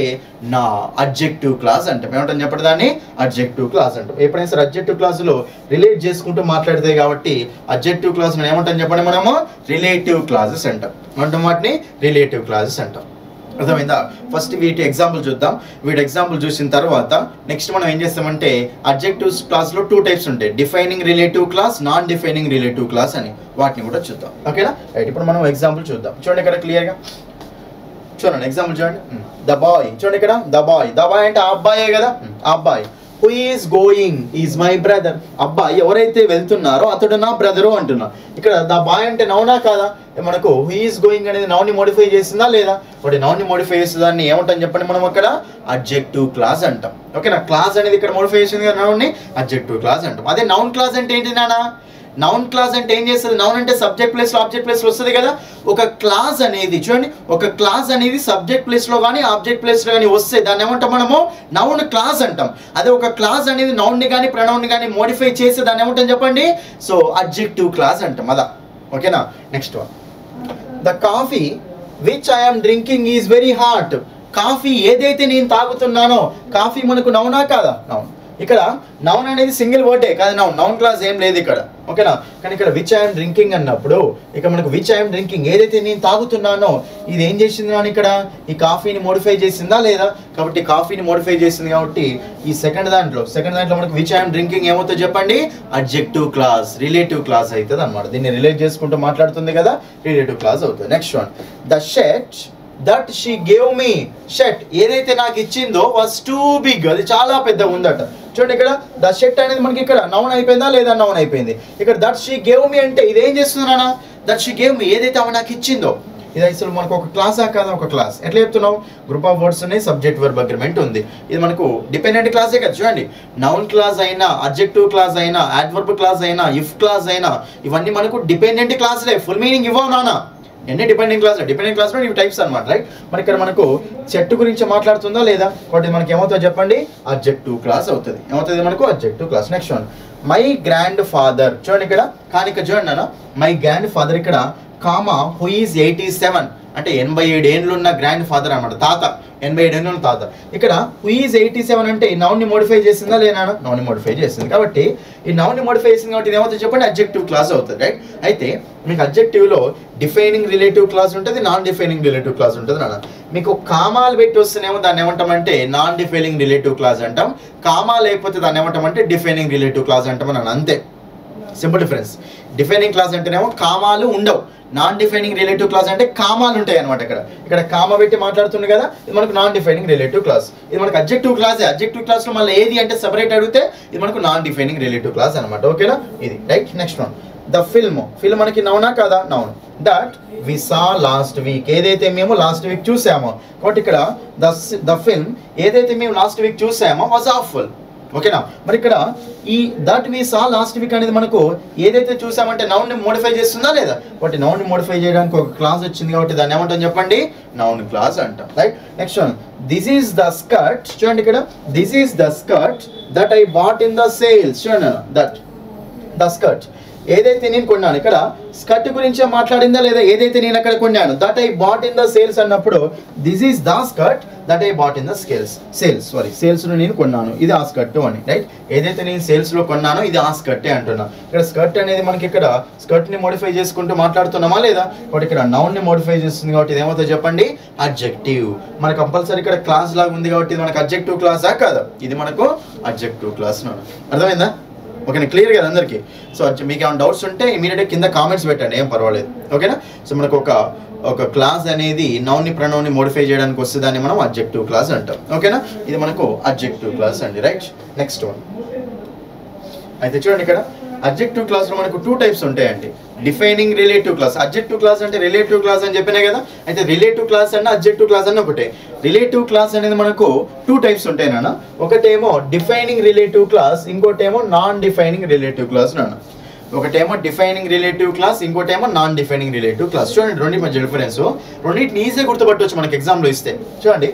నా అడ్జెక్టివ్ క్లాస్ అంటాం. ఏమంటాం చెప్పండి? దాన్ని అడ్జెక్టివ్ క్లాస్ అంటాం. ఎప్పుడైనా సరే అడ్జెక్టివ్ క్లాసులో రిలేట్ చేసుకుంటూ మాట్లాడతాయి కాబట్టి అడ్జెక్టివ్ క్లాస్ ఏమంటాం చెప్పండి? మనము రిలేటివ్ క్లాసెస్ అంటాం. ఏమంటాం వాటిని? రిలేటివ్ క్లాసెస్ అంటాం. అర్థమైందా? ఫస్ట్ వీటి ఎగ్జాంపుల్ చూద్దాం. వీటి ఎగ్జాంపుల్ చూసిన తర్వాత నెక్స్ట్ మనం ఏం చేస్తామంటే అడ్జెక్టివ్స్ క్లాస్లో 2 టైప్స్ ఉంటాయి, defining relative clause, non defining relative class అని. వాటిని కూడా చూద్దాం. ఓకేనా, రైట్. ఇప్పుడు మనం ఎగ్జాంపుల్ చూద్దాం. చూడండి ఇక్కడ క్లియర్గా చూడండి. ఎగ్జాంపుల్ చూడండి, ద బాయ్. చూడండి ఇక్కడ, ద బాయ్ అంటే ఆ అబ్బాయే కదా, ఆ అబ్బాయి. Who is going is my brother. అబ్బాయి ఎవరైతే వెళ్తున్నారో అతడు నా బ్రదరు అంటున్నా. ఇక్కడ ద బాయ్ అంటే నౌనా కాదా? మనకు హూ ఈజ్ గోయింగ్ అనేది నౌన్ని మోడిఫై చేసిందా లేదా? ఒకటి నౌన్ని మోడిఫై చేసే దాన్ని ఏమంటాం చెప్పండి? మనం అక్కడ అడ్జెక్టివ్ క్లాస్ అంటాం. ఓకేనా, క్లాస్ అనేది ఇక్కడ మోడిఫై చేసింది కదా నౌన్ని, అడ్జెక్టివ్ క్లాస్ అంటాం. అదే నౌన్ క్లాస్ అంటే ఏంటి నాన్న? నౌన్ క్లాస్ అంటే ఏం చేస్తుంది? నౌన్ అంటే సబ్జెక్ట్ ప్లేస్లో ఆబ్జెక్ట్ ప్లేస్లో వస్తుంది కదా. ఒక క్లాస్ అనేది చూడండి, ఒక క్లాస్ అనేది సబ్జెక్ట్ ప్లేస్లో కానీ ఆబ్జెక్ట్ ప్లేస్లో కానీ వస్తే దాన్ని ఏమంటాం మనము? నౌన్ క్లాస్ అంటాం. అదే ఒక క్లాస్ అనేది నౌన్ని కానీ ప్రొనౌన్ని కానీ మోడిఫై చేస్తే దాన్ని ఏమంటాం చెప్పండి? సో అడ్జెక్టివ్ క్లాస్ అంటాం. అదా, ఓకేనా. Next one, the coffee which I'm drinking is very hot. Coffee ఏదైతే నేను తాగుతున్నానో, కాఫీ మనకు నౌనా కాదా? నౌన్. ఇక్కడ నౌన్ అనేది సింగిల్ వర్డే కాదు, నౌన్ క్లాస్ ఏం లేదు ఇక్కడ, ఓకేనా. కానీ ఇక్కడ విచ్ ఐఎమ్ డ్రింకింగ్ అన్నప్పుడు ఇక్కడ మనకు విచ్ ఐఎమ్ డ్రింకింగ్ ఏదైతే నేను తాగుతున్నానో ఇది ఏం చేసింది కానీ ఇక్కడ ఈ కాఫీని మోడిఫై చేసిందా లేదా? కాబట్టి కాఫీని మోడిఫై చేసింది కాబట్టి ఈ సెకండ్ దాంట్లో మనకు విచ్ ఐఎమ్ డ్రింకింగ్ ఏమవుతుందో చెప్పండి? అడ్జెక్టివ్ క్లాస్, రిలేటివ్ క్లాస్ అవుతుంది అనమాట. దీన్ని రిలేట్ చేసుకుంటూ మాట్లాడుతుంది కదా, రిలేటివ్ క్లాస్ అవుతుంది. Next one, the shirt that she gave me. Shirt ఏదైతే నాకు ఇచ్చిందో వాస్ టూ బిగ్, అది చాలా పెద్దగా ఉందట. చూడండి ఇక్కడ ద షర్ట్ అనేది మనకి ఇక్కడ నౌన్ అయిపోయిందా లేదా? నౌన్ అయిపోయింది. ఇక్కడ దట్ షీ గేవ్ మీ అంటే ఇదేం చేస్తుందన్నా? దట్ షీ గేవ్ మీ ఏదైతే ఆమె నాకు ఇచ్చిందో, ఇది అసలు మనకు ఒక క్లాసా కాదా? ఒక క్లాస్. ఎట్లా చెప్తున్నావు? గ్రూప్ ఆఫ్ వర్డ్స్ ఉన్నాయి, సబ్జెక్ట్ వర్బ్ అగ్రిమెంట్ ఉంది. ఇది మనకు డిపెండెంట్ క్లాసే కదా. చూడండి నౌన్ క్లాస్ అయినా, అడ్జెక్టివ్ క్లాస్ అయినా, యాడ్వర్బ్ క్లాస్ అయినా, ఇఫ్ క్లాస్ అయినా ఇవన్నీ మనకు డిపెండెంట్ క్లాసులే. ఫుల్ మీనింగ్ ఇవ్వవు నానా, ఎన్ని డిపెండెంట్ క్లాస్లో ఇవి టైప్స్ అనమాట, రైట్. మరి ఇక్కడ మనకు చెట్టు గురించి మాట్లాడుతుందా లేదా? కాబట్టి మనకి ఏమవుతుందో చెప్పండి? అడ్జెక్టివ్ క్లాస్ అవుతుంది. ఏమవుతుంది మనకు? Adjective clause. Next one, my grand father. చూడండి ఇక్కడ కానీ ఇక్కడ చూడండి అన్న, మై గ్రాండ్ ఫాదర్ ఇక్కడ కామా హూ ఈజ్ 87 అంటే 87 ఏళ్ళు ఉన్న గ్రాండ్ ఫాదర్ అనమాట, తాత. 87 ఏళ్ళు ఉన్న తాత. ఇక్కడ హూ ఈజ్ 87 అంటే ఈ నౌన్ని మోడిఫై చేసిందా లేదా? నౌన్ని మోడిఫై చేసింది. కాబట్టి ఈ నౌన్ని మోడిఫై చేసింది కాబట్టి ఇది ఏమవుతుంది చెప్పండి? అడ్జెక్టివ్ క్లాస్ అవుతుంది, రైట్. అయితే మీకు అడ్జెక్టివ్లో డిఫైనింగ్ రిలేటివ్ క్లాస్ ఉంటుంది, నాన్ డిఫైనింగ్ రిలేటివ్ క్లాస్ ఉంటుంది నాన్న. మీకు కామాలు పెట్టి వస్తేనేమో దాన్ని ఏమంటామంటే నాన్ డిఫైనింగ్ రిలేటివ్ క్లాస్ అంటాం. కామా లేకపోతే దాన్ని ఏమంటామంటే డిఫైనింగ్ రిలేటివ్ క్లాస్ అంటాం అన్న, అంతే. Simple difference. డిఫైనింగ్ క్లాస్ అంటేనేమో కామాలు ఉండవు, నాన్ డిఫైనింగ్ రిలేటివ్ క్లాస్ అంటే కామాలు ఉంటాయి అనమాట. ఇక్కడ కామా పెట్టి మాట్లాడుతుంది కదా, ఇది మనకు నాన్ డిఫైనింగ్ రిలేటివ్ క్లాస్. ఇది మనకు అడ్జెక్టివ్ క్లాసే. అడ్జెక్టివ్ క్లాస్లో మళ్ళీ ఏది అంటే సెపరేట్ అడిగితే ఇది మనకు నాన్ డిఫైనింగ్ రిలేటివ్ క్లాస్ అనమాట, ఓకేనా. ఇది right. Next one, the film. Film మనకి నౌనా కాదా? Noun. That we saw last week ఏదైతే మేము లాస్ట్ వీక్ చూసామో, కాబట్టి ఇక్కడ ద ఫిల్మ్ ఏదైతే మేము లాస్ట్ వీక్ చూసామో వాజ్ ఆఫుల్, ఓకేనా. మరి ఇక్కడ ఈ that we saw last week అనేది మనకు ఏదైతే చూసామంటే నౌన్ని మోడిఫై చేస్తుందా లేదా? కాబట్టి నౌన్ని మోడిఫై చేయడానికి ఒక క్లాస్ వచ్చింది కాబట్టి దాన్ని ఏమంటాం చెప్పండి? నౌన్ క్లాస్ అంటాం, right. Next one, this is the skirt. చూడండి ఇక్కడ this is the skirt that I bought in the sales. చూడండి దట్ ద స్కర్ట్ ఏదైతే నేను కొన్నాను, ఇక్కడ స్కర్ట్ గురించి మాట్లాడిందా లేదా? ఏదైతే నేను అక్కడ కొన్నాను that I bought in the sales అన్నప్పుడు this is the skirt that I bought in the సేల్స్లో నేను కొన్నాను, ఇది ఆ స్కర్ట్ అని, రైట్. ఏదైతే నేను సేల్స్లో కొన్నానో ఇది ఆ స్కర్టే అంటున్నా. ఇక్కడ స్కర్ట్ అనేది మనకి ఇక్కడ స్కర్ట్ని మోడిఫై చేసుకుంటూ మాట్లాడుతున్నామా లేదా? కాబట్టి ఇక్కడ నౌన్ని మోడిఫై చేస్తుంది కాబట్టి ఇది ఏమవుతుందో చెప్పండి? అడ్జెక్టివ్. మనకు కంపల్సరీ ఇక్కడ క్లాస్ లాగా ఉంది కాబట్టి ఇది మనకు అడ్జెక్టివ్ క్లాసా కాదా? ఇది మనకు అడ్జెక్టివ్ క్లాస్. అర్థమైందా? ఓకేనా, క్లియర్ కదా అందరికీ? సో మీకు ఏమైనా డౌట్స్ ఉంటే ఇమీడియట్గా కింద కామెంట్స్ పెట్టండి, ఏం పర్వాలేదు, ఓకేనా. సో మనకు ఒక క్లాస్ అనేది నౌన్ని ప్రొనౌన్ని మోడిఫై చేయడానికి వస్తే దాన్ని మనం అడ్జెక్టివ్ క్లాస్ అంటాం, ఓకేనా. ఇది మనకు అడ్జెక్టివ్ క్లాస్ అండి, రైట్. నెక్స్ట్ వన్ అయితే చూడండి ఇక్కడ అడ్జెక్టివ్ క్లాస్లో మనకు 2 టైప్స్ ఉంటాయండి. Defining relative class. Adjective class అంటే రిలేటివ్ క్లాస్ అని చెప్పినా కదా. అయితే రిలేటివ్ క్లాస్ అన్న అడ్జెక్టివ్ క్లాస్ అన్న ఒకటే. రిలేటివ్ క్లాస్ అనేది మనకు 2 టైప్స్ ఉంటాయి నాన్న. ఒకటేమో డిఫైనింగ్ రిలేటివ్ క్లాస్, ఇంకోటేమో నాన్ డిఫైనింగ్ రిలేటివ్ క్లాస్ నాన్న. ఒకటేమో డిఫైనింగ్ రిలేటివ్ క్లాస్, ఇంకోటేమో నాన్ డిఫైనింగ్ రిలేటివ్ క్లాస్. చూడండి రెండింటి మధ్య డిఫరెన్స్. రెండింటిని ఈజీగా గుర్తుపట్టవచ్చు మనకి ఎగ్జామ్లో ఇస్తే. చూడండి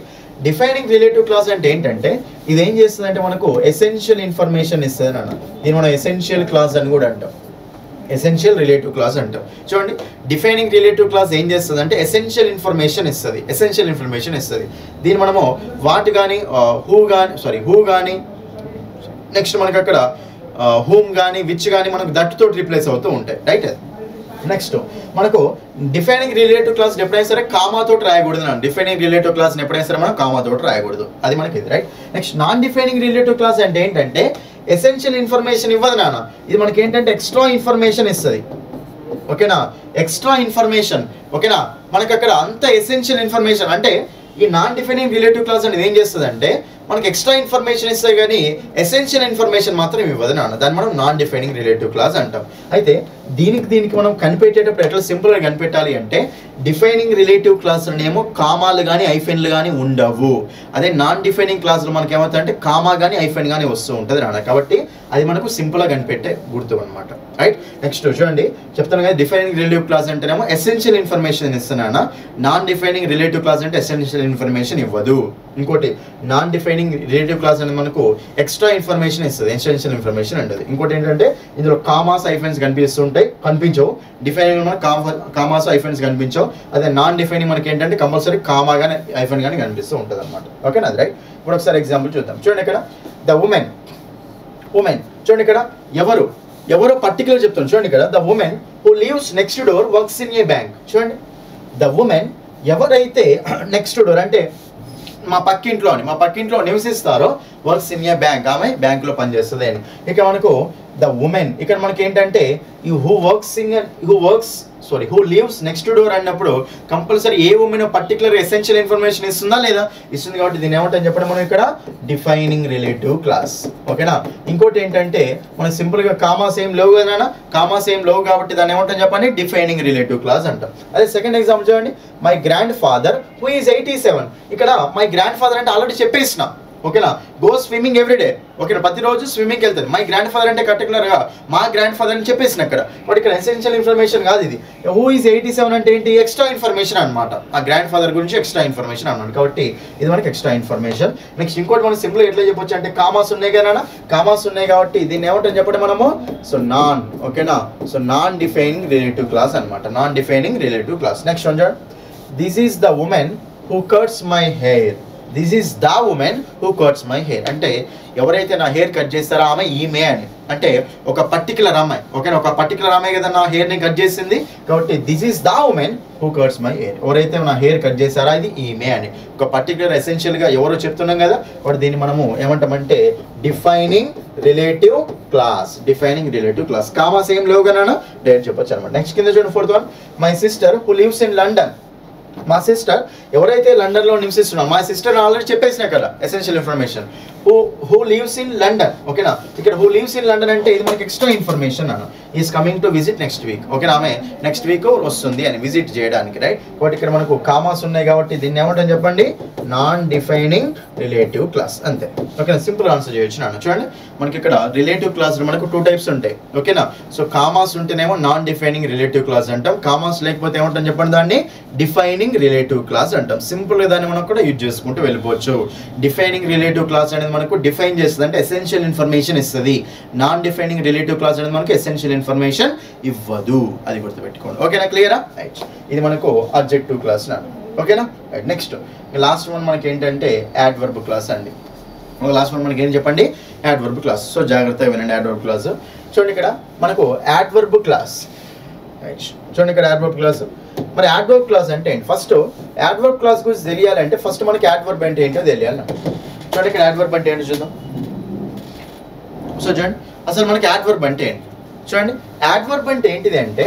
డిఫైనింగ్ రిలేటివ్ క్లాస్ అంటే ఏంటంటే ఇది ఏం చేస్తుందంటే మనకు ఎసెన్షియల్ ఇన్ఫర్మేషన్ ఇస్తుంది నాన్న. దీన్ని మనం ఎసెన్షియల్ క్లాస్ అని కూడా అంటాం, ఎసెన్షియల్ రిలేటివ్ క్లాస్ అంటాం. చూడండి డిఫైనింగ్ రిలేటివ్ క్లాస్ ఏం చేస్తుంది అంటే ఎసెన్షియల్ ఇన్ఫర్మేషన్ ఇస్తుంది. దీన్ని మనము వాట్ కానీ హూ కానీ నెక్స్ట్ మనకి అక్కడ హూమ్ కానీ విచ్ కానీ మనకు దట్ తోటి రీప్లేస్ అవుతూ ఉంటాయి, రైట్. నెక్స్ట్ మనకు డిఫైనింగ్ రిలేటివ్ క్లాస్ ఎప్పుడైనా సరే కామాతోటి రాయకూడదు. డిఫైనింగ్ రిలేటివ్ క్లాస్ ఎప్పుడైనా సరే మనం కామాతోటి రాయకూడదు, అది మనకి ఇది, right. Next non defining relative class అంటే ఏంటంటే ఎసెన్షియల్ ఇన్ఫర్మేషన్ ఇవ్వదు నాన్న. ఇది మనకి ఏంటంటే ఎక్స్ట్రా ఇన్ఫర్మేషన్ ఇస్తుంది, ఓకేనా. ఎక్స్ట్రా ఇన్ఫర్మేషన్, ఓకేనా. మనకి అక్కడ అంత ఎసెన్షియల్ ఇన్ఫర్మేషన్ అంటే ఈ నాన్ డిఫైనింగ్ రిలేటివ్ క్లాస్ అనేది ఏం చేస్తుంది అంటే మనకి ఎక్స్ట్రా ఇన్ఫర్మేషన్ ఇస్తాయి కానీ ఎసెన్షియల్ ఇన్ఫర్మేషన్ మాత్రం ఇవ్వదు నాన్న. దాన్ని మనం నాన్ డిఫైనింగ్ రిలేటివ్ క్లాస్ అంటాం. అయితే దీనికి మనం కనిపెట్టేటప్పుడు ఎట్లా సింపుల్గా కనిపెట్టాలి అంటే డిఫైనింగ్ రిలేటివ్ క్లాసులనేమో కామాలు కానీ ఐఫెన్లు కానీ ఉండవు. అదే నాన్ డిఫైనింగ్ క్లాసులు మనకి ఏమవుతుంది అంటే కామా కానీ ఐఫెన్ కానీ వస్తూ ఉంటుంది నాన్న. కాబట్టి అది మనకు సింపుల్గా కనిపెట్టే గుర్తు అనమాట, రైట్. నెక్స్ట్ చూడండి చెప్తాను కదా, డిఫైనింగ్ రిలేటివ్ క్లాస్ అంటేనేమో ఎసెన్షియల్ ఇన్ఫర్మేషన్ ఇస్తున్నాను. నాన్ డిఫైనింగ్ రిలేటివ్ క్లాస్ అంటే ఎసెన్షియల్ ఇన్ఫర్మేషన్ ఇవ్వదు. ఇంకోటి నాన్ డిఫైనింగ్ రిలేటివ్ క్లాస్ అనేది మనకు ఎక్స్ట్రా ఇన్ఫర్మేషన్ ఇస్తుంది, ఎసెన్షియల్ ఇన్ఫర్మేషన్ ఉంటుంది. ఇంకోటి ఏంటంటే ఇందులో కామాస్ ఐఫెన్స్ కనిపిస్తుంటాయి, ఉంటాయి, కనిపించవు. డిఫైనింగ్ మనకు కామాస్ హైఫెన్స్ కనిపించవు. అదే నాన్ డిఫైనింగ్ మనకి ఏంటంటే కంపల్సరీ కామా కానీ హైఫెన్ కానీ కనిపిస్తూ ఉంటుంది అనమాట. ఓకేనా, అది రైట్. ఇప్పుడు ఒకసారి ఎగ్జాంపుల్ చూద్దాం. చూడండి ఇక్కడ ద ఉమెన్ చూడండి ఇక్కడ ఎవరు పర్టికులర్ చెప్తాను. చూడండి ఇక్కడ the woman who leaves next door works in a bank. చూడండి ద ఉమెన్ ఎవరైతే నెక్స్ట్ డోర్ అంటే మా పక్కింట్లో నివసిస్తారో వర్క్స్ ఇన్ ఏ బ్యాంక్, ఆమె బ్యాంకులో పనిచేస్తుంది అని. ఇక మనకు ద ఉమెన్ ఇక్కడ మనకి ఏంటంటే హూ లీవ్స్ నెక్స్ట్ డోర్ అన్నప్పుడు కంపల్సరీ ఏ ఉమెన్ పర్టికులర్ ఎసెన్షియల్ ఇన్ఫర్మేషన్ ఇస్తుందా లేదా? ఇస్తుంది. కాబట్టి దీన్ని ఏమంటాం చెప్పండి మనం ఇక్కడ డిఫైనింగ్ రిలేటివ్ క్లాస్. ఓకేనా. ఇంకోటి ఏంటంటే మనం సింపుల్గా కామాస్ ఏం లేవు కదా, కామాస్ ఏం లేవు కాబట్టి దాన్ని ఏమంటాం చెప్పండి డిఫైనింగ్ రిలేటివ్ క్లాస్ అంటాం. అదే సెకండ్ ఎగ్జాంపుల్ చూడండి, my grand father who is 87. ఇక్కడ మై గ్రాండ్ ఫాదర్ అంటే ఆల్రెడీ చెప్పేసిన. ఓకేనా, గో స్విమ్మింగ్ ఎవ్రీడే. ఓకేనా, ప్రతిరోజు స్విమ్మింగ్కి వెళ్తారు. మై గ్రాండ్ ఫాదర్ అంటే పర్టికులర్గా మా గ్రాండ్ ఫాదర్ అని చెప్పేసిన అక్కడ. బట్ ఇక్కడ ఎసెన్షియల్ ఇన్ఫర్మేషన్ కాదు ఇది. హూ ఈజ్ 87 అంటే ఏంటి? ఎక్స్ట్రా ఇన్ఫర్మేషన్ అనమాట. ఆ గ్రాండ్ ఫాదర్ గురించి ఎక్స్ట్రా ఇన్ఫర్మేషన్ అన్నమాట. కాబట్టి ఇది మనకి ఎక్స్ట్రా ఇన్ఫర్మేషన్. నెక్స్ట్ ఇంకోటి మనం సింపుల్ ఎట్లా చెప్పొచ్చు అంటే కామాస్ ఉన్నాయి కదా, కామాస్ ఉన్నాయి కాబట్టి దీన్ని ఏమంటాం చెప్పండి మనము నాన్. ఓకేనా, నాన్ డిఫైనింగ్ రిలేటివ్ క్లాస్ అనమాట. Non defining relative clause. Next చూడండి, this is the woman who cuts my hair. This is the woman who cuts my hair అంటే ఎవరైతే నా హెయిర్ కట్ చేస్తారో ఆమె ఈమె అని. అంటే ఒక పర్టికులర్ అమ్మాయి. ఓకేనా, ఒక పర్టికులర్ అమ్మాయి కదా నా హెయిర్ని కట్ చేసింది. కాబట్టి this is the woman who cuts my hair. ఎవరైతే నా హెయిర్ కట్ చేస్తారో అది ఈమె అని. ఒక పర్టికులర్ ఎసెన్షియల్గా ఎవరో చెప్తున్నాం కదా, కాబట్టి దీన్ని మనము ఏమంటామంటే defining relative class. Defining relative class. Commas ఏం లేవు కదా డైరెక్ట్ చెప్పొచ్చు అనమాట. నెక్స్ట్ కింద చూడండి fourth one, my sister who lives in London. మా సిస్టర్ ఎవరైతే లండన్లో నివసిస్తున్నారో, మా సిస్టర్ ఆల్రెడీ చెప్పేసిన కదా essential information. Who leaves in London. ఓకేనా, ఇక్కడ హూ లీవ్స్ ఇన్ లండన్ అంటే ఇది మనకి ఎక్స్ట్రా ఇన్ఫర్మేషన్ అన్న. Is coming to visit next week. ఓకేనా, ఆమె నెక్స్ట్ వీక్ వస్తుంది అని విజిట్ చేయడానికి. రైట్. కాబట్టి ఇక్కడ మనకు కామాస్ ఉన్నాయి కాబట్టి దీన్ని ఏమంటాం చెప్పండి నాన్ డిఫైనింగ్ రిలేటివ్ క్లాస్. అంతే. ఓకేనా, సింపుల్ ఆన్సర్ చేయొచ్చు నాన్న. చూడండి మనకి ఇక్కడ రిలేటివ్ క్లాస్ మనకు 2 టైప్స్ ఉంటాయి. ఓకేనా, కామాస్ ఉంటేనేమో నాన్ డిఫైనింగ్ రిలేటివ్ క్లాస్ అంటాం. కామాస్ లేకపోతే ఏమంటాం చెప్పండి దాన్ని డిఫైనింగ్ రిలేటివ్ క్లాస్ అంటాం. సింపుల్ గా దాన్ని మనం కూడా యూజ్ చేసుకుంటూ వెళ్ళిపోవచ్చు. డిఫైనింగ్ రిలేటివ్ క్లాస్ అనేది మనకు డిఫైన్ చేస్తుంది అంటే ఎసెన్షియల్ ఇన్ఫర్మేషన్ ఇస్తుంది. నాన్ డిఫైనింగ్ రిలేటివ్ క్లాస్ అనేది మనకు ఎసెన్షియల్ ఇన్ఫర్మేషన్ ఇవ్వదు. అది గుర్తుపెట్టుకోండి. ఓకేనా, క్లియరా? రైట్. ఇది మనకు అబ్జెక్టివ్ క్లాస్ నా. ఓకేనా. రైట్. నెక్స్ట్ లాస్ట్ వన్ మనకి ఏంటంటే యాడ్వర్బ్ క్లాస్ అండి. లాస్ట్ వన్ మనకి ఏం చెప్పండి యాడ్వర్బ్ క్లాస్. సో జాగ్రత్తగా వినండి యాడ్వర్బ్ క్లాస్. చూడండి ఇక్కడ మనకు యాడ్వర్బ్ క్లాస్. చూడండి ఇక్కడ యాడ్వర్బ్ క్లాస్. మరి యాడ్వర్బ్ క్లాస్ అంటే ఏంటి? ఫస్ట్ యాడ్వర్బ్ క్లాస్ గురించి తెలియాలంటే ఫస్ట్ మనకి యాడ్వర్బ్ అంటే ఏంటో తెలియాలి. చూడండి ఇక్కడ యాడ్వర్బ్ అంటే ఏంటో చూద్దాం. సో చూడండి అసలు మనకి యాడ్వర్బ్ అంటే ఏంటి చూడండి. యాడ్వర్బ్ అంటే ఏంటిది అంటే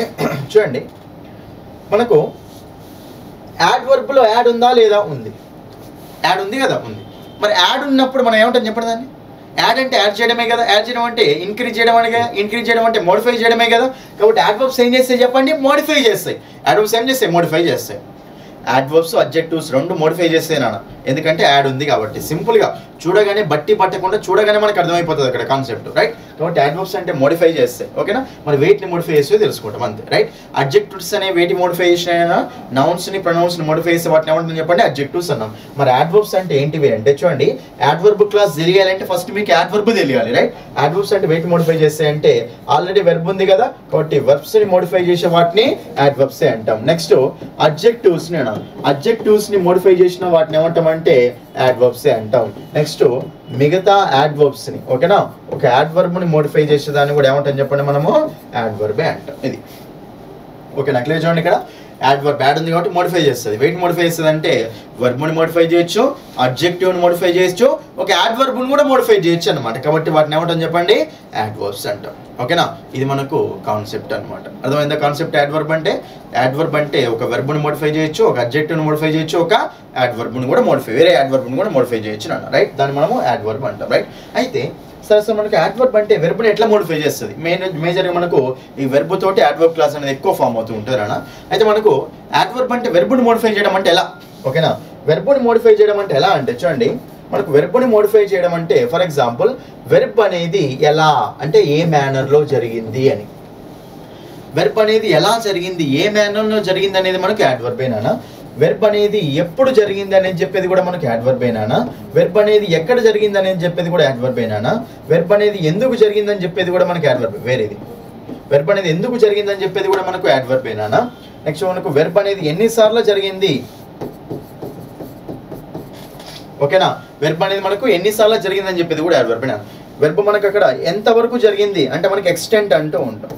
చూడండి మనకు యాడ్వర్బ్లో యాడ్ ఉందా లేదా? ఉంది. యాడ్ ఉంది కదా, ఉంది. మరి యాడ్ ఉన్నప్పుడు మనం ఏమంటాం చెప్పండి దాన్ని. యాడ్ అంటే యాడ్ చేయడమే కదా. యాడ్ చేయడం అంటే ఇంక్రీజ్ చేయడం అనే కదా. ఇంక్రీజ్ చేయడం అంటే మోడిఫై చేయడమే కదా. కాబట్టి యాడ్వర్బ్స్ ఏం చేస్తాయి చెప్పండి? మోడిఫై చేస్తాయి. యాడ్వర్బ్స్ ఏం చేస్తాయి? మోడిఫై చేస్తాయి. యాడ్వర్బ్స్ అడ్జెక్టివ్స్ రెండు మోడిఫై చేస్తాయి నాన్న. ఎందుకంటే యాడ్ ఉంది కాబట్టి. సింపుల్గా చూడగానే బట్టి పట్టకుండా చూడగానే మనకు అర్థమైపోతుంది అక్కడ కాన్సెప్ట్. రైట్. కాబట్టి యాడ్వర్బ్స్ అంటే మోడిఫై చేస్తాయి. ఓకేనా. మరి వెయిట్ని మోడిఫై చేస్తే తెలుసుకుంటాం అంతే. రైట్. అడ్జెక్టివ్స్ అనే వెయిట్ మోడిఫై చేసిన నౌన్స్ని ప్రొనౌన్స్ని మోడిఫై చేస్తే వాటిని ఏమంటుంది చెప్పండి అడ్జెక్టివ్స్ అన్నాం. మరి యాడ్వర్బ్స్ అంటే ఏంటివి అంటే చూడండి యాడ్వర్బ్ క్లాస్ తెలియాలంటే ఫస్ట్ మీకు యాడ్వర్బ్ తెలియాలి. రైట్. యాడ్వర్బ్స్ అంటే వెయిట్ మోడిఫై చేస్తాయి అంటే ఆల్రెడీ వెర్బ్ ఉంది కదా కాబట్టి వెర్బ్స్ని మోడిఫై చేసే వాటిని యాడ్వర్బ్సే అంటాం. నెక్స్ట్ అడ్జెక్టివ్స్ని అడ్జెక్టివ్స్ని మోడిఫై చేసిన వాటిని ఏమంటామంటే యాడ్వర్బ్సే అంటాం. నెక్స్ట్ మిగతా యాడ్వర్బ్స్ని ఓకేనా ఒక యాడ్వర్బ్ని మోడిఫై చేసే దాన్ని కూడా ఏమంటాం చెప్పండి మనము యాడ్వర్బే అంటాం. ఇది ఓకేనా. క్లియర్ చూడండి ఇక్కడ యాడ్వర్బ్ యాడ్ ఉంది కాబట్టి మోడిఫై చేస్తుంది. వెయిట్ మోడిఫై చేస్తుంది అంటే వర్బ్ని మోడిఫై చేయొచ్చు, అడ్జెక్టివ్ని మోడిఫై చేయొచ్చు, ఒక యాడ్వర్బ్ని కూడా మోడిఫై చేయొచ్చు అనమాట. కాబట్టి వాటిని ఏమంటాం చెప్పండి యాడ్వర్బ్స్ అంటాం. ఓకేనా. ఇది మనకు కాన్సెప్ట్ అనమాట. అర్థమైందా కాన్సెప్ట్? యాడ్వర్బ్ అంటే యాడ్వర్బ్ అంటే ఒక వెర్బ్ని మోడిఫై చేయొచ్చు, ఒక అడ్జెక్టివ్ని మోడిఫై చేయొచ్చు, ఒక యాడ్వర్బ్ని కూడా మోడిఫై వేరే యాడ్వర్బ్ని కూడా మోడిఫై చేయొచ్చు అన్న. రైట్. దాన్ని మనము యాడ్వర్బ్ అంటాం. రైట్. అయితే సరే మనకి యాడ్వర్బ్ అంటే వెర్బ్ని ఎట్లా మోడిఫై చేస్తుంది? మేజర్గా మనకు ఈ వెర్బ్ తోటి యాడ్వర్బ్ క్లాస్ అనేది ఎక్కువ ఫామ్ అవుతూ ఉంటుంది అన్న. అయితే మనకు యాడ్వర్బ్ అంటే వెర్బ్ని మోడిఫై చేయడం అంటే ఎలా? ఓకేనా. వెర్బ్ని మోడిఫై చేయడం అంటే ఎలా అంటే చూడండి మనకు వెర్బ్ని మోడిఫై చేయడం అంటే ఫర్ ఎగ్జాంపుల్ వెర్బ్ అనేది ఎలా అంటే ఏ మేనర్లో జరిగింది అని. వెర్బ్ అనేది ఎలా జరిగింది, ఏ మేనర్లో జరిగింది అనేది మనకు యాడ్వర్బేనా. వెర్బ్ అనేది ఎప్పుడు జరిగింది అనేది చెప్పేది కూడా మనకు యాడ్వర్బేనా. వెర్బ్ అనేది ఎక్కడ జరిగింది అనేది చెప్పేది కూడా యాడ్వర్బేనా. వెర్బ్ అనేది ఎందుకు జరిగిందని చెప్పేది కూడా మనకి యాడ్వర్బ్ వేరేది. వెర్బ్ అనేది ఎందుకు జరిగిందని చెప్పేది కూడా మనకు యాడ్వర్బ్ ఏనా. నెక్స్ట్ మనకు వెర్బ్ అనేది ఎన్నిసార్లు జరిగింది, ఓకేనా. వెర్బ్ అనేది మనకు ఎన్నిసార్లు జరిగిందని చెప్పేది కూడా యాడ్వర్బ్ ఏనా. వెర్బ్ మనకు అక్కడ ఎంతవరకు జరిగింది అంటే మనకి ఎక్స్టెంట్ అంటూ ఉంటాం.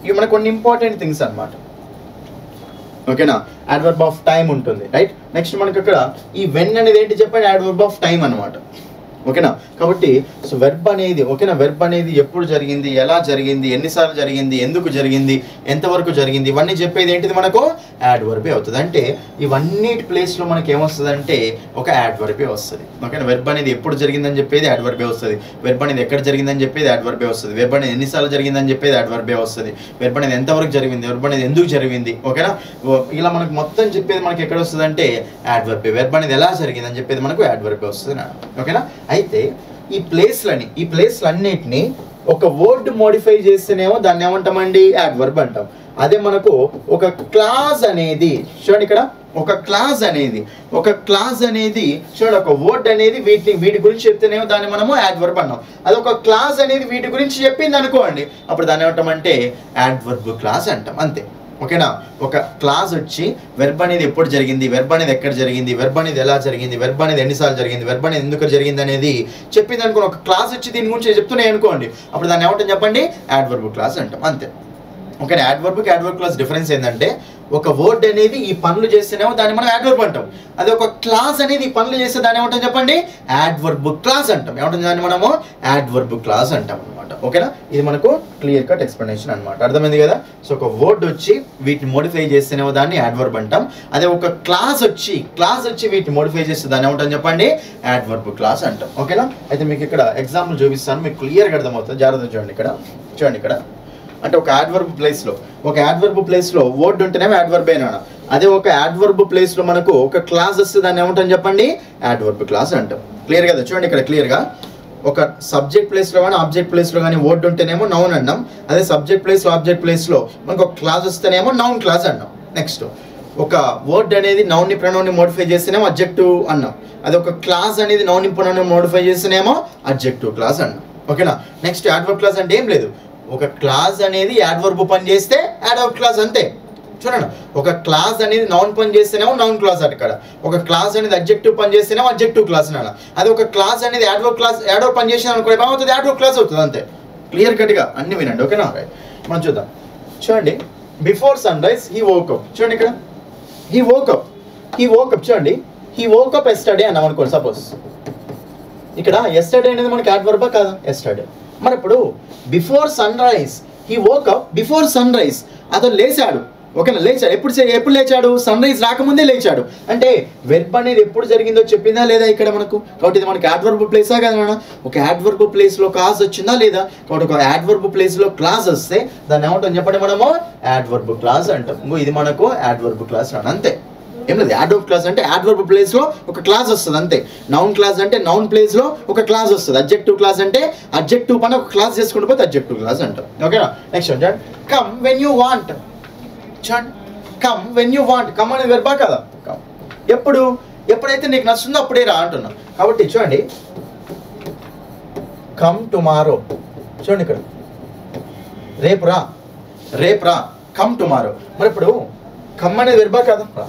ఇవి మనకు కొన్ని ఇంపార్టెంట్ థింగ్స్ అన్నమాట, ఓకేనా. యాడ్వర్బ్ ఆఫ్ టైం ఉంటుంది, రైట్. నెక్స్ట్ మనకు అక్కడ ఈ వెన్ అనేది ఏంటి చెప్పండి, యాడ్వర్బ్ ఆఫ్ టైం అనమాట, ఓకేనా. కాబట్టి సో వెర్బ్ అనేది, ఓకేనా, వెర్బ్ అనేది ఎప్పుడు జరిగింది, ఎలా జరిగింది, ఎన్నిసార్లు జరిగింది, ఎందుకు జరిగింది, ఎంతవరకు జరిగింది, ఇవన్నీ చెప్పేది ఏంటిది మనకు యాడ్వర్బే అవుతుంది. అంటే ఇవన్నిటి ప్లేస్లో మనకి ఏమొస్తుంది అంటే ఒక యాడ్వర్బే వస్తుంది, ఓకేనా. వెర్బ్ అనేది ఎప్పుడు జరిగిందని చెప్పేది యాడ్వర్బే వస్తుంది, వెర్బ్ అనేది ఎక్కడ జరిగిందని చెప్పేది యాడ్వర్బే వస్తుంది, వెర్బ్ అనేది ఎన్నిసార్లు జరిగిందని చెప్పేది యాడ్వర్బే వస్తుంది, వెర్బ్ అనేది ఎంతవరకు జరిగింది, వెర్బ్ అనేది ఎందుకు జరిగింది, ఓకేనా. ఇలా మనకు మొత్తం చెప్పేది మనకి ఎక్కడ వస్తుంది అంటే యాడ్వర్బే. వెర్బ్ అనేది ఎలా జరిగిందని చెప్పేది మనకు యాడ్వర్బే వస్తుంది, ఓకేనా. అయితే ఈ ప్లేస్లన్నిటిని ఒక వర్డ్ మోడిఫై చేస్తేనేమో దాన్ని ఏమంటామండి, యాడ్వర్బ్ అంటాం. అదే మనకు ఒక క్లాజ్ అనేది చూడండి, ఇక్కడ ఒక క్లాజ్ అనేది చూడండి, ఒక వర్డ్ అనేది వీటి గురించి చెప్తేనేమో దాన్ని మనము యాడ్వర్బ్ అన్నాం. అది ఒక క్లాజ్ అనేది వీటి గురించి చెప్పింది అనుకోండి, అప్పుడు దాన్ని ఏమంటామంటే యాడ్వర్బ్ క్లాజ్ అంటాం, అంతే, ఓకేనా. ఒక క్లాజ్ వచ్చి వెర్బ్ అనేది ఎప్పుడు జరిగింది, వెర్బ్ అనేది ఎక్కడ జరిగింది, వెర్బ్ అనేది ఎలా జరిగింది, వెర్బ్ అనేది ఎన్నిసార్లు జరిగింది, వెర్బ్ అనేది ఎందుకు జరిగింది అనేది చెప్పింది అనుకోండి. ఒక క్లాజ్ వచ్చి దీని గురించి చెప్తున్నాయి అనుకోండి, అప్పుడు దాన్ని ఏమంటాం చెప్పండి, యాడ్వర్బ్ క్లాజ్ అంటాం, అంతే, ఓకే. యాడ్వర్బ్కి యాడ్వర్బ్ క్లాజ్ డిఫరెన్స్ ఏంటంటే ఒక వర్డ్ అనేది ఈ పనులు చేస్తేనేమో దాన్ని మనం యాడ్వర్బ్ అంటాం. అదే ఒక క్లాజ్ అనేది ఈ పనులు చేస్తే దాన్ని ఏమంటాం చెప్పండి, యాడ్వర్బ్ క్లాజ్ అంటాం. ఏమంటాం దాన్ని మనము యాడ్వర్బ్ క్లాజ్ అంటాం అనమాట, ఓకేనా. ఇది మనకు క్లియర్ కట్ ఎక్స్ప్లెనేషన్ అనమాట, అర్థమైంది కదా. సో ఒక వర్డ్ వచ్చి వీటిని మోడిఫై చేస్తేనేమో దాన్ని యాడ్వర్బ్ అంటాం. అదే ఒక క్లాజ్ వచ్చి వీటిని మోడిఫై చేస్తే దాన్ని ఏమంటాం చెప్పండి, యాడ్వర్బ్ క్లాజ్ అంటాం, ఓకేనా. అయితే మీకు ఇక్కడ ఎగ్జాంపుల్ చూపిస్తాను, మీకు క్లియర్గా అర్థమవుతుంది, జాగ్రత్త చూడండి. ఇక్కడ అంటే ఒక యాడ్వర్బ్ ప్లేస్లో వర్డ్ ఉంటేనేమో యాడ్వర్బ్ అయినా. అదే ఒక యాడ్వర్బ్ ప్లేస్లో మనకు ఒక క్లాజ్ వస్తే దాన్ని ఏమంటాం చెప్పండి, యాడ్వర్బ్ క్లాజ్ అంటాం. క్లియర్ కదా, చూడండి ఇక్కడ క్లియర్గా. ఒక సబ్జెక్ట్ ప్లేస్లో కానీ ఆబ్జెక్ట్ ప్లేస్లో కానీ వర్డ్ ఉంటేనేమో నౌన్ అన్నాం. అదే సబ్జెక్ట్ ప్లేస్లో ఆబ్జెక్ట్ ప్లేస్లో మనకు ఒక క్లాజ్ వస్తేనేమో నౌన్ క్లాజ్ అన్నాం. నెక్స్ట్ ఒక వర్డ్ అనేది నౌన్ని ప్రొనౌన్ని మోడిఫై చేస్తేనేమో అడ్జెక్టివ్ అన్నాం. అదే ఒక క్లాజ్ అనేది నౌన్ని ప్రొనౌన్ని మోడిఫై చేస్తేనేమో అడ్జెక్టివ్ క్లాజ్ అన్నాం, ఓకేనా. నెక్స్ట్ యాడ్వర్బ్ క్లాజ్ అంటే ఏం లేదు, ఒక క్లాజ్ అనేది యాడ్వర్బ్ పని చేస్తే యాడ్వర్బ్ క్లాజ్, అంతే. చూడండి, ఒక క్లాజ్ అనేది నౌన్ పని చేస్తేనేమో నౌన్ క్లాజ్ అక్కడ, ఒక క్లాజ్ అనేది అడ్జెక్టివ్ పని చేస్తేనేమో అడ్జెక్టివ్ క్లాజ్ అన్న. అది ఒక క్లాజ్ అనేది యాడ్వర్బ్ పని చేసిన అనుకో ఏమవుతుంది, యాడ్వర్బ్ క్లాజ్ అవుతుంది, అంతే. క్లియర్ కట్గా అన్ని వినండి, ఓకేనా. మనం చూద్దాం. చూడండి, before sunrise he woke up. చూడండి ఇక్కడ హీ వోకప్ చూడండి, హీ వోకప్ ఎస్టర్డే అన్నాం అనుకోండి. సపోజ్ ఇక్కడ ఎస్టర్డే అనేది మనకి యాడ్వర్బా కాదా, ఎస్టర్డే. మరి ఇప్పుడు before sunrise he woke up, before sunrise అతను లేచాడు, ఓకేనా. ఎప్పుడు లేచాడు, సన్ రైజ్ రాకముందే లేచాడు. అంటే వెర్బ్ అనేది ఎప్పుడు జరిగిందో చెప్పిందా లేదా ఇక్కడ మనకు. కాబట్టి ఇది మనకి యాడ్వర్బ్ ప్లేసా కదా, ఒక యాడ్వర్బ్ ప్లేస్లో క్లాజ్ వచ్చిందా లేదా. కాబట్టి ఒక యాడ్వర్బ్ ప్లేస్లో క్లాజ్ వస్తే దాన్ని ఏమంటాం చెప్పండి మనము, యాడ్వర్బ్ క్లాజ్ అంటాం. ఇది మనకు యాడ్వర్బ్ క్లాజ్ అంతే, ఏం లేదు. యాడ్వర్బ్ క్లాజ్ అంటే యాడ్వర్బ్ ప్లేస్లో ఒక క్లాజ్ వస్తుంది, అంతే. నౌన్ క్లాజ్ అంటే నౌన్ ప్లేస్లో ఒక క్లాజ్ వస్తుంది. అడ్జెక్టివ్ క్లాజ్ అంటే అడ్జెక్టివ్ పని ఒక క్లాజ్ చేసుకుంటూ పోతే అడ్జెక్టివ్ క్లాజ్ అంటాం, ఓకేనా. నెక్స్ట్ చూడండి, కమ్ వెన్ యూ వాంట్. చూడండి, come when you want, come అనేది వెర్బా కదా. కమ్ ఎప్పుడైతే నీకు నచ్చుతుందో అప్పుడే రా అంటున్నాం. కాబట్టి చూడండి, కమ్ టుమారో. చూడండి ఇక్కడ రేపు రా, కమ్ టుమారో. మరి ఇప్పుడు కమ్ అనేది వెర్బా కదా,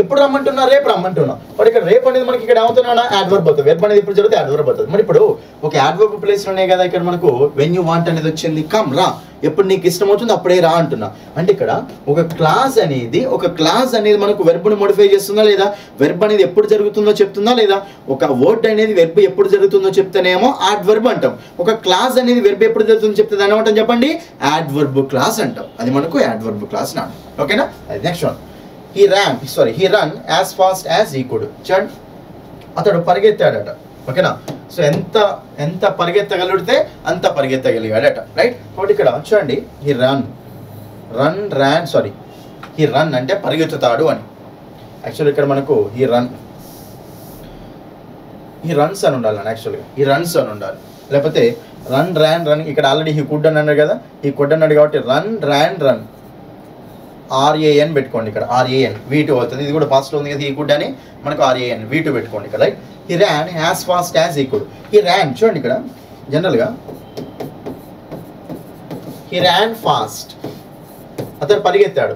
ఎప్పుడు రమ్మంటున్నా, రేపు రమ్మంటున్నా. మరి ఇక్కడ రేపు అనేది మనకి ఇక్కడ ఏమవుతున్నా యాడ్వర్బ్ అవుతుంది. వెర్బ్ అనేది ఇప్పుడు జరిగితే యాడ్వర్బ్ అవుతుంది. మరి ఇప్పుడు ఒక యాడ్వర్బ్ ప్లేస్లోనే కదా ఇక్కడ మనకు వెన్ యూ వాంట్ అనేది వచ్చింది. కమ్ రా, ఎప్పుడు నీకు ఇష్టం అవుతుంది అప్పుడే రా అంటున్నా. అంటే ఇక్కడ ఒక క్లాజ్ అనేది మనకు వెర్బ్ని మోడిఫై చేస్తుందా లేదా, వెర్బ్ అనేది ఎప్పుడు జరుగుతుందో చెప్తుందా లేదా. ఒక వర్డ్ అనేది వెర్బ్ ఎప్పుడు జరుగుతుందో చెప్తేనేమో యాడ్వర్బ్ అంటాం. ఒక క్లాజ్ అనేది వెర్బ్ ఎప్పుడు జరుగుతుందో చెప్తే దాని ఏమంటాం చెప్పండి, యాడ్వర్బ్ క్లాజ్ అంటాం. అది మనకు యాడ్వర్బ్ క్లాజ్ నా, ఓకేనా. అది next one, he run as fast as he could. చూడండి, అతడు పరిగెత్తాడట, ఓకేనా. సో ఎంత పరిగెత్తగలిగితే అంత పరిగెత్తగలిగాడట, రైట్. కాబట్టి ఇక్కడ చూడండి, he run అంటే పరిగెత్తుతాడు అని. యాక్చువల్లీ ఇక్కడ మనకు he runs అని ఉండాలి, యాక్చువల్గా he runs అని ఉండాలి. లేకపోతే రన్ ఇక్కడ ఆల్రెడీ he could అని అన్నాడు కదా, he could అన్నాడు కాబట్టి రన్ RAN పెట్టుకోండి. ఇక్కడ RAN V2 అవుతుంది. ఇది కూడా పాస్ట్లో ఉంది కదా, he could అని మనకు RAN V2 పెట్టుకోండి ఇక్కడ, right. he ran as fast as he could. he ran చూడండి ఇక్కడ జనరల్గా హీ ర్యాన్ ఫాస్ట్. అతను పరిగెత్తాడు.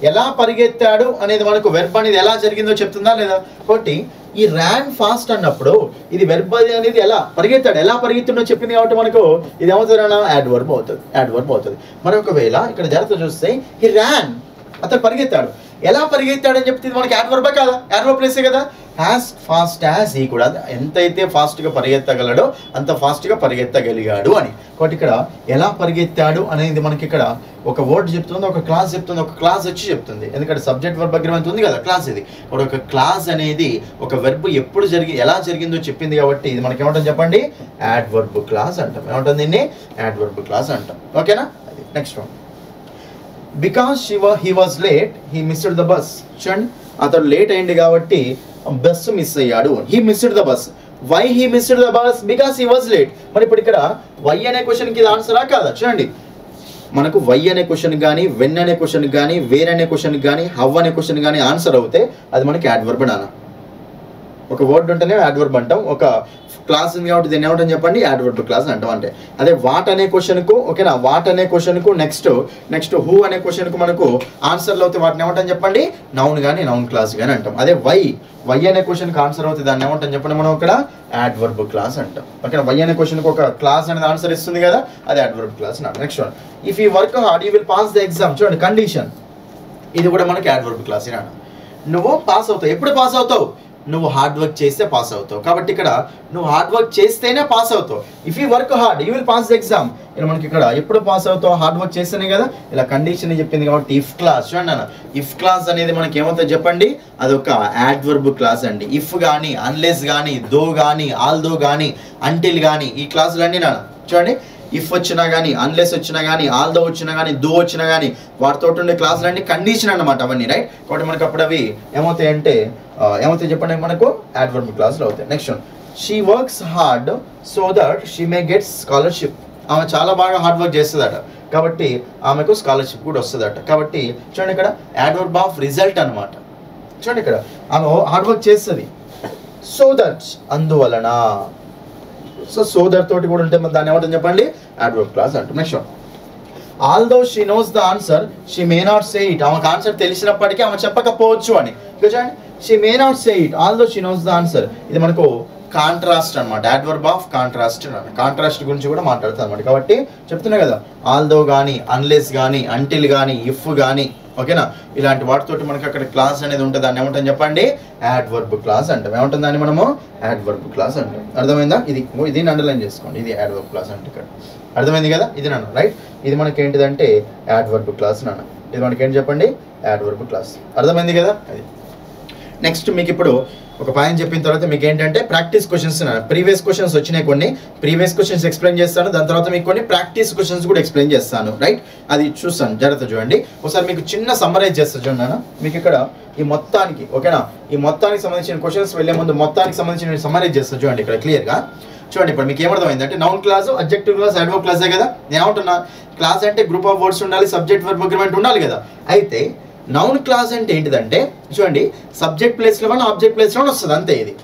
ఎలా పరిగెత్తాడు అనేది మనకు వెర్బ్ అనేది ఎలా జరిగిందో చెప్తుందా లేదా? కాబట్టి ఈ ర్యాన్ ఫాస్ట్ అన్నప్పుడు ఇది వెర్బ్ అనేది ఎలా పరిగెత్తాడు, ఎలా పరిగెత్తుండో చెప్పింది కాబట్టి మనకు ఇది ఏమవుతుందన్నా యాడ్వర్బ్ అవుతుంది. యాడ్వర్బ్ అవుతుంది. మరి ఒకవేళ ఇక్కడ జాగ్రత్త చూస్తే హీ ర్యాన్, అతను పరిగెత్తాడు. ఎలా పరిగెత్తాడు అని చెప్తే మనకి యాడ్వర్బే కదా, యాడ్వర్బ్ ప్లేసే కదా. యాజ్ ఫాస్ట్ యాజ్ హీ కూడా, ఎంతైతే ఫాస్ట్గా పరిగెత్తగలడో అంత ఫాస్ట్గా పరిగెత్తగలిగాడు అని. కాబట్టి ఇక్కడ ఎలా పరిగెత్తాడు అనేది మనకి ఇక్కడ ఒక వర్డ్ చెప్తుంది, ఒక క్లాస్ చెప్తుంది, ఒక క్లాస్ వచ్చి చెప్తుంది. ఎందుకంటే సబ్జెక్ట్ వర్బ్ అగ్రిమెంట్ ఉంది కదా, క్లాస్ ఇది. ఇప్పుడు ఒక క్లాస్ అనేది ఒక వెర్బ్ ఎప్పుడు ఎలా జరిగిందో చెప్పింది కాబట్టి ఇది మనకి ఏమంటాం చెప్పండి, యాడ్వర్బ్ క్లాస్ అంటాం. ఏమంటుంది దీన్ని? యాడ్వర్బ్ క్లాస్ అంటాం. ఓకేనా? అది next one. Because he was late he missed the bus. చూడండి, అతడు లేట్ అయింది కాబట్టి బస్సు మిస్ అయ్యాడు. He missed the bus. Why he missed the bus? Because he was late. మరి ఇప్పుడు ఇక్కడ వై అనే క్వశ్చన్కి ఇది ఆన్సరా కాదా? చూడండి, మనకు వై అనే క్వశ్చన్ కానీ, వెన్ అనే క్వశ్చన్ కానీ, వేర్ అనే క్వశ్చన్ కానీ, హవ్ అనే క్వశ్చన్ కానీ ఆన్సర్ అవుతే అది మనకి యాడ్వర్బ్ అన్న. ఒక వర్డ్ ఉంటేనే యాడ్వర్బ్ అంటాం. ఒక క్లాస్ ఉంది కాబట్టి దీన్ని ఏమంటాం చెప్పండి, యాడ్వర్బ్ క్లాస్ అంటాం. అంటే అదే వాట్ అనే క్వశ్చన్కు, ఓకేనా, వాట్ అనే క్వశ్చన్కు నెక్స్ట్ హూ అనే క్వశ్చన్కు మనకు ఆన్సర్లు అవుతే వాటిని ఏమంటాం చెప్పండి, నౌన్ కానీ నౌన్ క్లాస్ కానీ అంటాం. అదే వై అనే క్వశ్చన్కి ఆన్సర్ అవుతుంది దాన్ని ఏమంటాం చెప్పండి మనం ఇక్కడ యాడ్వర్బ్ క్లాస్ అంటాం. ఓకేనా, వై అనే క్వశ్చన్కి ఒక క్లాస్ అనేది ఆన్సర్ ఇస్తుంది కదా, అది యాడ్వర్బ్ క్లాస్ అంటాం. Next one, if you work hard you will pass the exam. చూడండి, కండిషన్, ఇది కూడా మనకి యాడ్వర్బ్ క్లాస్. నువ్వు పాస్ అవుతావు. ఎప్పుడు పాస్ అవుతావు? నువ్వు హార్డ్ వర్క్ చేస్తే పాస్ అవుతావు. కాబట్టి ఇక్కడ నువ్వు హార్డ్ వర్క్ చేస్తేనే పాస్ అవుతావు. If you work hard you will pass the exam. ఇలా మనకి ఇక్కడ ఎప్పుడు పాస్ అవుతావు? హార్డ్ వర్క్ చేస్తేనే కదా. ఇలా కండిషన్ చెప్పింది కాబట్టి ఇఫ్ క్లాస్. చూడండి అన్న, ఇఫ్ క్లాస్ అనేది మనకి ఏమవుతుంది చెప్పండి, అదొక యాడ్వర్బ్ క్లాస్ అండి. ఇఫ్ కానీ, అన్లెస్ కానీ, దో కానీ, ఆల్దో కానీ, అంటిల్ కానీ, ఈ క్లాసులన్నీ నాన్న చూడండి, ఇఫ్ వచ్చినా కానీ, అన్లెస్ వచ్చినా కానీ, ఆల్దో వచ్చినా కానీ, దో వచ్చినా కానీ, వాటితో ఉండే క్లాసులన్నీ కండిషన్ అన్నమాట అవన్నీ, రైట్? కాబట్టి మనకు అప్పుడు అవి ఏమవుతాయి అంటే ఏమవుతాయి చెప్పండి, మనకు యాడ్వర్బ్ క్లాసులు అవుతాయి. Next one, she works hard so that she may get scholarship. ఆమె చాలా బాగా హార్డ్ వర్క్ చేస్తుందట కాబట్టి ఆమెకు స్కాలర్షిప్ కూడా వస్తుందట. కాబట్టి చూడండి ఇక్కడ యాడ్వర్బ్ ఆఫ్ రిజల్ట్ అనమాట. చూడండి ఇక్కడ ఆమె హార్డ్ వర్క్ చేస్తుంది, సో దట్ అందువలన. సో దట్ తోటి కూడా ఉంటే దాన్ని ఏమంటుంది చెప్పండి, యాడ్వర్బ్ క్లాస్ అంటాం. Next one, although she knows the answer she may not say it. ఆమెకు ఆన్సర్ తెలిసినప్పటికీ ఆమె చెప్పకపోవచ్చు అని. చూడండి, she may not say it although she knows the answer. ఇది మనకు కాంట్రాస్ట్ అనమాట, యాడ్వర్బ్ ఆఫ్ కాంట్రాస్ట్. కాంట్రాస్ట్ గురించి కూడా మాట్లాడుతుంది అనమాట. కాబట్టి చెప్తున్నా కదా, ఆల్దో కానీ, అన్లెస్ కానీ, అంటిల్ కానీ, ఇఫ్ కానీ, ఓకేనా, ఇలాంటి వాటితోటి మనకి అక్కడ క్లాస్ అనేది ఉంటుంది. దాన్ని ఏమంటాం చెప్పండి, యాడ్వర్బ్ క్లాస్ అంటాం. ఏమంటుంది దాన్ని మనము యాడ్వర్బ్ క్లాస్ అంటాం. అర్థమైందా? దీన్ని అండర్లైన్ చేసుకోండి, ఇది యాడ్వర్బ్ క్లాస్ అంటే ఇక్కడ. అర్థమైంది కదా? ఇది నాన్న, రైట్? ఇది మనకి ఏంటిదంటే యాడ్వర్బ్ క్లాస్ నాన్న. ఇది మనకి ఏంటి చెప్పండి, యాడ్వర్బ్ క్లాస్. అర్థమైంది కదా? అది నెక్స్ట్ మీకు ఇప్పుడు ఒక పాయింట్ చెప్పిన తర్వాత మీకు ఏంటంటే ప్రాక్టీస్ క్వశ్చన్స్, ప్రీవియస్ క్వశ్చన్స్ వచ్చినాయి కొన్ని, ప్రీవియస్ క్వశ్చన్స్ ఎక్స్ప్లెయిన్ చేస్తాను. దాని తర్వాత మీకు కొన్ని ప్రాక్టీస్ క్వశ్చన్స్ కూడా ఎక్స్ప్లెయిన్ చేస్తాను, రైట్? అది చూస్తాను, జాగ్రత్త చూడండి. ఒకసారి మీకు చిన్న సమ్మరైజ్ చేస్తా చూడండి. మీకు ఇక్కడ ఈ మొత్తానికి, ఓకేనా, ఈ మొత్తానికి సంబంధించిన క్వశ్చన్స్ వెళ్ళే ముందు మొత్తానికి సంబంధించిన సమ్మరైజ్ చేస్తా చూడండి ఇక్కడ క్లియర్గా. చూడండి, ఇప్పుడు మీకు ఏమర్థమైంది అంటే noun clause, adjective clause, adverb క్లాసే కదా. నేను ఏమంటున్నా, క్లాస్ అంటే గ్రూప్ ఆఫ్ వర్డ్స్ ఉండాలి, సబ్జెక్ట్ వర్బ్ అగ్రిమెంట్ ఉండాలి కదా. అయితే నౌన్ క్లాస్ అంటే ఏంటిదంటే చూడండి, సబ్జెక్ట్ ప్లేస్లో వన్, ఆబ్జెక్ట్ ప్లేస్లో వస్తుంది, అంతే ఇది.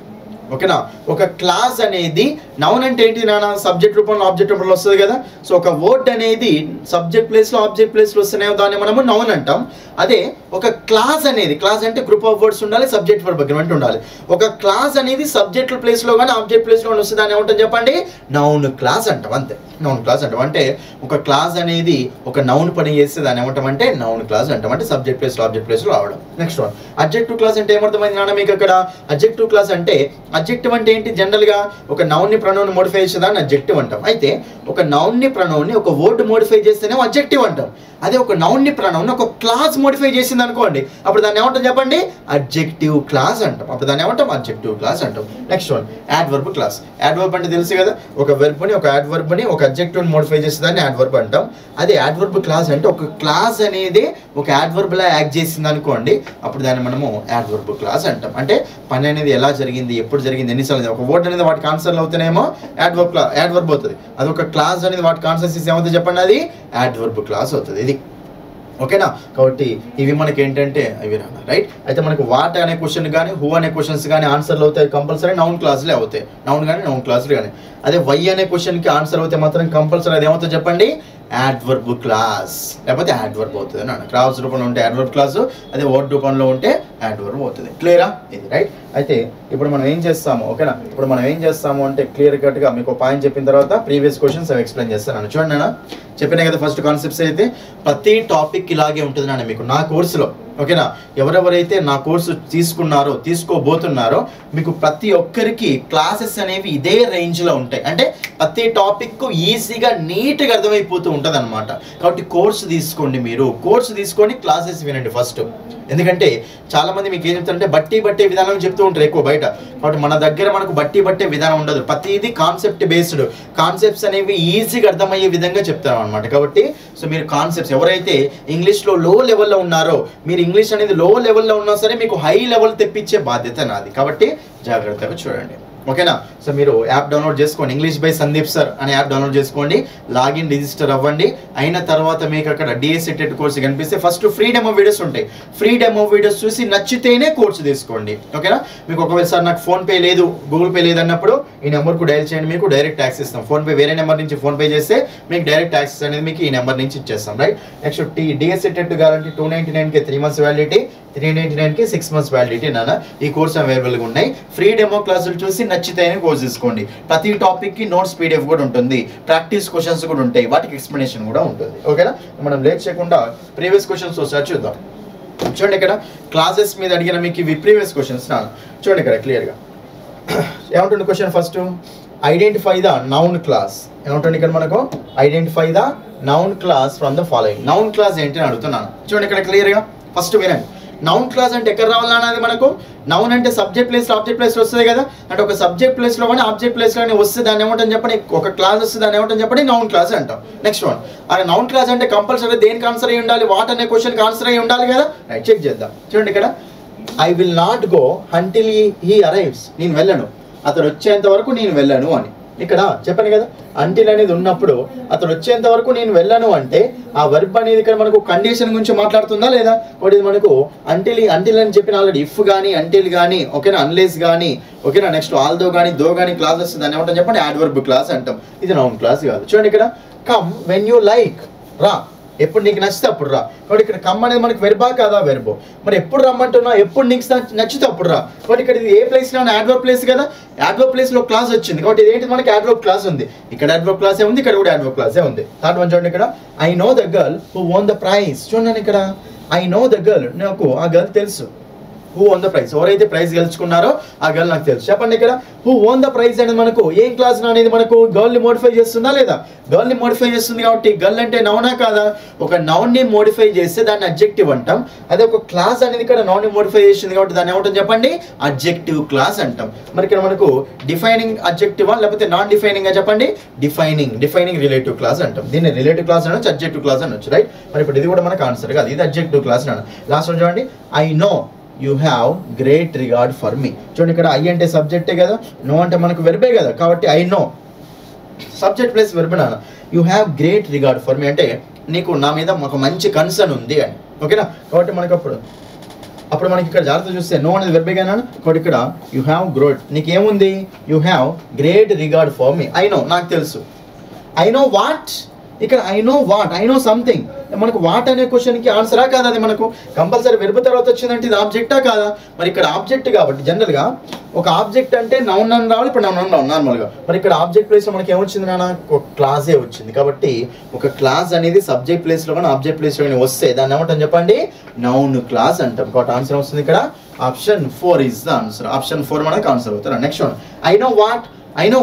ఓకేనా, ఒక క్లాస్ అనేది నౌన్ అంటే ఏంటి నాన్న, సబ్జెక్ట్ రూపంలో ఆబ్జెక్ట్ రూపంలో వస్తుంది కదా. సో ఒక వర్డ్ అనేది సబ్జెక్ట్ ప్లేస్లో ఆబ్జెక్ట్ ప్లేస్లో వస్తున్నాయో దాన్ని మనము నౌన్ అంటాం. అదే ఒక క్లాస్ అనేది, క్లాస్ అంటే గ్రూప్ ఆఫ్ వర్డ్స్ ఉండాలి, సబ్జెక్ట్ వర్బ్ అగ్రిమెంట్ ఉండాలి. ఒక క్లాస్ అనేది సబ్జెక్ట్ ప్లేస్లో కానీ ఆబ్జెక్ట్ ప్లేస్లో కానీ వస్తుంది, దాన్ని ఏమంటాం చెప్పండి, నౌన్ క్లాస్ అంటాం. అంతే, నౌన్ క్లాస్ అంటాం. అంటే ఒక క్లాస్ అనేది ఒక నౌన్ పని చేస్తే దాన్ని ఏమంటాం అంటే నౌన్ క్లాస్ అంటాం. అంటే సబ్జెక్ట్ ప్లేస్లో ఆబ్జెక్ట్ ప్లేస్లో రావడం. నెక్స్ట్ వన్, అడ్జెక్టివ్ క్లాస్ అంటే ఏమర్థమైంది నాన్న మీకు అక్కడ? అడ్జెక్టివ్ క్లాస్ అంటే, అడ్జెక్టివ్ అంటే ఏంటి, జనరల్గా ఒక నౌన్ని ప్రొనౌన్ మోడిఫై చేసేదాన్ని అడ్జెక్టివ్ అంటాం. అయితే ఒక నౌన్ని ప్రొనౌన్ని ఒక వర్డ్ మోడిఫై చేస్తేనే అడ్జెక్టివ్ అంటాం. అదే ఒక నౌన్ని ప్రొనౌన్ ఒక క్లాస్ మోడిఫై చేసింది అనుకోండి, అప్పుడు దాన్ని ఏమంటాం చెప్పండి, అడ్జెక్టివ్ క్లాస్ అంటాం. అప్పుడు దాన్ని ఏమంటాం, అడ్జెక్టివ్ క్లాస్ అంటాం. Next one, adverb class. Adverb అంటే తెలుసు కదా, ఒక వెర్బ్ని, ఒక యాడ్వర్బ్ని, ఒక అడ్జెక్టివ్ని మోడిఫై చేసేదాన్ని యాడ్వర్బ్ అంటాం. అదే యాడ్వర్బ్ క్లాస్ అంటే ఒక క్లాస్ అనేది ఒక యాడ్వర్బ్లా యాక్ట్ చేసింది అనుకోండి, అప్పుడు దాన్ని మనము యాడ్వర్బ్ క్లాస్ అంటాం. అంటే పని అనేది ఎలా జరిగింది, ఎప్పుడు జరిగింది, ఎన్నిసార్లు, ఒక వర్డ్ అనేది వాటికి ఆన్సర్లు అవుతానేమో యాడ్వర్బ్ అవుతుంది. అది ఒక క్లాస్ అనేది వాటికి ఆన్సర్స్ ఇస్తే ఏమవుతుంది చెప్పండి, అది యాడ్వర్బ్ క్లాస్ అవుతుంది. ఇది ఓకేనా. కాబట్టి ఇవి మనకి ఏంటంటే ఇవి రైట్. అయితే మనకు వాట్ అనే క్వశ్చన్ కానీ, హూ అనే క్వశ్చన్స్ కానీ ఆన్సర్లు అవుతాయి కంపల్సరీ నౌన్ క్లాసులే అవుతాయి, నౌన్ కానీ నౌన్ క్లాసులు కానీ. అదే వై అనే క్వశ్చన్కి ఆన్సర్ అవుతే మాత్రం కంపల్సరీ అది ఏమవుతుంది చెప్పండి, యాడ్వర్బ్ క్లాస్, లేకపోతే యాడ్వర్బ్ అవుతుంది అన్న. క్లాస్ రూపంలో ఉంటే యాడ్వర్బ్ క్లాసు, అదే వర్డ్ రూపంలో ఉంటే యాడ్వర్బ్ అవుతుంది. క్లియరా ఇది? రైట్. అయితే ఇప్పుడు మనం ఏం చేస్తాము, ఓకేనా, ఇప్పుడు మనం ఏం చేస్తాము అంటే క్లియర్ కట్గా మీకు పాయింట్ చెప్పిన తర్వాత ప్రీవియస్ క్వశ్చన్స్ అవి ఎక్స్ప్లెయిన్ చేస్తాను. చూడండి అన్న, చెప్పినా కదా ఫస్ట్ కాన్సెప్ట్స్ అయితే ప్రతి టాపిక్ ఇలాగే ఉంటుంది నాన్న మీకు నా కోర్సులో, ఓకేనా. ఎవరెవరైతే నా కోర్సు తీసుకున్నారో తీసుకోబోతున్నారో మీకు ప్రతి ఒక్కరికి క్లాసెస్ అనేవి ఇదే రేంజ్లో ఉంటాయి. అంటే ప్రతి టాపిక్ ఈజీగా నీట్గా అర్థమైపోతూ ఉంటుంది అనమాట. కాబట్టి కోర్సు తీసుకోండి, మీరు కోర్సు తీసుకొని క్లాసెస్ వినండి ఫస్ట్. ఎందుకంటే చాలామంది మీకు ఏం చెప్తారంటే బట్టే విధానం చెప్తూ ఉంటారు ఎక్కువ బయట. కాబట్టి మన దగ్గర మనకు బట్టే విధానం ఉండదు. ప్రతిదీ కాన్సెప్ట్ బేస్డ్, కాన్సెప్ట్స్ అనేవి ఈజీగా అర్థమయ్యే విధంగా చెప్తాం అనమాట. కాబట్టి సో మీరు కాన్సెప్ట్స్ ఎవరైతే ఇంగ్లీష్లో లో లెవెల్లో ఉన్నారో, మీరు ఇంగ్లీష్ అనేది లో లెవెల్లో ఉన్నా సరే మీకు హై లెవెల్ తెప్పించే బాధ్యత నాది. కాబట్టి జాగ్రత్తగా చూడండి, ఓకేనా. సో మీరు యాప్ డౌన్లోడ్ చేసుకోండి, ఇంగ్లీష్ బై సందీప్ సార్ అనే యాప్ డౌన్లోడ్ చేసుకోండి, లాగిన్ రిజిస్టర్ అవ్వండి. అయిన తర్వాత మీకు అక్కడ డిఎస్సి టెట్ కోర్సు కనిపిస్తే ఫస్ట్ ఫ్రీ డెమో వీడియోస్ ఉంటాయి. ఫ్రీ డెమో వీడియోస్ చూసి నచ్చితేనే కోర్సు తీసుకోండి, ఓకేనా. మీకు ఒకవేళ సార్ నాకు ఫోన్పే లేదు, గూగుల్ పే లేదు అన్నప్పుడు ఈ నెంబర్కు డైల్ చేయండి, మీకు డైరెక్ట్ యాక్సెస్ ఇస్తాం. ఫోన్పే వేరే నెంబర్ నుంచి ఫోన్పే చేస్తే మీకు డైరెక్ట్ యాక్సెస్ అనేది మీకు ఈ నెంబర్ నుంచి ఇచ్చేస్తాం, right. Next DSC TET guarantee 299కి 3 months వ్యాలిడిటీ, 399కి 6 months వ్యాలిడిటీ నాన్న. ఈ కోర్స్ అవైలబుల్గా ఉన్నాయి. ఫ్రీ డెమో క్లాసులు చూసి నచ్చితేనే కోర్స్ తీసుకోండి. ప్రతి టాపిక్కి నోట్స్ పీడిఎఫ్ కూడా ఉంటుంది, ప్రాక్టీస్ క్వశ్చన్స్ కూడా ఉంటాయి, వాటికి ఎక్స్ప్లెనేషన్ కూడా ఉంటుంది, ఓకేనా. మనం లేట్ చేయకుండా ప్రీవియస్ క్వశ్చన్స్ ఒకసారి చూద్దాం. చూడండి ఇక్కడ క్లాసెస్ మీద అడిగిన మీకు ఇవి ప్రీవియస్ క్వశ్చన్స్ నాన్న. చూడండి ఇక్కడ క్లియర్గా ఏముంటుంది question. First identify the noun clause. ఏముంటుంది ఇక్కడ మనకు identify the noun clause from the following. Noun clause ఏంటి అని అడుగుతున్నాను. చూడండి ఇక్కడ క్లియర్గా ఫస్ట్ వినండి. నౌన్ క్లాస్ అంటే ఎక్కడ రావాలన్నది మనకు. నౌన్ అంటే సబ్జెక్ట్ ప్లేస్ ఆబ్జెక్ట్ ప్లేస్ వస్తుంది కదా. అంటే ఒక సబ్జెక్ట్ ప్లేస్లో కానీ ఆబ్జెక్ట్ ప్లేస్లో కానీ వస్తే దాన్ని ఏమంటాం చెప్పండి, ఒక క్లాస్ వస్తే దాన్ని ఏమంటాం చెప్పండి, నౌన్ క్లాస్ అంటాం. నెక్స్ట్ వన్, ఆ నౌన్ క్లాస్ అంటే కంపల్సరీ దేనికి ఆన్సర్ అయ్యి ఉండాలి, వాట్ అనే క్వశ్చన్కి ఆన్సర్ అయ్యి ఉండాలి కదా. రైట్, చెక్ చేద్దాం. చూడండి ఇక్కడ I will not go until he arrives. నేను వెళ్ళను, అతడు వచ్చేంత వరకు నేను వెళ్ళను అని. ఇక్కడ చెప్పాను కదా, అంటిల్ అనేది ఉన్నప్పుడు అతడు వచ్చేంత వరకు నేను వెళ్ళను అంటే ఆ వర్బ్ అనేది ఇక్కడ మనకు కండిషన్ గురించి మాట్లాడుతుందా లేదా. ఒకటి మనకు అంటిల్ అని చెప్పిన ఆల్రెడీ ఇఫ్ కానీ అంటిల్ కానీ, ఓకేనా, అన్లెస్ కానీ, ఓకేనా. నెక్స్ట్ ఆల్దో కానీ దో కానీ క్లాస్ వస్తుంది, దాన్ని ఏమంటాం చెప్పండి, యాడ్వర్బ్ క్లాస్ అంటాం. ఇది నౌన్ క్లాస్ కాదు. చూడండి ఇక్కడ కమ్ వెన్ యూ లైక్, రా ఎప్పుడు నీకు నచ్చితే అప్పుడు రా. కాబట్టి ఇక్కడ కమ్ అనేది మనకి వెర్బా కాదా, వెర్బో. మరి ఎప్పుడు రమ్మంటున్నా, ఎప్పుడు నీకు నచ్చితే అప్పుడు రా. కాబట్టి ఇక్కడ ఇది ఏ ప్లేస్లో యాడ్వర్బ్ ప్లేస్ కదా, యాడ్వర్బ్ ప్లేస్లో క్లాస్ వచ్చింది. కాబట్టి ఇదేంటి మనకి యాడ్వర్బ్ క్లాస్ ఉంది. ఇక్కడ యాడ్వర్బ్ క్లాసే ఉంది, ఇక్కడ కూడా యాడ్వర్బ్ క్లాసే ఉంది. థర్డ్ వన్ చూడండి ఇక్కడ I know the girl who won the prize. చూడండి ఇక్కడ ఐ నో ద గర్ల్, నాకు ఆ గర్ల్ తెలుసు. హూ ఓన్ ద ప్రైజ్, ఎవరైతే ప్రైజ్ గెలుచుకున్నారో ఆ గర్ల్ నాకు తెలుసు. చెప్పండి ఇక్కడ హూ ఓన్ ద ప్రైజ్ అనేది మనకు ఏం క్లాస్ అనేది మనకు గర్ల్ని మోడిఫై చేస్తుందా లేదా, గర్ల్ని మోడిఫై చేస్తుంది. కాబట్టి గర్ల్ అంటే నౌనా కాదా, ఒక నౌన్ని మోడిఫై చేస్తే దాన్ని అడ్జెక్టివ్ అంటాం. అదే ఒక క్లాస్ అనేది ఇక్కడ నౌన్ని మోడిఫై చేస్తుంది కాబట్టి దాన్ని ఏమంటాం చెప్పండి, అడ్జెక్టివ్ క్లాస్ అంటాం. మరి ఇక్కడ మనకు డిఫైనింగ్ అడ్జెక్టివా లేకపోతే నాన్ డిఫైనింగ్ చెప్పండి, డిఫైనింగ్ రిలేటివ్ క్లాస్ అంటాం. దీన్ని రిలేటివ్ క్లాస్ అనొచ్చు, అడ్జెక్టివ్ క్లాస్ అనొచ్చు, రైట్. మరి ఇప్పుడు ఇది కూడా మనకు ఆన్సర్ కాదు, ఇది అడ్జెక్టివ్ క్లాస్ అన్నాడు. లాస్ట్ వన్ చూడండి I know you have great regard for మీ. చూడండి ఇక్కడ ఐ అంటే సబ్జెక్టే కదా, నో అంటే మనకు వెర్బే కదా. కాబట్టి I know subject plus verb నాన్న. You have great regard for me అంటే నీకు నా మీద ఒక మంచి కన్సర్న్ ఉంది అని, ఓకేనా. కాబట్టి మనకు అప్పుడు మనకి ఇక్కడ జాగ్రత్త చూస్తే నో అనేది వెర్బే కదా. కాబట్టి ఇక్కడ యూ హ్యావ్ గ్రోట్, నీకేముంది, you have great regard for me. I know నాకు తెలుసు. ఐ నో వాట్, ఇక్కడ I know what, I know something. మనకు వాట్ అనే క్వశ్చన్కి ఆన్సరా కాదా, అది మనకు కంపల్సరీ వెర్బ్ తర్వాత వచ్చిందంటే ఇది ఆబ్జెక్టా కాదా. మరి ఇక్కడ ఆబ్జెక్ట్ కాబట్టి జనరల్గా ఒక ఆబ్జెక్ట్ అంటే నౌన్ అని రావాలి, ఇప్పుడు నౌన్ రావు నార్మల్గా. మరి ఇక్కడ ఆబ్జెక్ట్ ప్లేస్లో మనకి ఏమొచ్చింది నాన్న, ఒక క్లాసే వచ్చింది. కాబట్టి ఒక క్లాస్ అనేది సబ్జెక్ట్ ప్లేస్లో కానీ ఆబ్జెక్ట్ ప్లేస్లో కానీ వస్తే దాన్ని ఏమంటాం చెప్పండి, నౌన్ క్లాస్ అంటాం. కాబట్టి ఆన్సర్ వస్తుంది ఇక్కడ option 4 is the answer. Option 4 మనకు ఆన్సర్ అవుతారా. Next one I know what, I know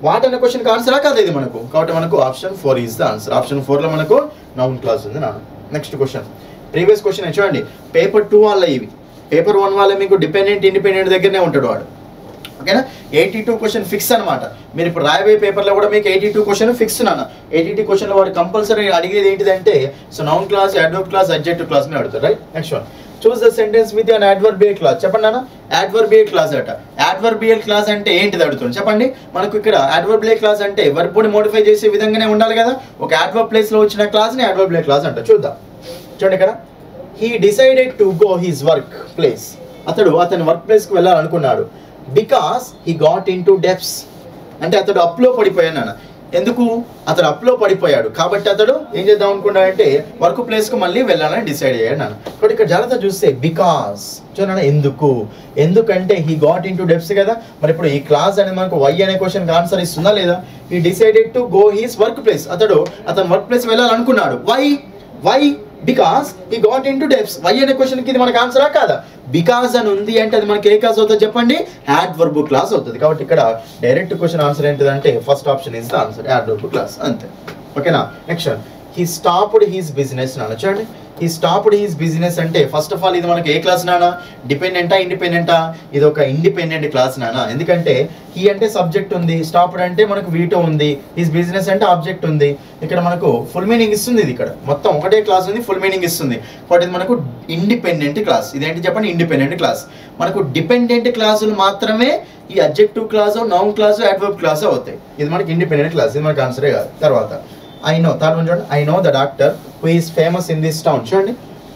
what అనే క్వశ్చన్కి ఆన్సరా కాదు ఇది మనకు. కాబట్టి మనకు option 4 is the answer. Option 4లో మనకు నౌన్ క్లాస్ ఉంది నాన్న. నెక్స్ట్ క్వశ్చన్ ప్రీవియస్ క్వశ్చన్ చూడండి. పేపర్ 2 వాళ్ళ ఇవి, పేపర్ 1 వాళ్ళ మీకు డిపెండెంట్ ఇండిపెండెంట్ దగ్గరనే ఉంటాడు వాడు, ఓకేనా. 82 క్వశ్చన్ ఫిక్స్ అనమాట. మీరు ఇప్పుడు రాయబోయే పేపర్లో కూడా మీకు 82 క్వశ్చన్ ఫిక్స్ నాన్న. 82 క్వశ్చన్లో వాడు కంపల్సరీ అడిగేది ఏంటిదంటే so noun class, adverb class, adjective class మీద అడుగుతారు, right. Next one choose the sentence with an adverbial class. చెప్పండి అన్న, అడ్వర్బియల్ క్లాస్ అట. అడ్వర్బియల్ క్లాస్ అంటే ఏంటిది అడుగుతుంది చెప్పండి. మనకు ఇక్కడ అడ్వర్బియల్ క్లాస్ అంటే వర్బ్ని మోడిఫై చేసే విధంగానే ఉండాలి కదా. ఒక అడ్వర్బ్ ప్లేస్లో వచ్చిన క్లాస్ని అడ్వర్బియల్ క్లాస్ అంట. చూద్దాం. చూడండి ఇక్కడ he decided to go his work place. అతని వర్క్ ప్లేస్కి వెళ్ళాలనుకున్నాడు. Because he got into debts అంటే అతడు అప్లో పడిపోయాను అన్న. ఎందుకు అతడు అప్లో పడిపోయాడు కాబట్టి అతడు ఏం చేద్దాం అనుకున్నాడంటే వర్క్ ప్లేస్కు మళ్ళీ వెళ్ళాలని డిసైడ్ అయ్యాడు నాన్న. కాబట్టి ఇక్కడ జాగ్రత్త చూస్తే బికాస్ చూడండి ఎందుకు, ఎందుకంటే హీ గాట్ ఇన్ టు డెప్స్ కదా. మరి ఇప్పుడు ఈ క్లాస్ అనేది మనకు వై అనే క్వశ్చన్కి ఆన్సర్ ఇస్తుందా లేదా? ఈ decided to go his work place, అతను వర్క్ ప్లేస్ వెళ్ళాలనుకున్నాడు. Why because he got into debts. Why అనే క్వశ్చన్కి ఇది మనకు ఆన్సరా కాదా? బికాస్ అని ఉంది అంటే అది మనకి ఏ క్లాస్ అవుతుంది చెప్పండి? యాడ్వర్బ్ క్లాస్ అవుతుంది. కాబట్టి ఇక్కడ డైరెక్ట్ క్వశ్చన్ ఆన్సర్ ఏంటిదంటే first option is the answer, adverb class అంతే. ఓకేనా? Next he stopped he's business నాన్న. చూడండి హీ స్టాప్డ్ హీస్ బిజినెస్ అంటే ఫస్ట్ ఆఫ్ ఆల్ ఇది మనకి ఏ క్లాస్ నాన్న? డిపెండెంటా ఇండిపెండెంటా? ఇది ఒక ఇండిపెండెంట్ క్లాస్ నాన్న. ఎందుకంటే హీ అంటే సబ్జెక్ట్ ఉంది, స్టాప్డ్ అంటే మనకు వీటో ఉంది, హిస్ బిజినెస్ అంటే ఆబ్జెక్ట్ ఉంది. ఇక్కడ మనకు ఫుల్ మీనింగ్ ఇస్తుంది. ఇది ఇక్కడ మొత్తం ఒకటే క్లాస్ ఉంది, ఫుల్ మీనింగ్ ఇస్తుంది. కాబట్టి ఇది మనకు ఇండిపెండెంట్ క్లాస్. ఇదేంటి చెప్పండి? Independent class. మనకు డిపెండెంట్ క్లాసులు మాత్రమే ఈ adjective class, noun class, adverb class అవుతాయి. ఇది మనకి ఇండిపెండెంట్ క్లాస్, ఇది మనకి ఆన్సరే కాదు. తర్వాత ఐ నో, థర్డ్ వన్ చూడండి, I know the doctor who is famous in this town. చూడండి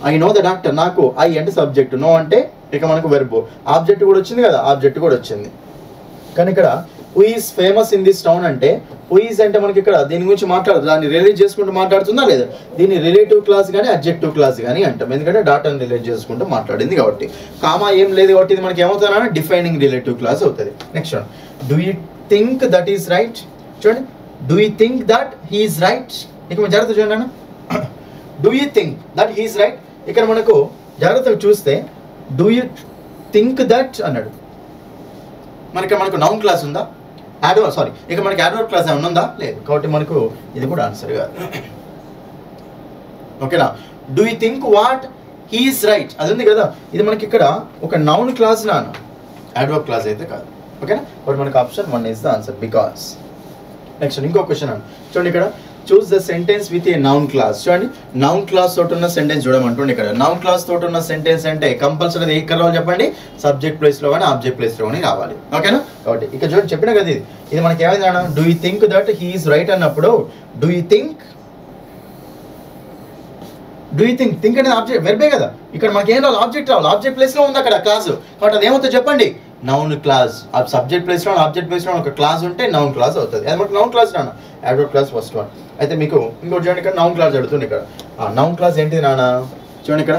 ఐ నో ద డాక్టర్, నాకు ఐ అంటే సబ్జెక్ట్, నో అంటే ఇక మనకు వెర్బ్, ఆబ్జెక్ట్ కూడా వచ్చింది కదా, ఆబ్జెక్ట్ కూడా వచ్చింది. కానీ ఇక్కడ who is famous in this town అంటే హూ ఈస్ అంటే మనకి ఇక్కడ దీని గురించి మాట్లాడదు, దాన్ని రిలేట్ చేసుకుంటూ మాట్లాడుతుందా లేదా? దీన్ని రిలేటివ్ క్లాస్ కానీ అడ్జెక్టివ్ క్లాస్ కానీ అంటాం, ఎందుకంటే డాటాను రిలేట్ చేసుకుంటూ మాట్లాడింది కాబట్టి. కామా ఏం లేదు కాబట్టి ఇది మనకి ఏమవుతుందా? డిఫైనింగ్ రిలేటివ్ క్లాస్ అవుతుంది. Next one, do you think that is right. చూడండి do you think that he is right. ఇక మనం జాగ్రత్త చూడండి అన్న, do you think that he is right. ఇక్కడ మనకు జాగ్రత్తగా చూస్తే డూ యూ థింక్ దట్ అన్నాడు. మనకు నౌన్ క్లాస్ ఉందా? ఇక మనకి యాడ్వర్బ్ క్లాస్ ఏమన్నా ఉందా? లేదు. కాబట్టి మనకు ఇది కూడా ఆన్సర్ కాదు. ఓకేనా? Do you think what he is right అది ఉంది కదా, ఇది మనకి ఇక్కడ ఒక నౌన్ క్లాస్ నాన్న, యాడ్వర్బ్ క్లాస్ అయితే కాదు. ఓకేనా? కాబట్టి మనకు option 1 is the answer, because. Next ఇంకో క్వశ్చన్ అండి, చూడండి ఇక్కడ choose the sentence with a noun clause. చూడండి నౌన్ క్లాస్ తోటి ఉన్న సెంటెన్స్ చూడమంటుండే. ఇక్కడ నౌన్ క్లాస్ తోటి ఉన్న సెంటెన్స్ అంటే కంపల్సరీ ఎక్కడ రావాలి చెప్పండి? సబ్జెక్ట్ ప్లేస్లో కానీ ఆబ్జెక్ట్ ప్లేస్లో కానీ రావాలి. ఓకేనా? కాబట్టి ఇక్కడ చూడండి చెప్పిన కదా ఇది మనకి ఏమైంది అన్న? Do you think that he is right అన్నప్పుడు డూ యూ థింక్ థింక్ అనేది ఆబ్జెక్ట్ వెర్బే కదా. ఇక్కడ మనకి ఏం రావాలి? ఆబ్జెక్ట్ రావాలి. ఆబ్జెక్ట్ ప్లేస్లో ఉంది అక్కడ క్లాస్. కాబట్టి అది ఏమవుతుంది చెప్పండి? Noun clause. సబ్జెక్ట్ ప్లేస్లో ఆబ్జెక్ట్ ప్లేస్లో ఒక క్లాస్ ఉంటే నౌన్ క్లాస్ అవుతుంది. అది మనకు నౌన్ క్లాస్ నాన్న, యాడ్వర్బ్ క్లాస్ ఫస్ట్ వన్. అయితే మీకు ఇంకోటి చూడండి, ఇక్కడ నౌన్ క్లాస్ అడుగుతుంది. ఇక్కడ నౌన్ క్లాస్ ఏంటిది నాన్న? చూడండి ఇక్కడ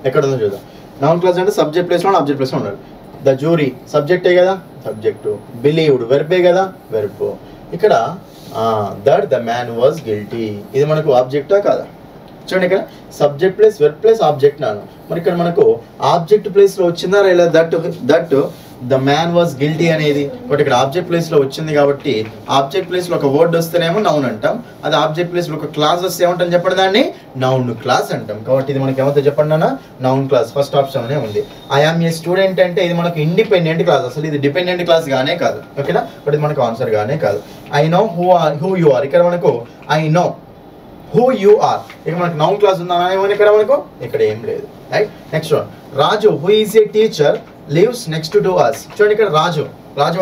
ఎక్కడ ఉందో చూద్దాం. నౌన్ క్లాస్ అంటే సబ్జెక్ట్ ప్లేస్లో ఆబ్జెక్ట్ ప్లేస్లో ఉండాలి. ద జ్యూరీ సబ్జెక్టే కదా, సబ్జెక్టు. బిలీవ్డ్ వెర్బే కదా, వెర్బ్. ఇక్కడ that the man was guilty, ఇది మనకు ఆబ్జెక్టా కాదా? చూడండి ఇక్కడ subject plus verb place object నాను. మరి ఇక్కడ మనకు ఆబ్జెక్ట్ ప్లేస్లో వచ్చిందా లేదా? That the man was guilty అనేది. బట్ ఇక్కడ ఆబ్జెక్ట్ ప్లేస్లో వచ్చింది కాబట్టి ఆబ్జెక్ట్ ప్లేస్లో ఒక వర్డ్ వస్తేనేమో నౌన్ అంటాం, అది ఆబ్జెక్ట్ ప్లేస్లో ఒక క్లాస్ వస్తే ఏమంటాం చెప్పండి? దాన్ని నౌన్ క్లాస్ అంటాం. కాబట్టి ఇది మనకి ఏమవుతుంది చెప్పండి అన్న? నౌన్ క్లాస్ ఫస్ట్ ఆప్షన్ అనే ఉంది. ఐ ఆమ్ ఏ స్టూడెంట్ అంటే ఇది మనకు ఇండిపెండెంట్ క్లాస్, అసలు ఇది డిపెండెంట్ క్లాస్ గానే కాదు. ఓకేనా? బట్ ఇది మనకు ఆన్సర్ గానే కాదు. I know who you are, ఇక్కడ మనకు I know who you are, ఇక మనకు నౌన్ క్లాస్ ఉందా ఏమని? ఇక్కడ మనకు ఇక్కడ ఏం లేదు. Right. Next one, Raju who is a teacher lives next to us. చూడండి ఇక్కడ రాజు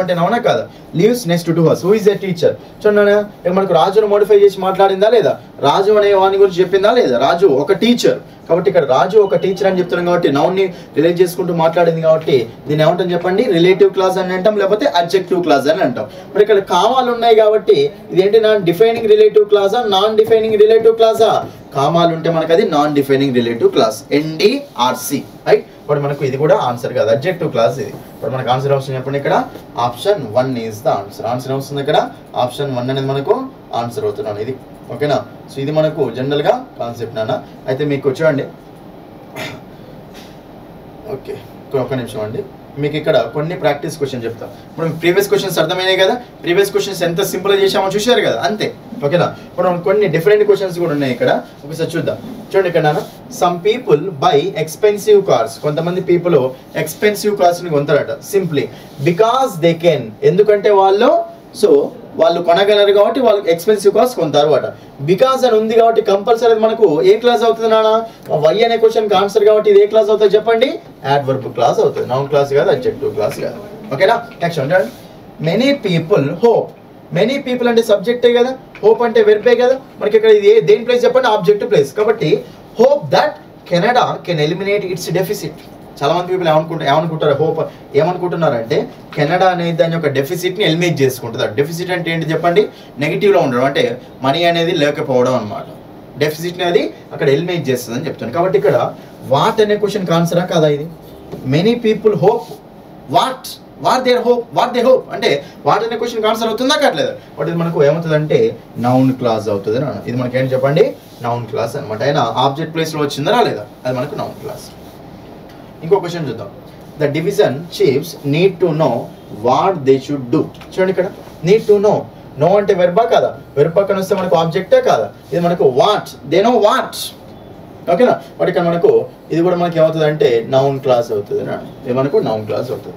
అంటే నౌనా కాదా? Lives next to us. Who is a teacher. చూడండి ఇక్కడ మనకు రాజును మోడిఫై చేసి మాట్లాడిందా లేదా? రాజు అనే వాని గురించి చెప్పిందా లేదా? రాజు ఒక టీచర్ కాబట్టి ఇక్కడ రాజు ఒక టీచర్ అని చెప్తున్నాం కాబట్టి నౌన్ని రిలేట్ చేసుకుంటూ మాట్లాడింది కాబట్టి దీన్ని ఏమంటాం చెప్పండి? రిలేటివ్ క్లాస్ అని అంటాం, లేకపోతే అడ్జెక్టివ్ క్లాస్ అని అంటాం. మరి ఇక్కడ కామాలు ఉన్నాయి కాబట్టి ఇదేంటి? డిఫైనింగ్ రిలేటివ్ క్లాసా, నాన్ డిఫైనింగ్ రిలేటివ్ క్లాసా? కామాలు ఉంటే మనకు అది non defining relative class, NDRC. Right. ఇప్పుడు మనకు ఇది కూడా ఆన్సర్ కాదు, అడ్జెక్టివ్ క్లాస్ ఇది. ఇప్పుడు మనకు ఆన్సర్ వస్తుంది చెప్పండి? ఇక్కడ option 1 is the answer. Answer వస్తుంది ఇక్కడ ఆప్షన్ 1 అనేది మనకు ఆన్సర్ అవుతున్నాను ఇది. ఓకేనా? సో ఇది మనకు జనరల్గా కాన్సెప్ట్ నాన్న. అయితే మీకు చూడండి, ఓకే ఒక నిమిషం అండి, మీకు ఇక్కడ కొన్ని ప్రాక్టీస్ క్వశ్చన్ చెప్తాం. ఇప్పుడు ప్రీవియస్ క్వశ్చన్స్ అర్థమైనాయి కదా, ప్రీవియస్ క్వశ్చన్స్ ఎంత సింపుల్ చేసామో చూశారు కదా, అంతే. ఓకేనా? ఇప్పుడు కొన్ని డిఫరెంట్ క్వశ్చన్స్ కూడా ఉన్నాయి ఇక్కడ, ఒకసారి చూద్దాం. చూడండి ఇక్కడ నాన్న, some people buy expensive cars. కొంతమంది పీపుల్ ఎక్స్పెన్సివ్ కార్స్ని కొంటారట సింప్లీ బికాస్ దే కెన్, ఎందుకంటే వాళ్ళు కొనగలరు కాబట్టి వాళ్ళు ఎక్స్పెన్సివ్ కార్స్ కొంటారు అట. బికాస్ అని ఉంది కాబట్టి కంపల్సరీ మనకు ఏ క్లాస్ అవుతుంది నాన్న? వై అనే క్వశ్చన్కి ఆన్సర్ కాబట్టి ఇది ఏ క్లాస్ అవుతుంది చెప్పండి? యాడ్వర్బ్ క్లాస్ అవుతుంది, నౌన్ క్లాస్ కాదు, అడ్జెక్టివ్ క్లాస్ కాదు. ఓకేనా? నెక్స్ట్ చూడండి, many people hope. Many people అంటే సబ్జెక్టే కదా, హోప్ అంటే వెర్బే కదా. మనకి ఇక్కడ ఇది దేని ప్లేస్ చెప్పండి? Object place. కాబట్టి hope that Canada can eliminate its deficit. చాలా మంది పీపుల్ ఏమనుకుంటారు హోప్ ఏమనుకుంటున్నారంటే కెనడా అనేది దాని యొక్క డెఫిసిట్ని ఎలిమినేట్ చేసుకుంటుంది. డెఫిసిట్ అంటే ఏంటి చెప్పండి? నెగిటివ్లో ఉండడం, అంటే మనీ అనేది లేకపోవడం అనమాట. డెఫిసిట్ని అది అక్కడ ఎలిమినేట్ చేస్తుంది అని చెప్తాను. కాబట్టి ఇక్కడ వాట్ అనే క్వశ్చన్కి ఆన్సరా కాదా ఇది? Many people hope what they hope అంటే వాట్ అనే క్వశ్చన్కి ఆన్సర్ అవుతుందా కావట్లేదు? బట్ ఇది మనకు ఏమవుతుంది అంటే నౌన్ క్లాజ్ అవుతుంది అని. ఇది మనకి ఏంటి చెప్పండి? నౌన్ క్లాస్ అనమాట. అయినా ఆబ్జెక్ట్ ప్లేస్లో వచ్చిందా రాలేదా? అది మనకు నౌన్ క్లాస్. ఇంకో క్వశ్చన్ చూద్దాం. The division chiefs need to know what they should do. చూడండి ఇక్కడ నీడ్ టు నో. నో అంటే వెర్బా కాదా? వెర్బ్ పక్కన వస్తే మనకు ఆబ్జెక్టే కాదా? ఇది మనకు వాట్, దే నో వాట్. ఓకేనా? బట్ ఇక్కడ మనకు ఇది కూడా మనకి ఏమవుతుంది అంటే నౌన్ క్లాస్ అవుతుంది. ఇది మనకు నౌన్ క్లాస్ అవుతుంది.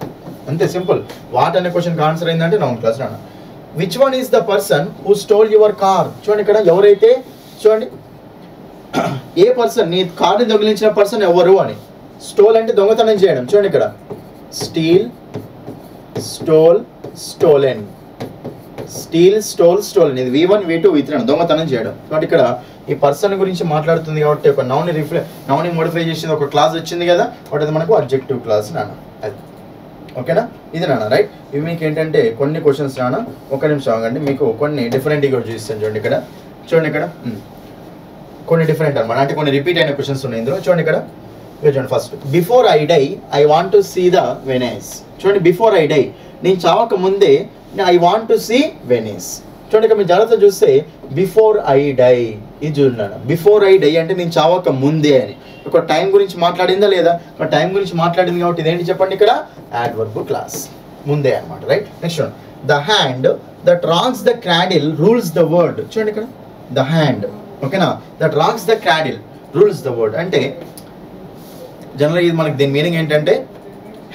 అంతే సింపుల్. వాట్ అనే క్వశ్చన్కి ఆన్సర్ ఏంటంటే నౌన్ క్లాస్ రాను. Which one is the person who stole your car. చూడండి ఇక్కడ ఎవరైతే, చూడండి ఏ పర్సన్ నీ కార్ని దొంగిలించిన పర్సన్ ఎవరు అని. స్టోల్ అంటే దొంగతనం చేయడం. చూడండి ఇక్కడ steel, stole, stolen. Steel, stole, stolen. ఇది V1 V2 V3 దొంగతనం చేయడం. కాబట్టి ఇక్కడ ఈ పర్సన్ గురించి మాట్లాడుతుంది కాబట్టి ఒక నౌని మోడిఫై చేసింది ఒక క్లాస్ వచ్చింది కదా, బట్ అది మనకు అబ్జెక్టివ్ క్లాస్ నాన్న. అది ఓకేనా? ఇది నాన్న రైట్. ఇవి మీకు ఏంటంటే కొన్ని క్వశ్చన్స్ నాన్న. ఒక నిమిషం ఆగండి, మీకు కొన్ని డిఫరెంట్ కూడా చూపిస్తాను. చూడండి ఇక్కడ, చూడండి ఇక్కడ కొన్ని డిఫరెంట్ అనమాట, అంటే కొన్ని రిపీట్ అయిన క్వశ్చన్స్ ఉన్నాయి ఇందులో. చూడండి ఇక్కడ చూడండి. First, before I die I want to see the Venice. చూడండి బిఫోర్ ఐ డై, నేను చావక ముందే I want to see Venice. చూడండి ఇక్కడ మీరు జాగ్రత్త చూస్తే బిఫోర్ ఐ డై, ఇది చూడండి. బిఫోర్ ఐ డై అంటే నేను చావక ముందే అని. ఒక టైం గురించి మాట్లాడిందా లేదా? ఒక టైం గురించి మాట్లాడింది కాబట్టి ఇదేంటి చెప్పండి? ఇక్కడ యాడ్వర్బ్ క్లాస్, ముందే అనమాట. రైట్. నెక్స్ట్ చూడండి. The hand that rocks the cradle rules the world. చూడండి ఇక్కడ ద హ్యాండ్, ఓకేనా, that rocks the cradle rules the world అంటే జనరల్గా ఇది మనకి దీని మీనింగ్ ఏంటంటే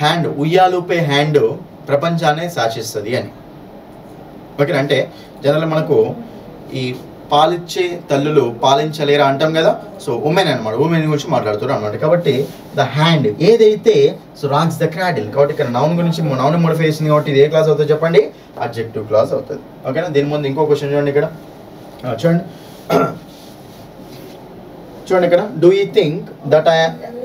హ్యాండ్, ఉయ్యాలుపే హ్యాండ్ ప్రపంచాన్ని శాసిస్తుంది అని. ఓకేనా? అంటే జనరల్గా మనకు ఈ పాలిచ్చే తల్లులు పాలించలేరా అంటాం కదా, సో ఉమెన్ అనమాట, ఉమెన్ గురించి మాట్లాడుతున్నారు అనమాట. కాబట్టి ద హ్యాండ్ ఏదైతే సో రాక్స్ ద క్రాడిల్, కాబట్టి ఇక్కడ నౌన్ గురించి నౌన్ మోడిఫై చేసింది కాబట్టి ఇది ఏ క్లాస్ అవుతుంది చెప్పండి? అడ్జెక్టివ్ క్లాస్ అవుతుంది. ఓకేనా? దీని ముందు ఇంకో క్వశ్చన్ చూడండి ఇక్కడ, చూడండి చూడండి ఇక్కడ, do you think that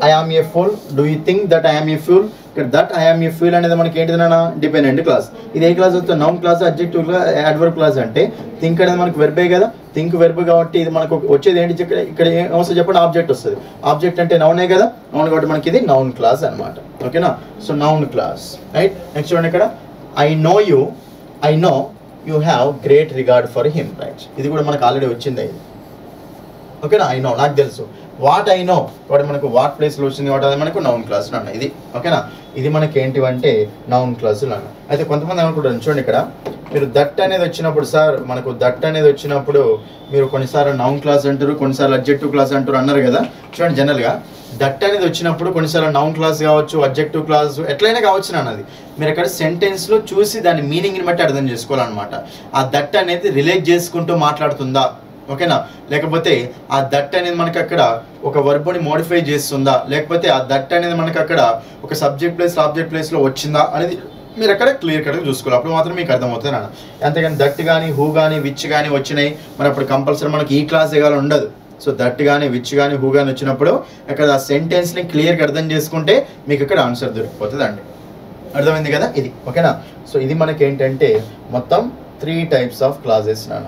I am a fool. Do you think that I am a fool. ఇక్కడ that I am a fool అనేది మనకి ఏంటిదన్నా? Dependent clause. ఇది ఏ క్లాస్ అవుతుంది? Noun clause, adjective clause, adverb clause. అంటే థింక్ అనేది మనకు వెర్బే కదా, థింక్ వెర్బ్ కాబట్టి ఇది మనకు వచ్చేది ఏంటి ఇక్కడ ఏమొస్తుంది చెప్పండి? ఆబ్జెక్ట్ వస్తుంది. ఆబ్జెక్ట్ అంటే నౌనే కదా, నౌన్ కాబట్టి మనకి ఇది నౌన్ క్లాస్ అనమాట. ఓకేనా? So noun class. Right. Next చూడండి ఇక్కడ, I no you have great regard for him. Right. ఇది కూడా మనకు ఆల్రెడీ వచ్చింది ఇది. ఓకేనా? ఐ నో, నాకు తెలుసు. వాట్ ఐ నో కాబట్టి మనకు వాట్ ప్లేస్లో వచ్చింది కాబట్టి అది మనకు నౌన్ క్లాసులు అన్న. ఇది ఓకేనా? ఇది మనకి ఏంటివంటే నౌన్ క్లాసులు అన్న. అయితే కొంతమంది అనుకుంటారు, చూడండి ఇక్కడ మీరు దట్ అనేది వచ్చినప్పుడు, సార్ మనకు దట్ అనేది వచ్చినప్పుడు మీరు కొన్నిసార్లు నౌన్ క్లాస్ అంటారు, కొన్నిసార్లు అడ్జెక్టివ్ క్లాస్ అంటారు అన్నారు కదా. చూడండి జనరల్గా దట్ అనేది వచ్చినప్పుడు కొన్నిసార్లు నౌన్ క్లాస్ కావచ్చు, అడ్జెక్టివ్ క్లాస్ ఎట్లయినా కావచ్చు అన్నది. మీరు అక్కడ సెంటెన్స్లో చూసి దాని మీనింగ్ని బట్టి అర్థం చేసుకోవాలన్నమాట. ఆ దట్ అనేది రిలేట్ చేసుకుంటూ మాట్లాడుతుందా, ఓకేనా, లేకపోతే ఆ దట్ అనేది మనకి అక్కడ ఒక వర్బుని మోడిఫై చేస్తుందా, లేకపోతే ఆ దట్ అనేది మనకి అక్కడ ఒక సబ్జెక్ట్ ప్లేస్ ఆబ్జెక్ట్ ప్లేస్లో వచ్చిందా అనేది మీరు అక్కడ క్లియర్ కట్గా చూసుకోవాలి. అప్పుడు మాత్రం మీకు అర్థమవుతుంది అన్న. అంతేగాని దట్ కానీ హూ కానీ విచ్ కానీ వచ్చినాయి మరి అప్పుడు కంపల్సరీ మనకి ఈ క్లాస్ దిగాలి ఉండదు. సో దట్ కానీ విచ్ కానీ హూ కానీ వచ్చినప్పుడు అక్కడ ఆ సెంటెన్స్ని క్లియర్గా అర్థం చేసుకుంటే మీకు అక్కడ ఆన్సర్ దొరికిపోతుంది అండి. అర్థమైంది కదా ఇది, ఓకేనా? సో ఇది మనకి ఏంటంటే మొత్తం 3 టైప్స్ ఆఫ్ క్లాసెస్ నాన్న.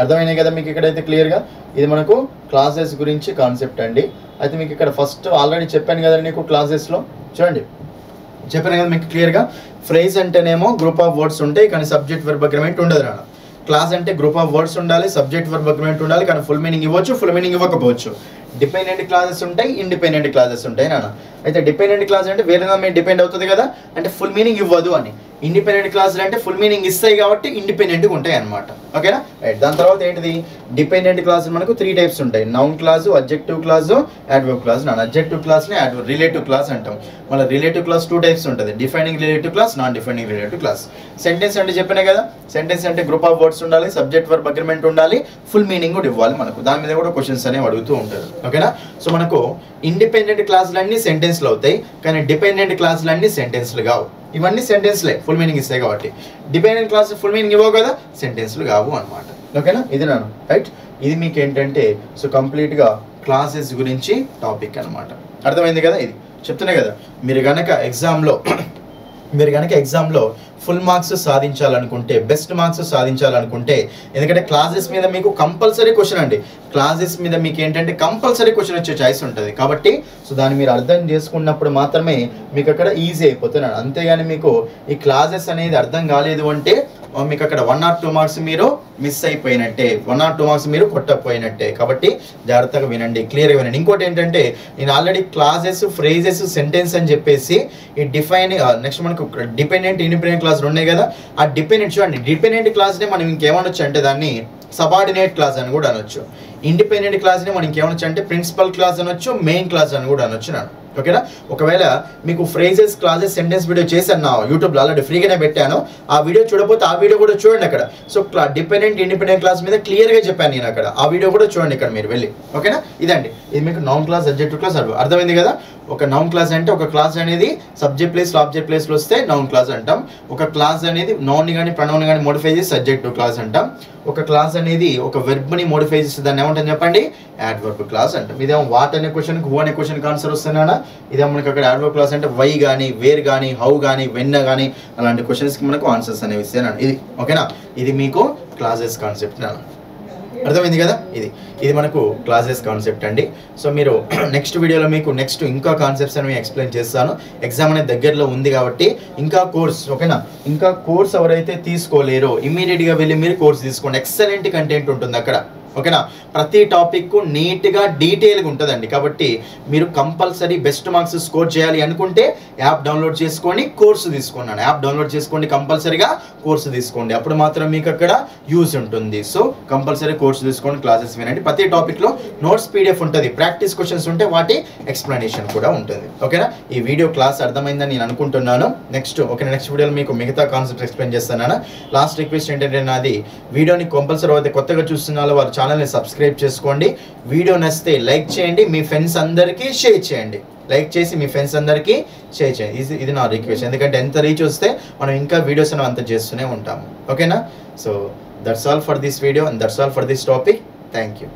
అర్థమైనాయి కదా మీకు ఇక్కడైతే క్లియర్గా? ఇది మనకు క్లాసెస్ గురించి కాన్సెప్ట్ అండి. అయితే మీకు ఇక్కడ ఫస్ట్ ఆల్రెడీ చెప్పాను కదా నీకు క్లాసెస్లో, చూడండి చెప్పాను కదా మీకు క్లియర్గా. ఫ్రేజ్ అంటేనేమో గ్రూప్ ఆఫ్ వర్డ్స్ ఉంటాయి కానీ సబ్జెక్ట్ వర్బ్ అగ్రిమెంట్ ఉండదు నాన్న. క్లాస్ అంటే గ్రూప్ ఆఫ్ వర్డ్స్ ఉండాలి, సబ్జెక్ట్ వర్బ్ అగ్రిమెంట్ ఉండాలి, కానీ ఫుల్ మీనింగ్ ఇవ్వచ్చు, ఫుల్ మీనింగ్ ఇవ్వకపోవచ్చు. డిపెండెంట్ క్లాసెస్ ఉంటాయి, ఇండిపెండెంట్ క్లాసెస్ ఉంటాయి నాన్న. అయితే డిపెండెంట్ క్లాస్ అంటే వేరే దాని మీద డిపెండ్ అవుతుంది కదా, అంటే ఫుల్ మీనింగ్ ఇవ్వదు అని. ఇండిపెండెంట్ క్లాసులు అంటే ఫుల్ మీనింగ్ ఇస్తాయి కాబట్టి ఇండిపెండెంట్గా ఉంటాయి అనమాట. ఓకేనా? రైట్. దాని తర్వాత ఏంటిది? డిపెండెంట్ క్లాసులు మనకు 3 టైప్స్ ఉంటాయి. Noun clause, adjective clause, adverb clause. Non adjective క్లాస్ని రిలేటివ్ క్లాస్ అంటాం. మళ్ళీ రిలేటివ్ క్లాస్ 2 టైప్స్ ఉంటుంది. Defining relative clause, non defining relative clause. Sentence అంటే చెప్పినా కదా, సెంటెన్స్ అంటే గ్రూప్ ఆఫ్ వర్డ్స్ ఉండాలి, సబ్జెక్ట్ వర్బ్ అగ్రిమెంట్ ఉండాలి, ఫుల్ మీనింగ్ కూడా ఇవ్వాలి మనకు. దాని మీద కూడా క్వశ్చన్స్ అనేవి అడుగుతూ ఉంటారు. ఓకేనా? సో మనకు ఇండిపెండెంట్ క్లాసులన్నీ సెంటెన్స్లు అవుతాయి కానీ డిపెండెంట్ క్లాసులన్నీ సెంటెన్స్లు కావు. ఇవన్నీ సెంటెన్స్లే, ఫుల్ మీనింగ్ ఇస్తాయి కాబట్టి. డిపెండెంట్ క్లాస్ ఫుల్ మీనింగ్ ఇవ్వవు కదా, సెంటెన్స్లు కావు అనమాట. ఓకేనా? ఇది నాను రైట్. ఇది మీకు ఏంటంటే సో కంప్లీట్గా క్లాసెస్ గురించి టాపిక్ అనమాట. అర్థమైంది కదా? ఇది చెప్తున్నాయి కదా, మీరు గనక ఎగ్జామ్లో ఫుల్ మార్క్స్ సాధించాలనుకుంటే, బెస్ట్ మార్క్స్ సాధించాలనుకుంటే, ఎందుకంటే క్లాసెస్ మీద మీకు కంపల్సరీ క్వశ్చన్ అండి, క్లాసెస్ మీద మీకు ఏంటంటే కంపల్సరీ క్వశ్చన్ వచ్చే ఛాయిస్ ఉంటుంది. కాబట్టి సో దాన్ని మీరు అర్థం చేసుకున్నప్పుడు మాత్రమే మీకు అక్కడ ఈజీ అయిపోతున్నాడు. అంతేగాని మీకు ఈ క్లాసెస్ అనేది అర్థం కాలేదు అంటే మీకు అక్కడ 1 or 2 మార్క్స్ మీరు మిస్ అయిపోయినట్టే, 1 or 2 మార్క్స్ మీరు కొట్టకపోయినట్టే. కాబట్టి జాగ్రత్తగా వినండి, క్లియర్గా వినండి. ఇంకోటి ఏంటంటే నేను ఆల్రెడీ క్లాసెస్, ఫ్రేజెస్, సెంటెన్స్ అని చెప్పేసి ఈ నెక్స్ట్ మనకు డిపెండెంట్, ఇండిపెండెంట్ క్లాసులు ఉన్నాయి కదా, ఆ డిపెండెంట్ చూడండి, డిపెండెంట్ క్లాస్ని మనం ఇంకేమనొచ్చు అంటే దాన్ని సబార్డినేట్ క్లాస్ అని కూడా అనొచ్చు. ఇండిపెండెంట్ క్లాస్ని మనం ఇంకేమనొచ్చు అంటే ప్రిన్సిపల్ క్లాస్ అనొచ్చు, మెయిన్ క్లాస్ అని కూడా అనొచ్చు నేను. ఓకేనా? ఒకవేళ మీకు ఫ్రేజెస్, క్లాసెస్, సెంటెన్స్ వీడియో చేశాను నా యూట్యూబ్లో, ఆల్రెడీ ఫ్రీగానే పెట్టాను. ఆ వీడియో చూడకపోతే ఆ వీడియో కూడా చూడండి అక్కడ. సో డిపెండెంట్, ఇండిపెండెంట్ క్లాస్ మీద క్లియర్గా చెప్పాను నేను అక్కడ. ఆ వీడియో కూడా చూడండి ఇక్కడ మీరు వెళ్ళి. ఓకేనా? ఇదండి, ఇది మీకు నౌన్ క్లాస్, అడ్జెక్టివ్ క్లాస్ అర్థమైంది కదా? ఒక నౌన్ క్లాస్ అంటే ఒక క్లాస్ అనేది సబ్జెక్ట్ ప్లేస్లో, ఆబ్జెక్ట్ ప్లేస్లో వస్తే నౌన్ క్లాస్ అంటాం. ఒక క్లాస్ అనేది నౌన్ కానీ ప్రొనౌన్ కానీ మోడిఫై చేసి అడ్జెక్టివ్ క్లాస్ అంటాం. ఒక క్లాస్ అనేది ఒక వెర్బ్ని మోడిఫై చేస్తే దాన్ని ఏమంటాం చెప్పండి? యాడ్వర్బ్ క్లాస్ అంటాం. ఇదేమో వాట్ అనే క్వశ్చన్కి హూ అనే క్వశ్చన్కి ఆన్సర్ వస్తున్నానా? ఇదేమో మనకి అక్కడ యాడ్వర్బ్ క్లాస్ అంటే వై కానీ, వేర్ కానీ, హౌ కానీ, వెన్ కానీ అలాంటి క్వశ్చన్స్కి మనకు ఆన్సర్స్ అనేవి ఇస్తాను. ఇది ఓకేనా? ఇది మీకు క్లాసెస్ కాన్సెప్ట్ అర్థమైంది కదా? ఇది మనకు క్లాసెస్ కాన్సెప్ట్ అండి. సో మీరు నెక్స్ట్ వీడియోలో మీకు ఇంకా కాన్సెప్ట్స్ అనేవి ఎక్స్ప్లెయిన్ చేస్తాను. ఎగ్జామ్ అనేది దగ్గరలో ఉంది కాబట్టి ఇంకా కోర్స్, ఓకేనా, ఇంకా కోర్స్ ఎవరైతే తీసుకోలేరో ఇమీడియట్గా వెళ్ళి మీరు కోర్స్ తీసుకోండి. ఎక్సలెంట్ కంటెంట్ ఉంటుంది అక్కడ. ఓకేనా? ప్రతి టాపిక్ నీట్గా డీటెయిల్గా ఉంటుందండి. కాబట్టి మీరు కంపల్సరీ బెస్ట్ మార్క్స్ స్కోర్ చేయాలి అనుకుంటే యాప్ డౌన్లోడ్ చేసుకొని కోర్సు తీసుకున్నాను. యాప్ డౌన్లోడ్ చేసుకోండి, కంపల్సరీగా కోర్సు తీసుకోండి. అప్పుడు మాత్రం మీకు అక్కడ యూజ్ ఉంటుంది. సో కంపల్సరీ కోర్సు తీసుకోండి, క్లాసెస్ వినండి. ప్రతి టాపిక్లో నోట్స్ పీడిఎఫ్ ఉంటుంది, ప్రాక్టీస్ క్వశ్చన్స్ ఉంటే వాటి ఎక్స్ప్లెనేషన్ కూడా ఉంటుంది. ఓకేనా? ఈ వీడియో క్లాస్ అర్థమైందని నేను అనుకుంటున్నాను. నెక్స్ట్ వీడియోలో మీకు మిగతా కాన్సెప్ట్ ఎక్స్ప్లెయిన్ చేస్తాను. లాస్ట్ రిక్వెస్ట్ ఏంటంటే నాది, వీడియోని కంపల్సరీ అయితే కొత్తగా చూస్తున్న వారు ఛానల్ని సబ్స్క్రైబ్ చేసుకోండి. వీడియో నచ్చితే లైక్ చేయండి, మీ ఫ్రెండ్స్ అందరికీ షేర్ చేయండి. లైక్ చేసి మీ ఫ్రెండ్స్ అందరికీ షేర్ చేయండి. ఇది నా రిక్వెస్ట్. ఎందుకంటే ఎంత రీచ్ వస్తే మనం ఇంకా వీడియోస్ అంత చేస్తూనే ఉంటాము. ఓకేనా? So that's all for this video and that's all for this topic. Thank you.